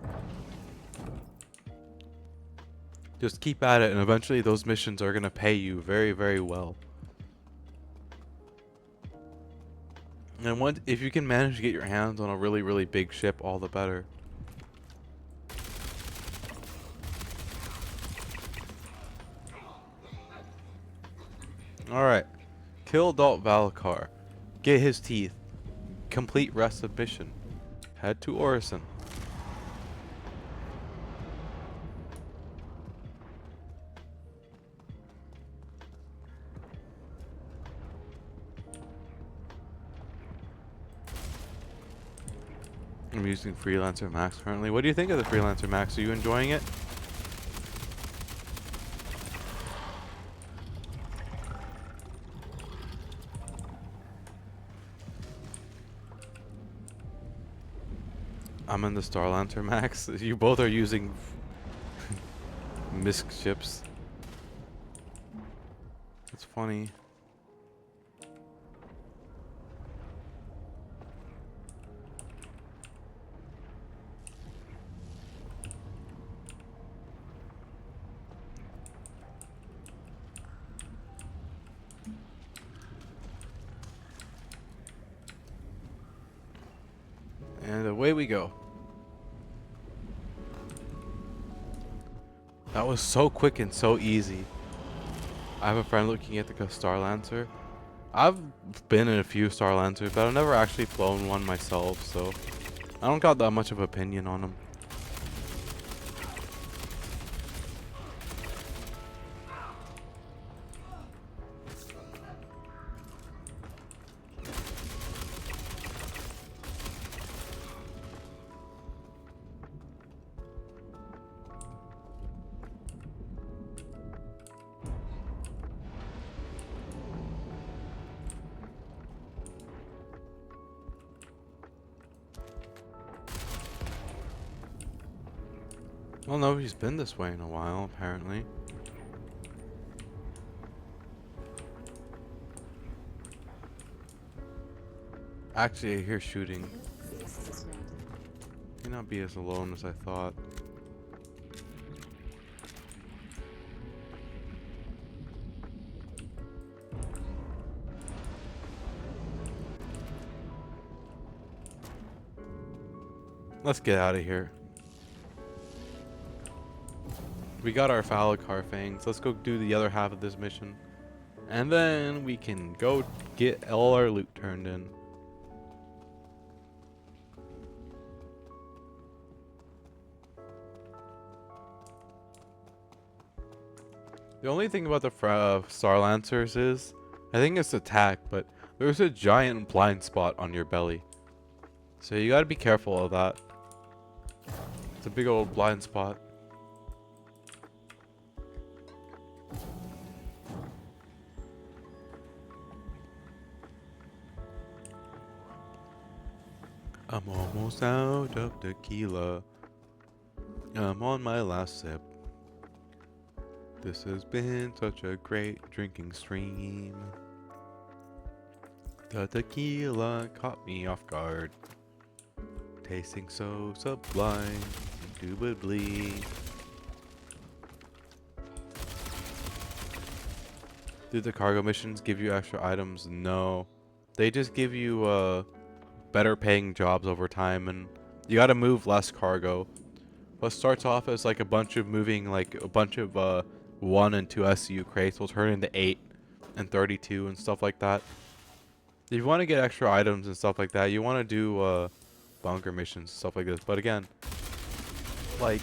Just keep at it, and eventually those missions are going to pay you very, very well. And if you can manage to get your hands on a really, really big ship, all the better. Alright. Kill adult Valakar. Get his teeth. Complete rest of mission. Head to Orison. I'm using Freelancer Max currently. What do you think of the Freelancer Max? Are you enjoying it? I'm in the Star Lancer, Max. You both are using misc ships. It's funny. And away we go. That was so quick and so easy. I have a friend looking at the Star Lancer. I've been in a few Star Lancers, but I've never actually flown one myself, so I don't got that much of an opinion on them. Well, nobody's been this way in a while, apparently. Actually, I hear shooting. May not be as alone as I thought. Let's get out of here. We got our Falakar fangs. Let's go do the other half of this mission. And then we can go get all our loot turned in. The only thing about the Star Lancers is, I think it's attack, but there's a giant blind spot on your belly. So you gotta be careful of that. It's a big old blind spot. I'm almost out of tequila. I'm on my last sip. This has been such a great drinking stream. The tequila caught me off guard. Tasting so sublime, indubitably. Do the cargo missions give you extra items? No. They just give you better paying jobs over time, and you gotta move less cargo. What starts off as like a bunch of moving, like a bunch of 1 and 2 SCU crates will turn into 8 and 32 and stuff like that. If you want to get extra items and stuff like that, you want to do bunker missions, stuff like this. But again, like,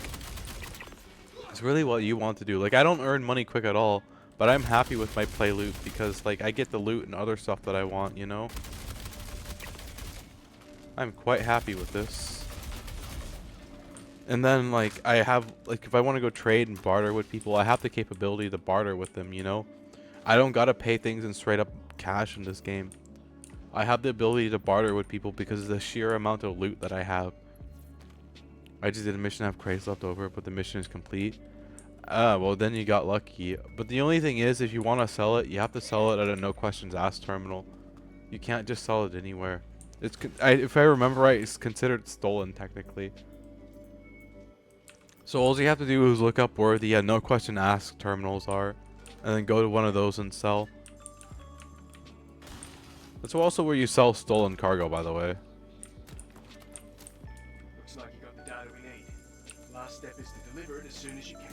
it's really what you want to do. Like, I don't earn money quick at all, but I'm happy with my play loot because, like, I get the loot and other stuff that I want, you know? I'm quite happy with this. And then, like, I have, like, if I want to go trade and barter with people, I have the capability to barter with them, you know? I don't gotta pay things in straight up cash in this game. I have the ability to barter with people because of the sheer amount of loot that I have. I just did a mission, I have crates left over, but the mission is complete. Well, then you got lucky. But the only thing is, if you want to sell it, you have to sell it at a no questions asked terminal. You can't just sell it anywhere. It's if I remember right, it's considered stolen technically. So all you have to do is look up where the no question asked terminals are, and then go to one of those and sell. That's also where you sell stolen cargo, by the way. Looks like you got the data we need. Last step is to deliver it as soon as you can.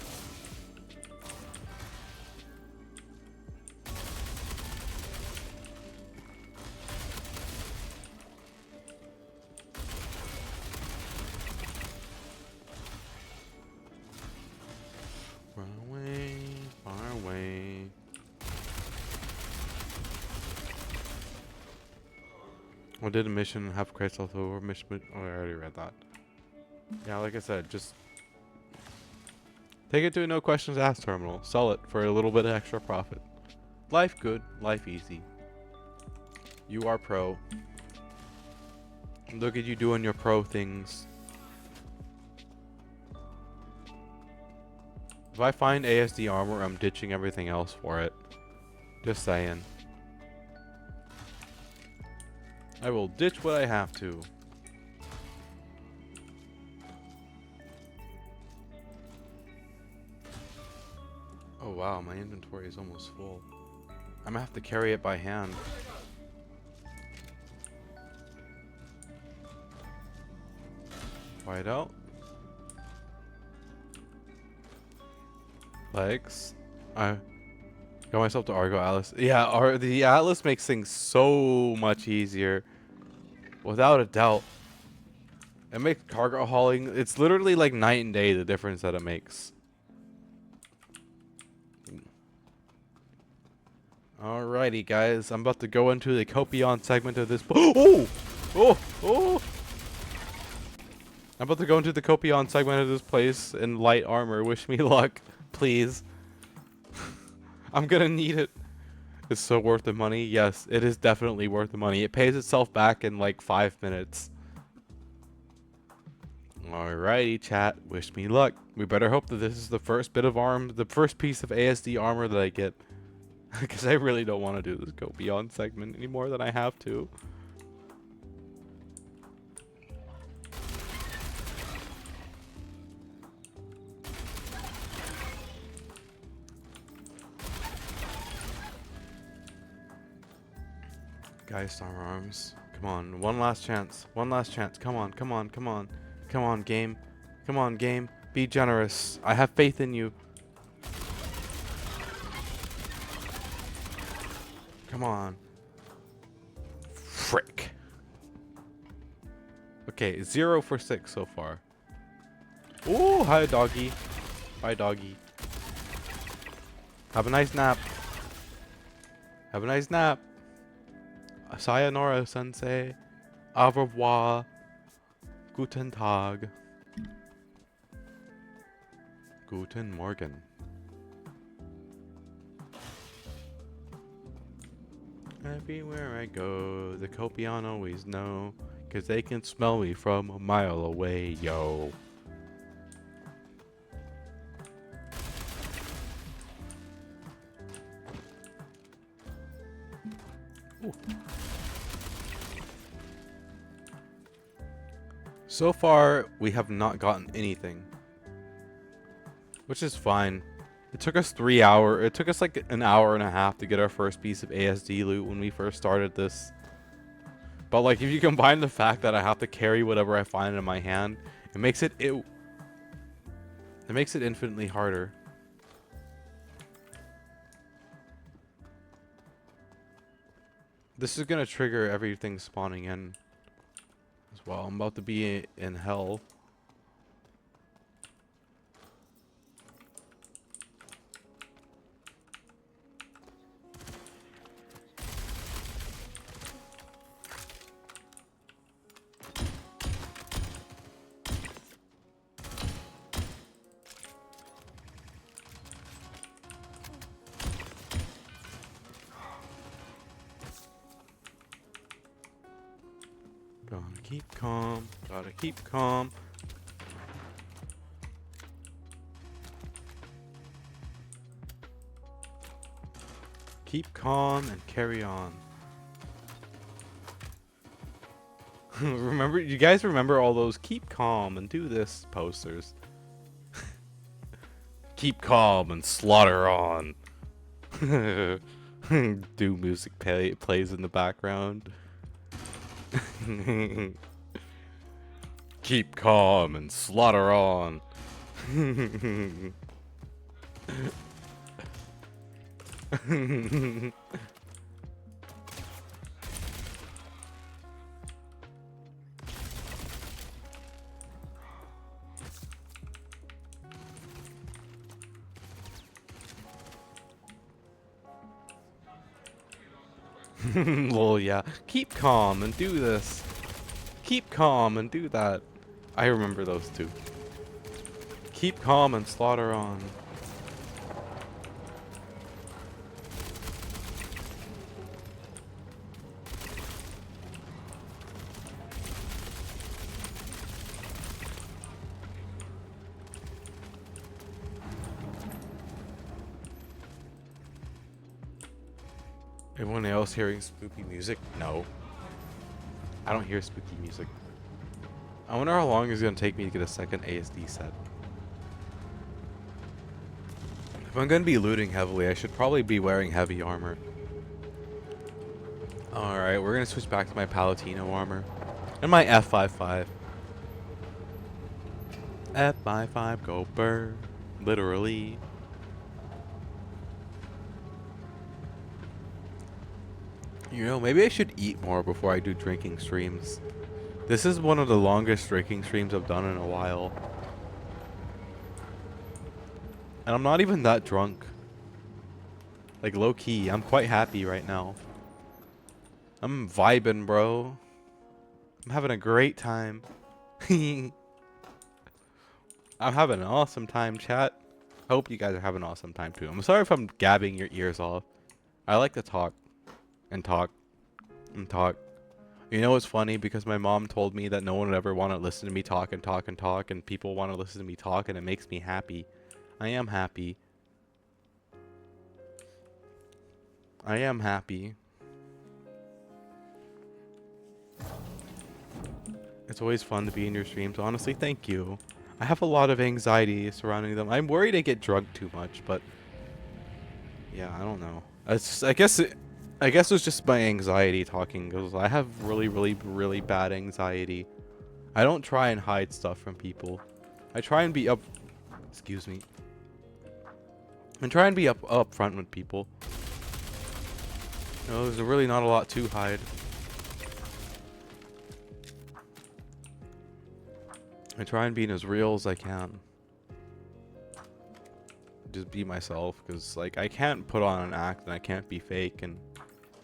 Far away, far away. I did a mission, have crates left over. Mission, oh, I already read that. Yeah, like I said, just take it to a no questions asked terminal. Sell it for a little bit of extra profit. Life good, life easy. You are pro. Look at you doing your pro things. If I find ASD armor, I'm ditching everything else for it. Just saying. I will ditch what I have to. Oh wow, my inventory is almost full. I'm gonna have to carry it by hand. White out. Legs. I got myself to Argo Atlas. Yeah, the Atlas makes things so much easier. Without a doubt. It makes cargo hauling, it's literally like night and day the difference that it makes. Alrighty guys, I'm about to go into the Copion segment of this. Oh! Oh! Oh! I'm about to go into the Copion segment of this place in light armor. Wish me luck, please. I'm gonna need it. It's so worth the money. Yes, it is definitely worth the money. It pays itself back in like 5 minutes. Alrighty, chat. Wish me luck. We better hope that this is the first bit of the first piece of ASD armor that I get. Because I really don't want to do this Go Beyond segment any more than I have to. Guys, Star Arms. Come on, one last chance. One last chance. Come on, come on, come on. Come on, game. Come on, game. Be generous. I have faith in you. Come on. Frick. Okay, 0 for 6 so far. Ooh, hi doggy. Bye doggy. Have a nice nap. Have a nice nap. Sayonara sensei. Au revoir. Guten Tag. Guten Morgen. Everywhere I go, the Copion always know, 'cause they can smell me from a mile away, yo. Ooh. So far, we have not gotten anything, which is fine. It took us 3 hours. It took us like an hour and a half to get our first piece of ASD loot when we first started this. But like, if you combine the fact that I have to carry whatever I find in my hand, it makes it infinitely harder. This is gonna trigger everything spawning in as well. I'm about to be in hell. Gonna keep calm. Gotta keep calm. Keep calm and carry on. Remember, you guys remember all those "keep calm and do this" posters? Keep calm and slaughter on. Do music plays in the background. Keep calm and slaughter on. Well, yeah. Keep calm and do this. Keep calm and do that. I remember those two. Keep calm and slaughter on. Everyone else hearing spooky music? No. I don't hear spooky music. I wonder how long it's going to take me to get a second ASD set. If I'm going to be looting heavily, I should probably be wearing heavy armor. Alright, we're going to switch back to my Palatino armor. And my F55. F55, go burn. Literally. You know, maybe I should eat more before I do drinking streams. This is one of the longest drinking streams I've done in a while. And I'm not even that drunk. Like, low key, I'm quite happy right now. I'm vibing, bro. I'm having a great time. I'm having an awesome time, chat. I hope you guys are having an awesome time too. I'm sorry if I'm gabbing your ears off. I like to talk. And talk. And talk. You know what's funny? Because my mom told me that no one would ever want to listen to me talk and talk and talk. And people want to listen to me talk, and it makes me happy. I am happy. I am happy. It's always fun to be in your streams. Honestly, thank you. I have a lot of anxiety surrounding them. I'm worried I get drunk too much, but yeah, I don't know. I guess it's just my anxiety talking, because I have really bad anxiety. I don't try and hide stuff from people. I try and be excuse me. I try and be up front with people. You know, there's really not a lot to hide. I try and be as real as I can. Just be myself, because like I can't put on an act and I can't be fake, and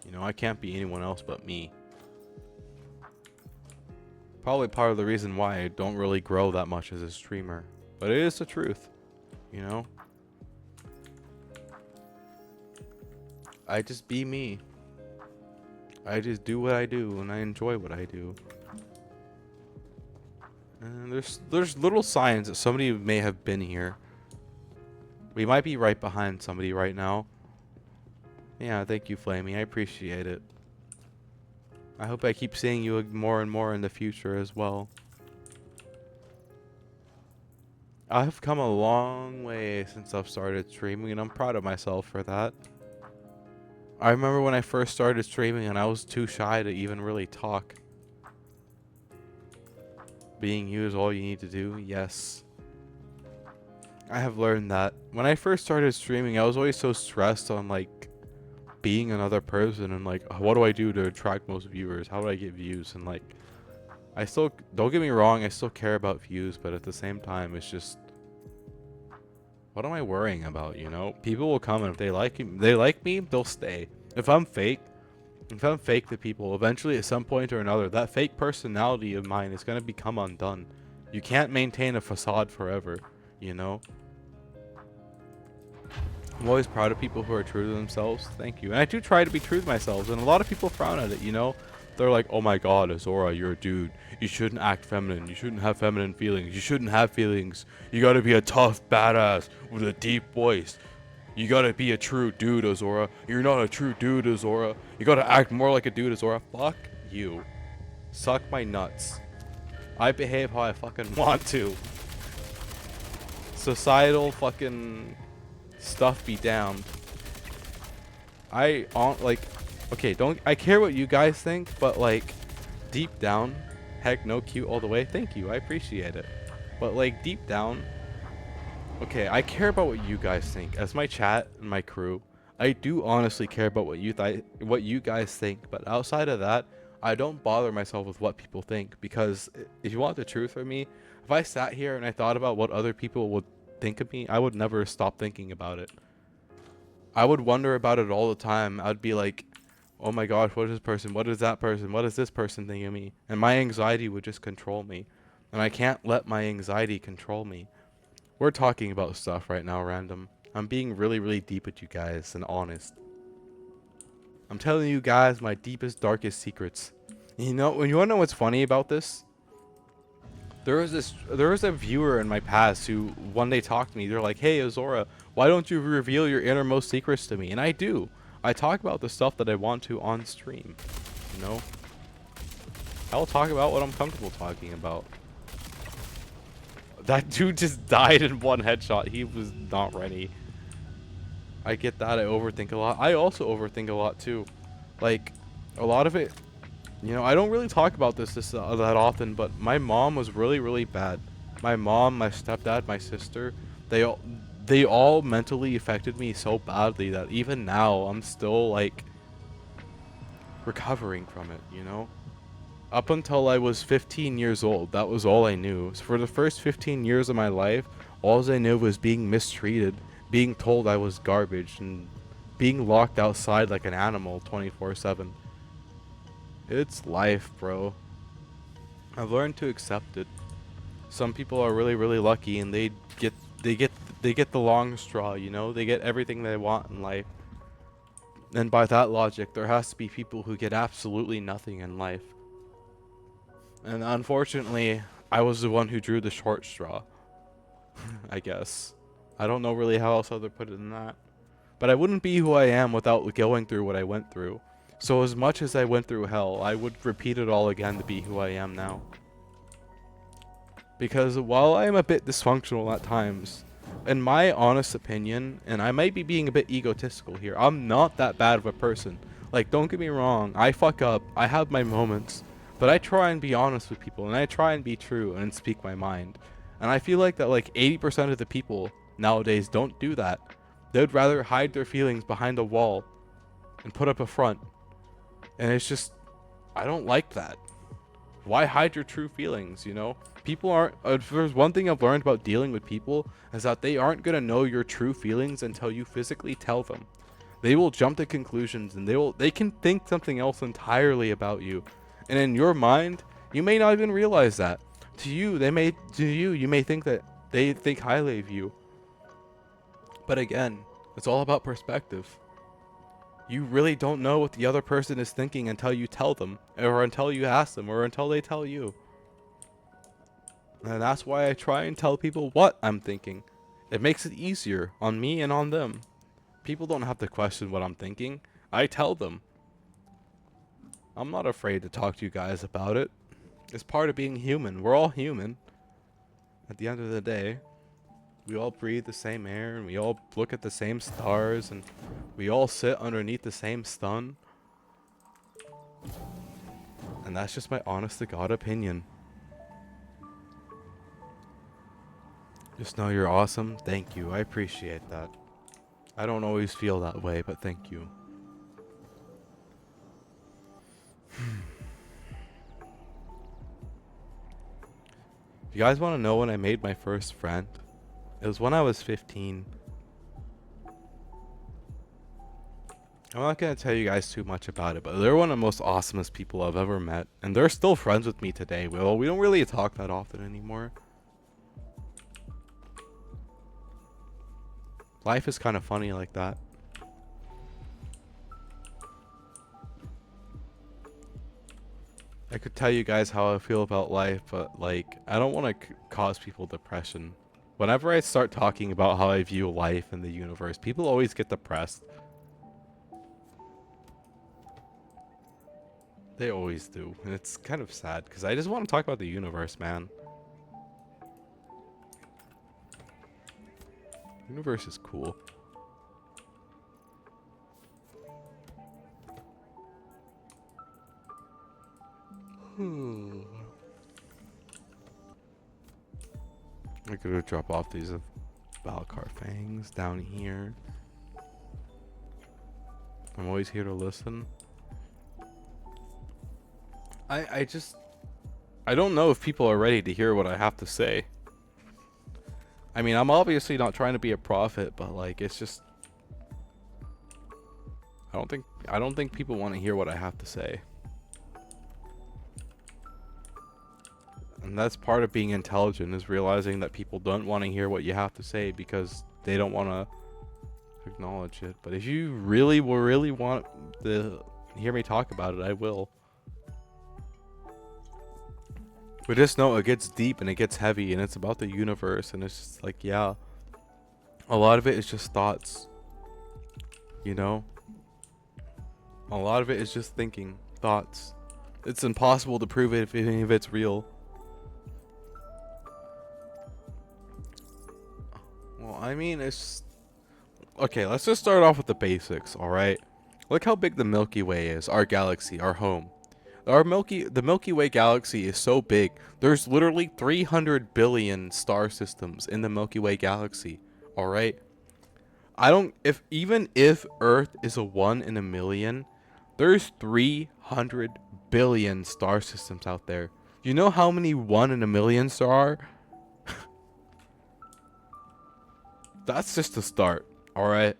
you know, I can't be anyone else but me. Probably part of the reason why I don't really grow that much as a streamer, but it is the truth, you know. I just be me. I just do what I do, and I enjoy what I do. And there's little signs that somebody may have been here. We might be right behind somebody right now. Yeah, thank you, Flamey. I appreciate it. I hope I keep seeing you more and more in the future as well. I have come a long way since I've started streaming, and I'm proud of myself for that. I remember when I first started streaming and I was too shy to even really talk. Being you is all you need to do, yes. I have learned that. When I first started streaming, I was always so stressed on like being another person and like, what do I do to attract most viewers? How do I get views? And like, I still, don't get me wrong, I still care about views, but at the same time, it's just, what am I worrying about, you know? People will come, and if they like me, they'll stay. If I'm fake to people, eventually at some point or another, that fake personality of mine is going to become undone. You can't maintain a facade forever, you know? I'm always proud of people who are true to themselves. Thank you. And I do try to be true to myself, and a lot of people frown at it, you know? They're like, oh my god, Azora, you're a dude. You shouldn't act feminine. You shouldn't have feminine feelings. You shouldn't have feelings. You gotta be a tough badass with a deep voice. You gotta be a true dude, Azora. You're not a true dude, Azora. You gotta act more like a dude, Azora. Fuck you. Suck my nuts. I behave how I fucking want to. Societal fucking stuff be damned. Okay, I care what you guys think, but like deep down, heck no, cute all the way. Thank you, I appreciate it. But like deep down, okay, I care about what you guys think. As my chat and my crew, I do honestly care about what you guys think. But outside of that, I don't bother myself with what people think, because if you want the truth from me, if I sat here and I thought about what other people would think of me, I would never stop thinking about it. I would wonder about it all the time. I'd be like, oh my gosh, what is this person? What is that person? What does this person think of me? And my anxiety would just control me. And I can't let my anxiety control me. We're talking about stuff right now, random. I'm being really deep with you guys and honest. I'm telling you guys my deepest, darkest secrets. You know, when you want to know what's funny about this? There was a viewer in my past who one day talked to me. They're like, hey, Azora, why don't you reveal your innermost secrets to me? And I do. I talk about the stuff that I want to on stream, you know? I'll talk about what I'm comfortable talking about. That dude just died in one headshot. He was not ready. I get that. I overthink a lot. I also overthink a lot too. Like, a lot of it, you know, I don't really talk about this that often, but my mom was really, really bad. My mom, my stepdad, my sister, they all mentally affected me so badly that even now I'm still like recovering from it, you know? Up until I was 15 years old, that was all I knew. So for the first 15 years of my life, all I knew was being mistreated, being told I was garbage, and being locked outside like an animal 24/7. It's life, bro. I've learned to accept it. Some people are really, really lucky and they get the long straw, you know? They get everything they want in life. And by that logic, there has to be people who get absolutely nothing in life. And unfortunately, I was the one who drew the short straw. I guess. I don't know really how else to put it than that. But I wouldn't be who I am without going through what I went through. So as much as I went through hell, I would repeat it all again to be who I am now. Because while I am a bit dysfunctional at times, in my honest opinion, and I might be being a bit egotistical here, I'm not that bad of a person. Like, don't get me wrong, I fuck up, I have my moments, but I try and be honest with people, and I try and be true and speak my mind. And I feel like that like 80% of the people nowadays don't do that. They'd rather hide their feelings behind a wall and put up a front. And it's just, I don't like that. Why hide your true feelings, you know? People aren't, if there's one thing I've learned about dealing with people, is that they aren't going to know your true feelings until you physically tell them. They will jump to conclusions and they can think something else entirely about you. And in your mind, you may not even realize that. To you, you may think that they think highly of you. But again, it's all about perspective. You really don't know what the other person is thinking until you tell them, or until you ask them, or until they tell you. And that's why I try and tell people what I'm thinking. It makes it easier on me and on them. People don't have to question what I'm thinking. I tell them. I'm not afraid to talk to you guys about it. It's part of being human. We're all human. At the end of the day, we all breathe the same air, and we all look at the same stars, and we all sit underneath the same sun. And that's just my honest to God opinion. Just know you're awesome. Thank you. I appreciate that. I don't always feel that way, but thank you. If you guys want to know when I made my first friend, it was when I was 15. I'm not going to tell you guys too much about it, but they're one of the most awesomest people I've ever met. And they're still friends with me today. Well, we don't really talk that often anymore. Life is kind of funny like that. I could tell you guys how I feel about life, but like, I don't want to cause people depression. Whenever I start talking about how I view life and the universe, people always get depressed. They always do, and it's kind of sad because I just want to talk about the universe, man. The universe is cool. I could drop off these Valkar fangs down here. I'm always here to listen. I don't know if people are ready to hear what I have to say. I mean, I'm obviously not trying to be a prophet, but like, it's just, I don't think people want to hear what I have to say. And that's part of being intelligent, is realizing that people don't want to hear what you have to say because they don't want to acknowledge it. But if you really want to hear me talk about it, I will. But just know it gets deep and it gets heavy, and it's about the universe, and it's just like, yeah, a lot of it is just thoughts, you know? A lot of it is just thinking, thoughts. It's impossible to prove it if any of it's real. Well, I mean, it's... Okay, let's just start off with the basics, alright? Look how big the Milky Way is, our galaxy, our home. The Milky Way galaxy is so big, there's literally 300 billion star systems in the Milky Way galaxy, alright? Even if Earth is a 1 in a million, there's 300 billion star systems out there. You know how many 1 in a million there are? That's just a start, alright?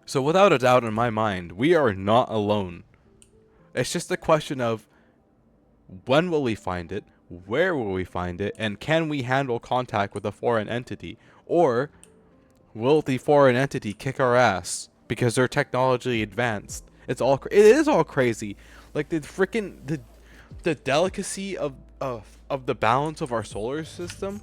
So without a doubt in my mind, we are not alone. It's just a question of when will we find it, where will we find it, and can we handle contact with a foreign entity? Or will the foreign entity kick our ass because they're technologically advanced? It is all crazy. Like the delicacy of the balance of our solar system.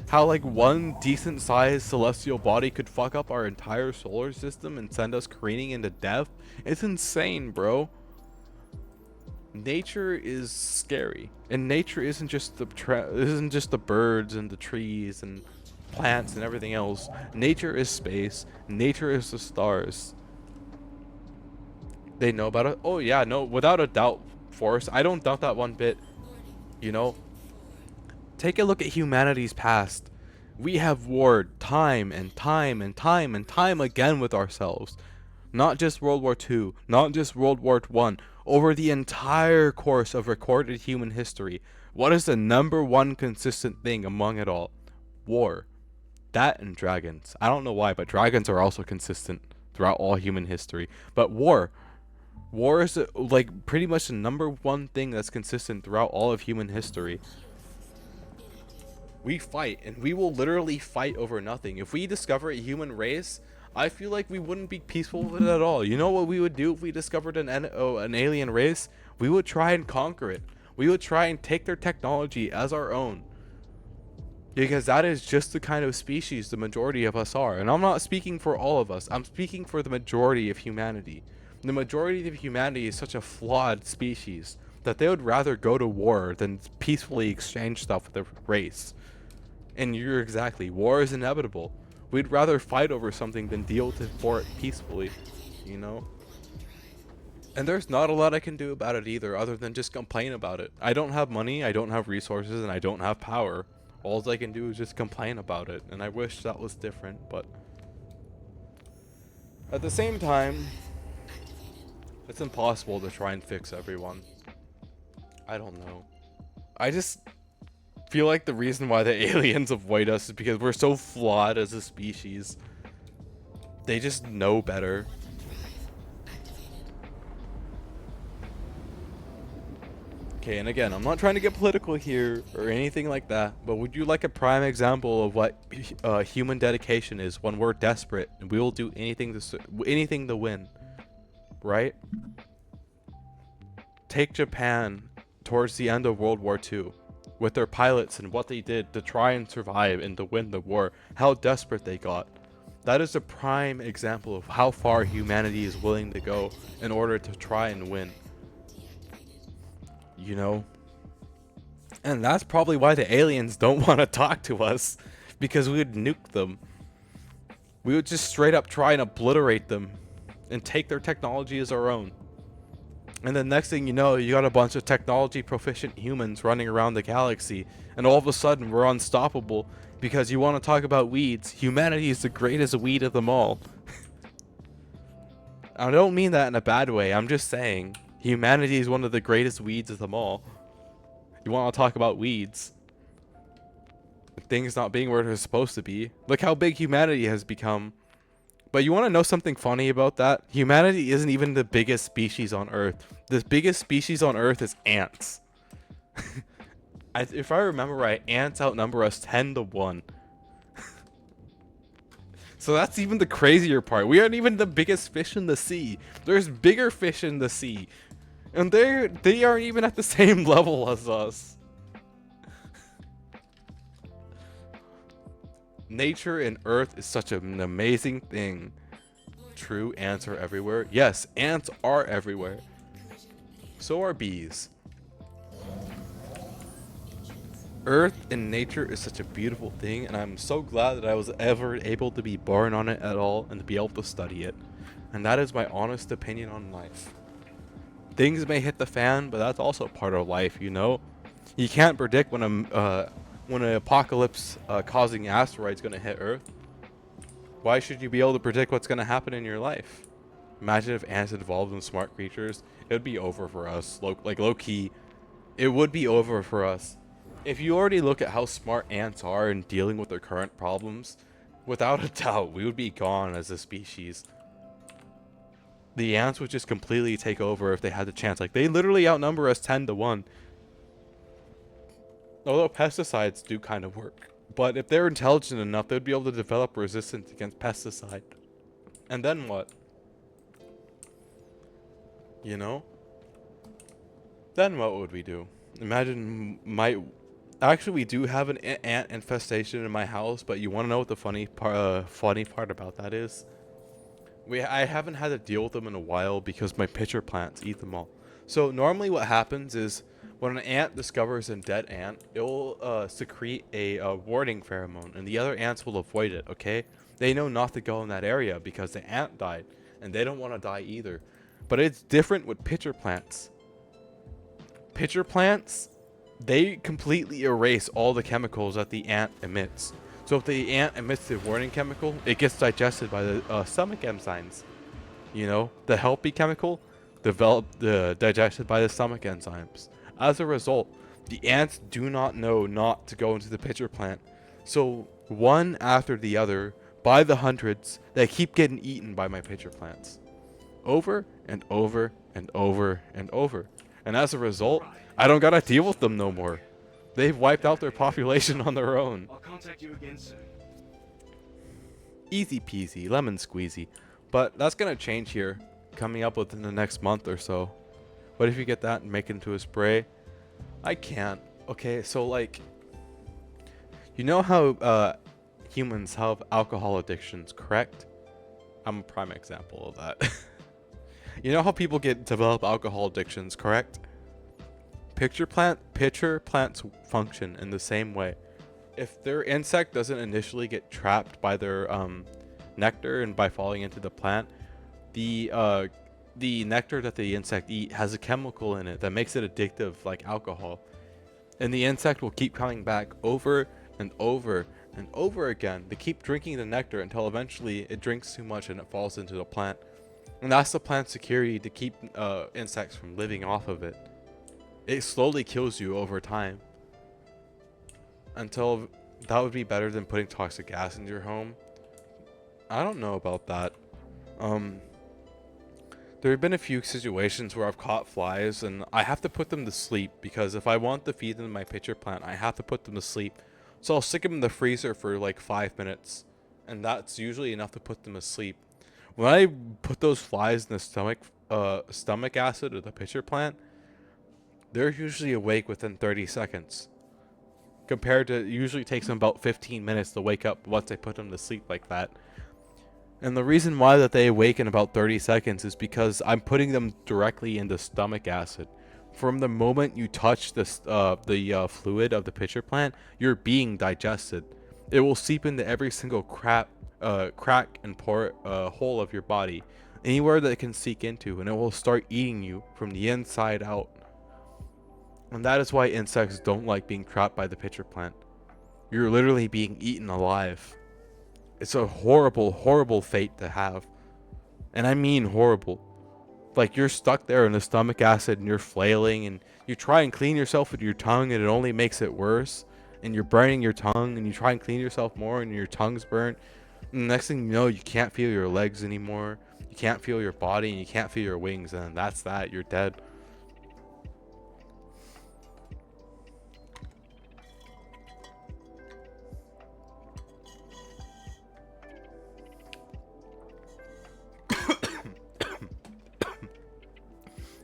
How like one decent sized celestial body could fuck up our entire solar system and send us careening into death. It's insane, bro. Nature is scary, and nature isn't just the birds and the trees and plants and everything else. Nature is space. Nature is the stars. They know about it. Oh yeah, no, without a doubt, Forrest. I don't doubt that one bit. You know, take a look at humanity's past. We have warred time and time and time and time again with ourselves. Not just World War II, not just World War I. Over the entire course of recorded human history, what is the #1 consistent thing among it all? War. That and dragons. I don't know why, but dragons are also consistent throughout all human history. But war. War is like pretty much the #1 thing that's consistent throughout all of human history. We fight, and we will literally fight over nothing. If we discover a human race, I feel like we wouldn't be peaceful with it at all. You know what we would do if we discovered an alien race? We would try and conquer it. We would try and take their technology as our own. Because that is just the kind of species the majority of us are. And I'm not speaking for all of us. I'm speaking for the majority of humanity. The majority of humanity is such a flawed species that they would rather go to war than peacefully exchange stuff with their race. And you're exactly, war is inevitable. We'd rather fight over something than deal for it peacefully, you know? And there's not a lot I can do about it either, other than just complain about it. I don't have money, I don't have resources, and I don't have power. All I can do is just complain about it, and I wish that was different, but at the same time, it's impossible to try and fix everyone. I don't know. I just feel like the reason why the aliens avoid us is because we're so flawed as a species. They just know better. Okay, and again, I'm not trying to get political here or anything like that, but would you like a prime example of what human dedication is when we're desperate and we will do anything to win, right? Take Japan towards the end of World War II, with their pilots and what they did to try and survive and to win the war, how desperate they got. That is a prime example of how far humanity is willing to go in order to try and win. You know? And that's probably why the aliens don't want to talk to us, because we would nuke them. We would just straight up try and obliterate them and take their technology as our own. And the next thing you know, you got a bunch of technology proficient humans running around the galaxy, and all of a sudden we're unstoppable because you want to talk about weeds. Humanity is the greatest weed of them all. I don't mean that in a bad way, I'm just saying humanity is one of the greatest weeds of them all. You want to talk about weeds. Things not being where they're supposed to be. Look how big humanity has become. But you want to know something funny about that? Humanity isn't even the biggest species on Earth. The biggest species on Earth is ants. If I remember right, ants outnumber us 10-1. So that's even the crazier part. We aren't even the biggest fish in the sea. There's bigger fish in the sea. And they aren't even at the same level as us. Nature and Earth is such an amazing thing. true? Ants are everywhere? Yes, ants are everywhere. So are bees. Earth and nature is such a beautiful thing, and I'm so glad that I was ever able to be born on it at all and to be able to study it. And that is my honest opinion on life. Things may hit the fan, but that's also part of life, you know? You can't predict when when an apocalypse causing asteroid is going to hit Earth. Why should you be able to predict what's going to happen in your life? Imagine if ants evolved into smart creatures. It would be over for us. Low key, it would be over for us. If you already look at how smart ants are in dealing with their current problems, without a doubt, we would be gone as a species. The ants would just completely take over if they had the chance. Like, they literally outnumber us 10 to 1. Although pesticides do kind of work. But if they're intelligent enough, they'd be able to develop resistance against pesticide. And then what? You know? Then what would we do? Imagine actually, we do have an ant infestation in my house, but you want to know what the funny part about that is? I haven't had to deal with them in a while because my pitcher plants eat them all. So normally what happens is when an ant discovers a dead ant, it will secrete a warning pheromone, and the other ants will avoid it, okay? They know not to go in that area because the ant died, and they don't want to die either. But it's different with pitcher plants. Pitcher plants, they completely erase all the chemicals that the ant emits. So if the ant emits the warning chemical, it gets digested by the stomach enzymes. You know, the healthy chemical digested by the stomach enzymes. As a result, the ants do not know not to go into the pitcher plant. So one after the other, by the hundreds, they keep getting eaten by my pitcher plants. Over and over and over and over. And as a result, I don't gotta deal with them no more. They've wiped out their population on their own. I'll contact you again soon. Easy peasy, lemon squeezy. But that's gonna change here, coming up within the next month or so. What if you get that and make it into a spray? I can't. Okay, so like, you know how humans have alcohol addictions, correct? I'm a prime example of that. You know how people develop alcohol addictions, correct? Pitcher plants function in the same way. If their insect doesn't initially get trapped by their nectar and by falling into the plant, the nectar that the insect eat has a chemical in it that makes it addictive, like alcohol. And the insect will keep coming back over and over and over again. They keep drinking the nectar until eventually it drinks too much and it falls into the plant. And that's the plant's security to keep insects from living off of it. It slowly kills you over time. Until that would be better than putting toxic gas into your home. I don't know about that. There have been a few situations where I've caught flies and I have to put them to sleep because if I want to feed them in my pitcher plant, I have to put them to sleep. So I'll stick them in the freezer for like 5 minutes, and that's usually enough to put them to sleep. When I put those flies in the stomach acid of the pitcher plant, they're usually awake within 30 seconds. Compared to, it usually takes them about 15 minutes to wake up once I put them to sleep like that. And the reason why that they awake in about 30 seconds is because I'm putting them directly into stomach acid. From the moment you touch the fluid of the pitcher plant, you're being digested. It will seep into every single crack and pore hole of your body, anywhere that it can seep into, and it will start eating you from the inside out. And that is why insects don't like being trapped by the pitcher plant. You're literally being eaten alive. It's a horrible, horrible fate to have. And I mean horrible. Like, you're stuck there in the stomach acid and you're flailing and you try and clean yourself with your tongue and it only makes it worse. And you're burning your tongue and you try and clean yourself more and your tongue's burnt. And the next thing you know, you can't feel your legs anymore. You can't feel your body and you can't feel your wings. And that's that. You're dead.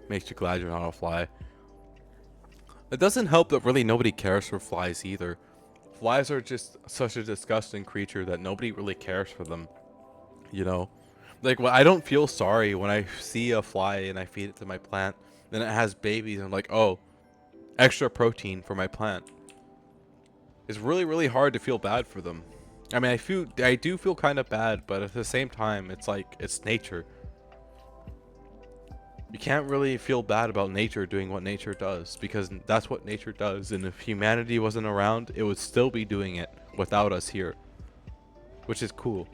Makes you glad you're not a fly. It doesn't help that really nobody cares for flies either. Flies are just such a disgusting creature that nobody really cares for them. You know, Like, I don't feel sorry when I see a fly and I feed it to my plant, then it has babies, and I'm like, oh, extra protein for my plant. It's really, really hard to feel bad for them. I mean, I do feel kind of bad, but at the same time, it's like, it's nature. You can't really feel bad about nature doing what nature does, because that's what nature does, and if humanity wasn't around, it would still be doing it without us here, which is cool.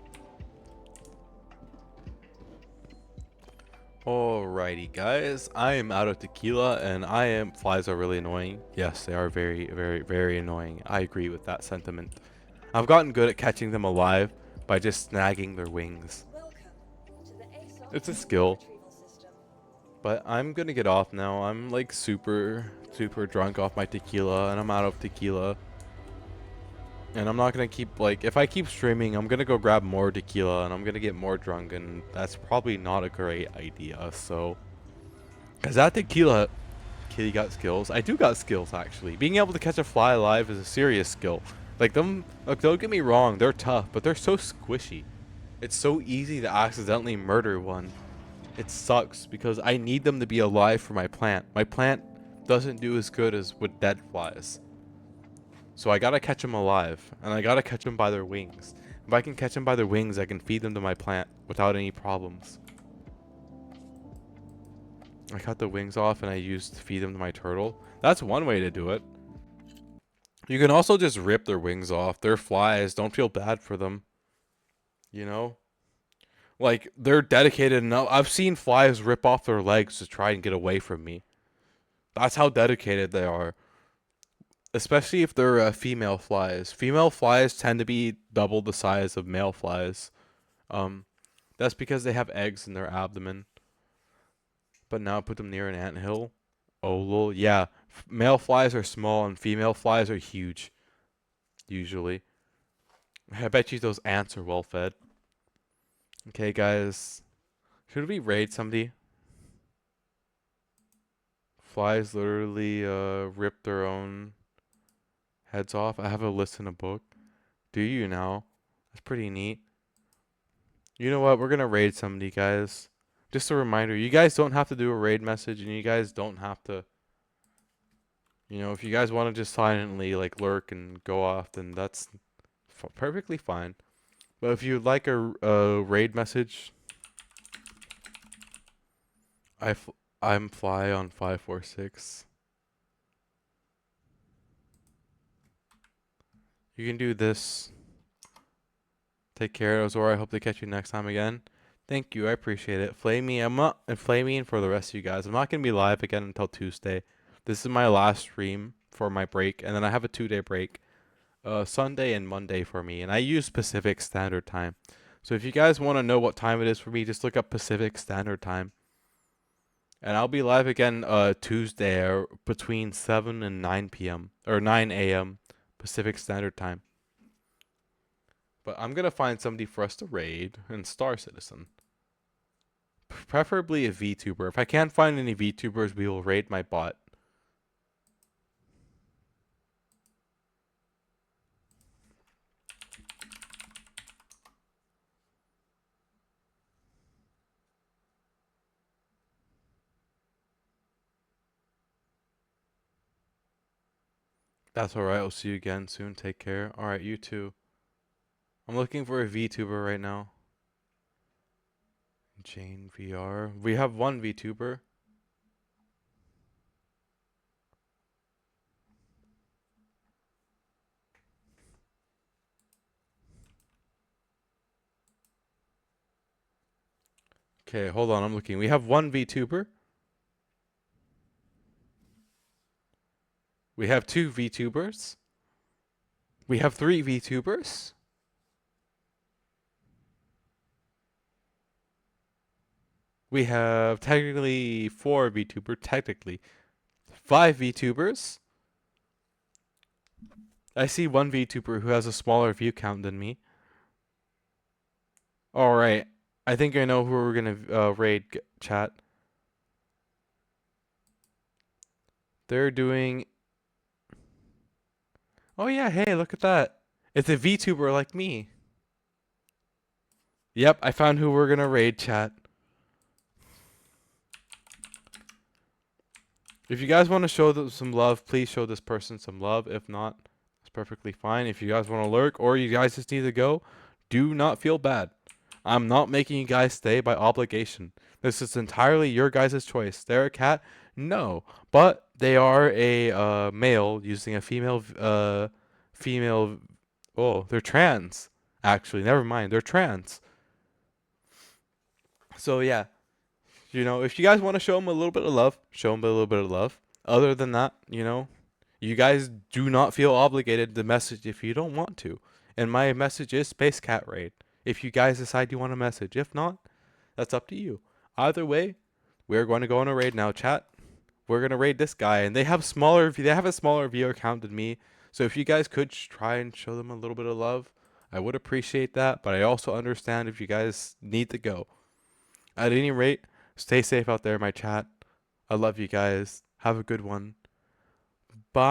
Alrighty guys, I am out of tequila, and flies are really annoying. Yes, they are very, very, very annoying. I agree with that sentiment. I've gotten good at catching them alive by just snagging their wings. Welcome to the ASOP It's a vehicle skill. retrieval system. But I'm gonna get off now. I'm like super, super drunk off my tequila, and I'm out of tequila. And I'm not gonna keep, like, if I keep streaming, I'm gonna go grab more tequila, and I'm gonna get more drunk, and that's probably not a great idea, so. Cause that tequila, Kitty got skills. I do got skills, actually. Being able to catch a fly alive is a serious skill. Like, don't get me wrong, they're tough, but they're so squishy. It's so easy to accidentally murder one. It sucks because I need them to be alive for my plant. My plant doesn't do as good as with dead flies. So I gotta catch them alive, and I gotta catch them by their wings. If I can catch them by their wings, I can feed them to my plant without any problems. I cut the wings off and I used to feed them to my turtle. That's one way to do it. You can also just rip their wings off. They're flies. Don't feel bad for them. You know? Like, they're dedicated enough. I've seen flies rip off their legs to try and get away from me. That's how dedicated they are. Especially if they're female flies. Female flies tend to be double the size of male flies. That's because they have eggs in their abdomen. But now put them near an anthill. Oh, lol. Yeah, male flies are small and female flies are huge. Usually. I bet you those ants are well fed. Okay, guys. Should we raid somebody? Flies literally rip their own heads off. I have a list in a book. Do you now? That's pretty neat. You know what? We're gonna raid somebody, guys. Just a reminder, you guys don't have to do a raid message, and you guys don't have to, you know, if you guys want to just silently like lurk and go off, then that's perfectly fine. But if you'd like a raid message, I'm fly on 546. You can do this. Take care, Ozora. I hope to catch you next time again. Thank you. I appreciate it. Flame me. I'm not flaming for the rest of you guys. I'm not going to be live again until Tuesday. This is my last stream for my break, and then I have a 2-day break. Sunday and Monday for me, and I use Pacific Standard Time. So if you guys want to know what time it is for me, just look up Pacific Standard Time. And I'll be live again Tuesday between 7 and 9 p.m. or 9 a.m. Pacific Standard Time. But I'm going to find somebody for us to raid and Star Citizen. Preferably a VTuber. If I can't find any VTubers, we will raid my bot. That's alright. I'll see you again soon. Take care. Alright, you too. I'm looking for a VTuber right now. Jane VR. We have one VTuber. Okay, hold on. I'm looking. We have one VTuber. We have two VTubers. We have three VTubers. We have technically four VTubers. Technically, five VTubers. I see one VTuber who has a smaller view count than me. All right. I think I know who we're gonna raid. Chat. They're doing. Oh yeah. Hey, look at that. It's a VTuber like me. Yep, I found who we're gonna raid, chat. If you guys want to show them some love, please show this person some love. If not, it's perfectly fine. If you guys want to lurk or you guys just need to go, do not feel bad. I'm not making you guys stay by obligation. This is entirely your guys' choice. They're a cat? No. But they are a male using a female. Oh, they're trans. Actually, never mind. They're trans. So yeah, if you guys want to show them a little bit of love, show them a little bit of love. Other than that, you guys do not feel obligated to message if you don't want to. And my message is Space Cat Raid. If you guys decide you want to message, if not, that's up to you. Either way, we're going to go on a raid now, chat. We're going to raid this guy, and they have a smaller viewer count than me. So if you guys could try and show them a little bit of love, I would appreciate that. But I also understand if you guys need to go. At any rate, stay safe out there, my chat. I love you guys. Have a good one. Bye.